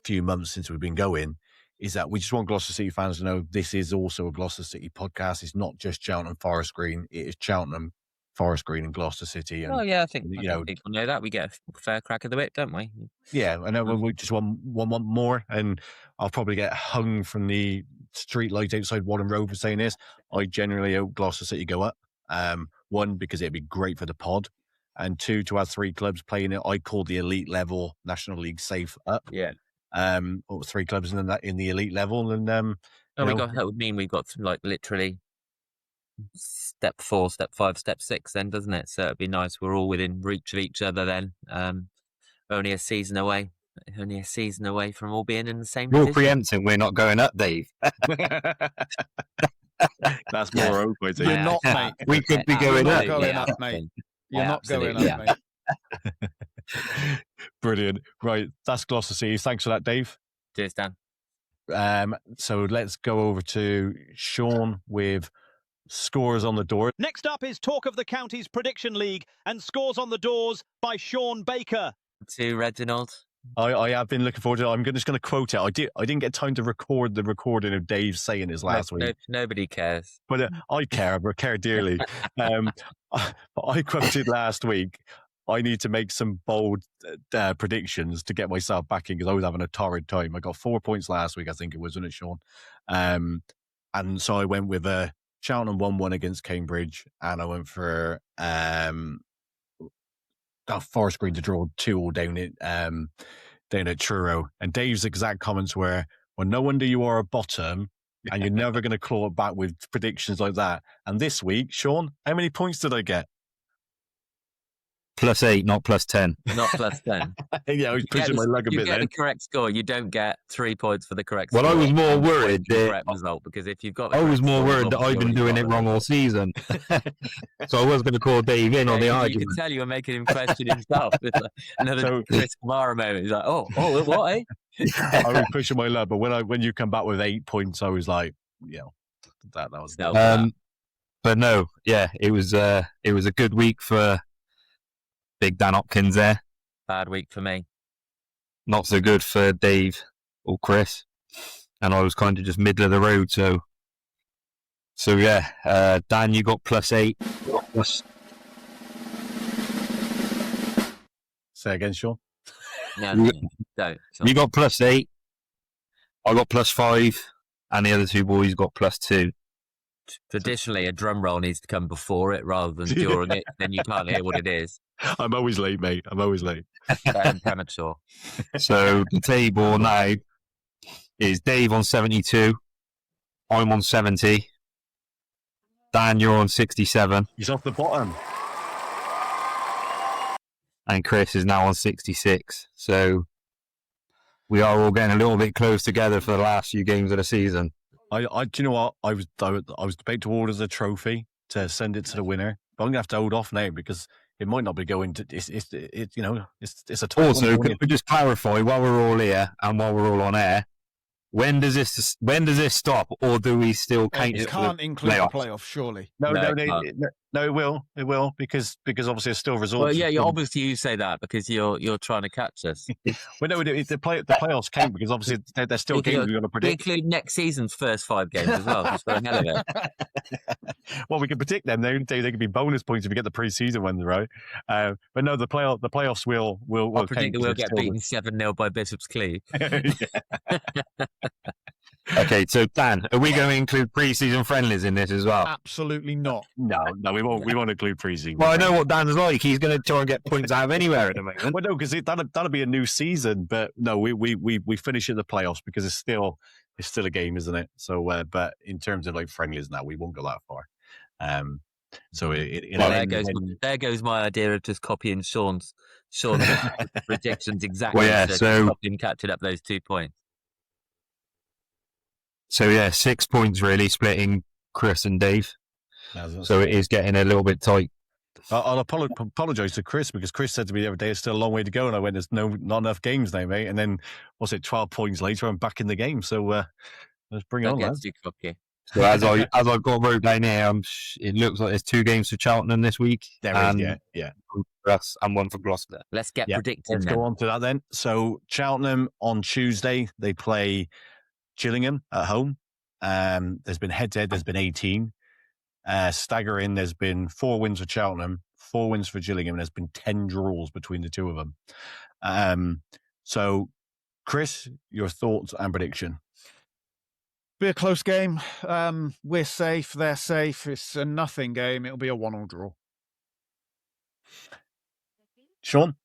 few months since we've been going, is that we just want Gloucester City fans to know this is also a Gloucester City podcast. It's not just Cheltenham Forest Green. It is Cheltenham, Forest Green, and Gloucester City. And, I think people know that. We get a fair crack of the whip, don't we? Yeah, I know. We just want more, and I'll probably get hung from the street light outside Warden Road for saying this. I generally hope Gloucester City go up. One, because it'd be great for the pod, and two, to have 3 clubs playing it. I call the elite level National League safe up. Yeah. 3 clubs in the elite level, and that would mean we've got like literally step 4, step 5, step 6 then, doesn't it? So it'd be nice. We're all within reach of each other then. Only a season away from all being in the same You're position. preempting we're not going up, Dave. That's more open. You're not, mate. We could be going up. Mate. You're not going up, mate. Brilliant. Right, that's Gloucester City. Thanks for that, Dave. Cheers, Dan. So let's go over to Sean with scores on the door. Next up is Talk of the County's Prediction League and Scores on the Doors by Sean Baker. To Reginald. I have been looking forward to it. I'm just going to quote it. I didn't get time to record the recording of Dave saying his last week. Nobody cares. But I care. I care dearly. But I quoted last week, I need to make some bold predictions to get myself back in, because I was having a torrid time. I got 4 points last week, I think it was, wasn't it, Sean? And so I went with Cheltenham 1-1 against Cambridge, and I went for Forest Green to draw 2-2 down at Truro. And Dave's exact comments were, well, no wonder you are a bottom, and you're never going to claw it back with predictions like that. And this week, Sean, how many points did I get? +8, not +10. Not +10. Yeah, I was pushing my luck a bit You get then. the correct score. You don't get 3 points for the correct score. Well, I was more worried correct result, because if you've got, I was more worried that I've been doing it wrong all season. So I was going to call Dave in on the argument. You can tell you were making him question himself. It's like another Chris Kamara moment. He's like, oh, what, eh? I was pushing my luck, but when you come back with 8 points, I was like, that was. But no, yeah, it was a good week for Big Dan Hopkins there. Bad week for me. Not so good for Dave or Chris. And I was kind of just middle of the road. So yeah, Dan, you got +8. Say again, Sean. No, don't. You got +8. I got +5. And the other 2 boys got +2. Traditionally, a drum roll needs to come before it rather than during it. Then you can't hear what it is. I'm always late, mate. I'm always late. I'm premature. So the table now is Dave on 72. I'm on 70. Dan, you're on 67. He's off the bottom. And Chris is now on 66. So we are all getting a little bit close together for the last few games of the season. Do you know what? I was debating to order the trophy to send it to the winner, but I'm gonna have to hold off now because it might not be going to. It's a tough Also, one. could we just clarify while we're all here and while we're all on air? When does this stop, or do we still count It it? can't include the playoffs, surely. No, it it will because obviously it's still resorts. Well, yeah, obviously you say that because you're trying to catch us. Well, no, the playoffs count because obviously they're still games we're going to predict. Include next season's first 5 games as well, just for the hell of it. Well, we can predict them. They could be bonus points if you get the preseason ones right. But no, the playoffs will. I predict that we'll get beaten 7-0 by Bishop's Cleeve. Okay, so Dan, are we going to include pre-season friendlies in this as well? Absolutely not. No, we won't. We won't include preseason. Well, I know what Dan's like. He's going to try and get points out of anywhere at the moment. Well, no, because that'll be a new season. But no, we finish in the playoffs because it's still a game, isn't it? So, but in terms of like friendlies, now we won't go that far. So there goes my idea of just copying Sean's predictions exactly. Well, yeah, so copying catching up those 2 points. So yeah, 6 points really splitting Chris and Dave. So it is getting a little bit tight. I'll apologise to Chris because Chris said to me the other day it's still a long way to go, and I went, "There's not enough games now, mate." And then, 12 points later, I'm back in the game. So let's bring it on, lads. So as I've got wrote down here, it looks like there's 2 games for Cheltenham this week. There is, yeah. For us and 1 for Gloucester. Let's get predicting. Let's go on to that then. So Cheltenham on Tuesday they play Gillingham at home. There's been head-to-head. There's been 18. Staggering, there's been 4 wins for Cheltenham, 4 wins for Gillingham, and there's been 10 draws between the two of them. So, Chris, your thoughts and prediction? Be a close game. We're safe. They're safe. It's a nothing game. It'll be a 1-1 draw. Sean?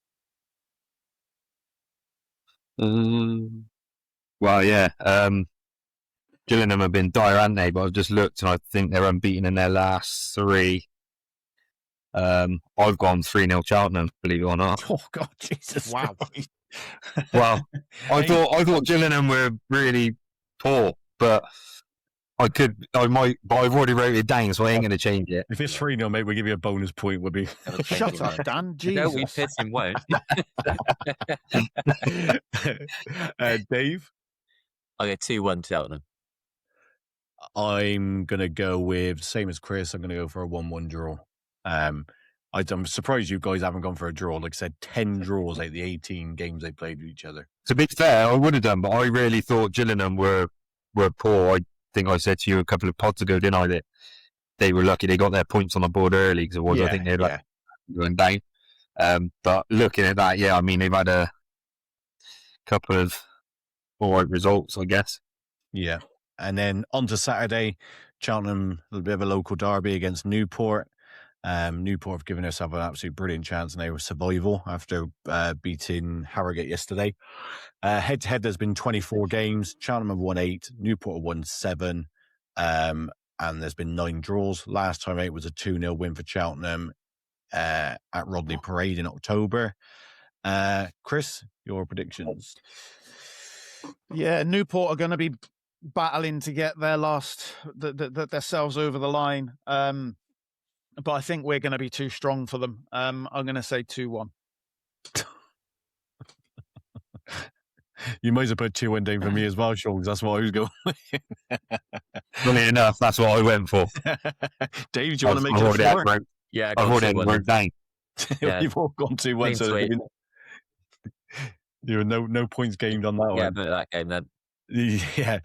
Well, yeah. Gillingham have been dire, haven't they? But I've just looked and I think they're unbeaten in their last 3. I've gone 3-0 Cheltenham, believe it or not. Oh God, Jesus! Wow. Well, I thought Gillingham were really poor, but I might, but I've already wrote it down, so I ain't going to change it. If it's 3-0, mate, we'll give you a bonus point. Would be Shut up, Dan. Jesus. No, we piss him won't. Dave? I get 2-1 Cheltenham. I'm going to go with, same as Chris, I'm going to go for a 1-1 draw. I'm surprised you guys haven't gone for a draw. Like I said, 10 draws out of the 18 games they played with each other. To be fair, I would have done, but I really thought Gillingham were poor. I think I said to you a couple of pods ago, didn't I, that they were lucky they got their points on the board early, because I think they're going down. But looking at that, I mean, they've had a couple of all right results, I guess. Yeah. And then on to Saturday, Cheltenham, a little bit of a local derby against Newport. Newport have given themselves an absolute brilliant chance now with survival after beating Harrogate yesterday. Head-to-head, there's been 24 games. Cheltenham have won 8. Newport have won 7. And there's been 9 draws. Last time out was a 2-0 win for Cheltenham at Rodney Parade in October. Chris, your predictions? Yeah, Newport are going to be battling to get their themselves over the line. But I think we're going to be too strong for them. I'm going to say 2-1. You might as well put 2-1 down for me as well, Sean, because that's what I was going with. Funny enough, that's what I went for. Dave, do you want to make it sure? Yeah, I've already wrote down. You've all gone 2-1, so there were no points gained on that one. Yeah, but that game then. Yeah.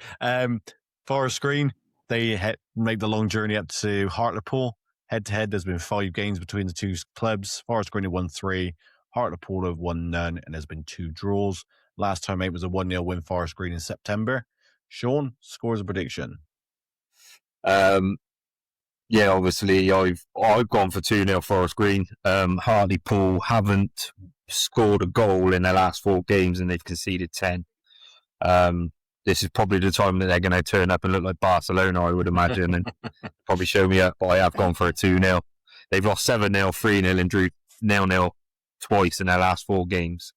Forest Green, they made the long journey up to Hartlepool. Head-to-head, there's been 5 games between the two clubs. Forest Green have won 3. Hartlepool have won none, and there's been 2 draws. Last time out was a 1-0 win Forest Green in September. Sean, scores a prediction. Yeah, obviously I've gone for 2-0 Forest Green. Hartlepool haven't scored a goal in their last 4 games and they've conceded 10. This is probably the time that they're going to turn up and look like Barcelona, I would imagine, and probably show me up. But I have gone for a 2-0. They've lost 7-0, 3-0 and drew 0-0 twice in their last 4 games.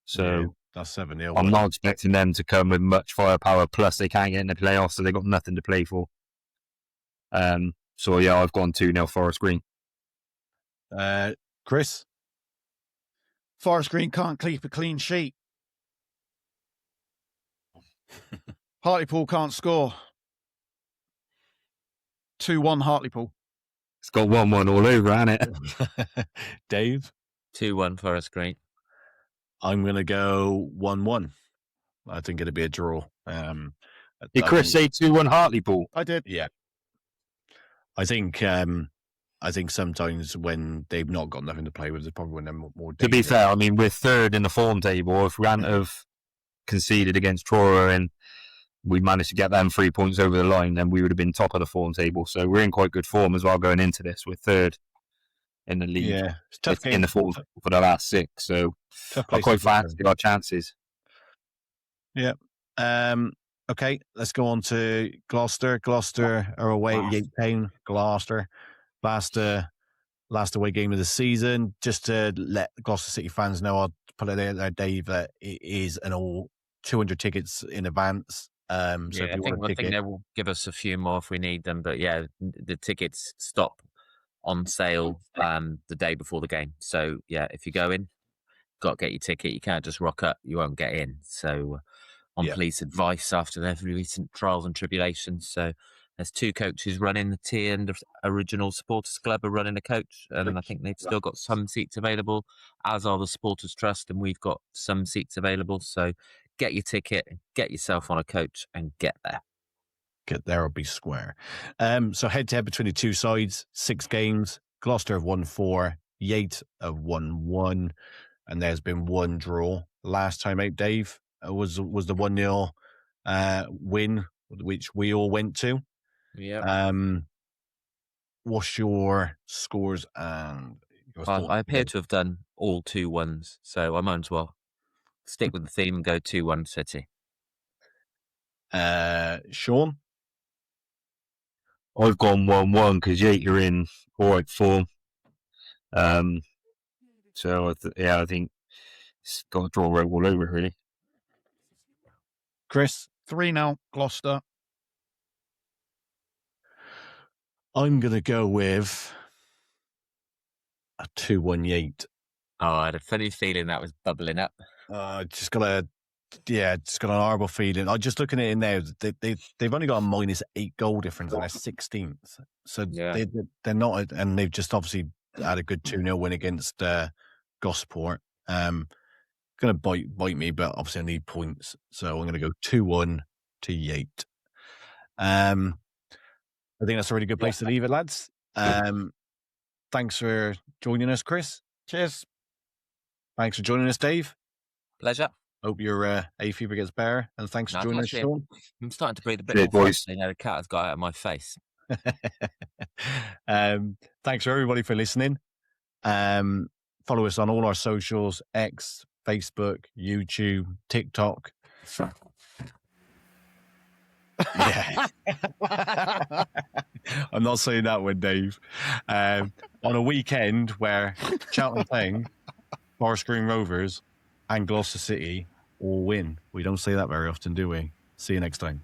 So Yeah, that's 7-0. I'm not expecting them to come with much firepower. Plus, they can't get in the playoffs, so they've got nothing to play for. So, yeah, I've gone 2-0 Forest Green. Chris? Forest Green can't keep a clean sheet. Hartlepool can't score. 2-1 Hartlepool. It's got 1-1 all over, hasn't it? Dave? 2-1 Forest Green. I'm going to go 1-1. I think it'll be a draw. Did Chris say 2-1 Hartlepool? I did. Yeah. I think sometimes when they've not got nothing to play with, it's probably when they're more To be fair, I mean, we're third in the form table. If we hadn't have conceded against Truro and we managed to get them 3 points over the line, then we would have been top of the form table. So we're in quite good form as well going into this. We're third in the league. Yeah, it's tough in the form for the last 6. So I quite fancy our chances. Yeah. Okay, let's go on to Gloucester. Gloucester are away at Yate Town. Gloucester, last away game of the season. Just to let Gloucester City fans know, I'll put it out there, Dave, that it is an all 200 tickets in advance. So I think they will give us a few more if we need them. But yeah, the tickets stop on sale the day before the game. So yeah, if you go in, got to get your ticket. You can't just rock up; you won't get in. So on police advice after their recent trials and tribulations. So there's 2 coaches running the T and the original supporters club are running a coach, and I think they've still got some seats available, as are the supporters trust, and we've got some seats available. So get your ticket, get yourself on a coach, and get there. Get there or be square. So head-to-head between the 2 sides, 6 games. Gloucester have won 4, Yate have won 1, and there's been 1 draw. Last time out, Dave, was the 1-0 win, which we all went to. Yeah. What's your scores and your thoughts? I appear to have done all 2-1s, so I might as well stick with the theme and go 2-1 City. Sean? I've gone 1-1 because Yate are in all right form. So I think it's got to draw all over it, really. Chris? 3-0 Gloucester. I'm going to go with a 2-1 Yate. Oh, I had a funny feeling that was bubbling up. Just got an horrible feeling. I'm just looking at it now. They've only got a -8 goal difference and they're 16th. So they're not, and they've just obviously had a good 2-0 win against Gosport. Going to bite me, but obviously I need points. So I'm going to go 2-1 to Yate. I think that's a really good place to leave it, lads. Thanks for joining us, Chris. Cheers. Thanks for joining us, Dave. Pleasure. Hope your hay fever gets better. And thanks for joining us, Sean. I'm starting to breathe a bit more fresh. The cat has got out of my face. Thanks for everybody for listening. Follow us on all our socials: X, Facebook, YouTube, TikTok. Yeah. I'm not saying that one, Dave. On a weekend where Cheltenham, Forest Green Rovers and Gloucester City all win. We don't say that very often, do we? See you next time.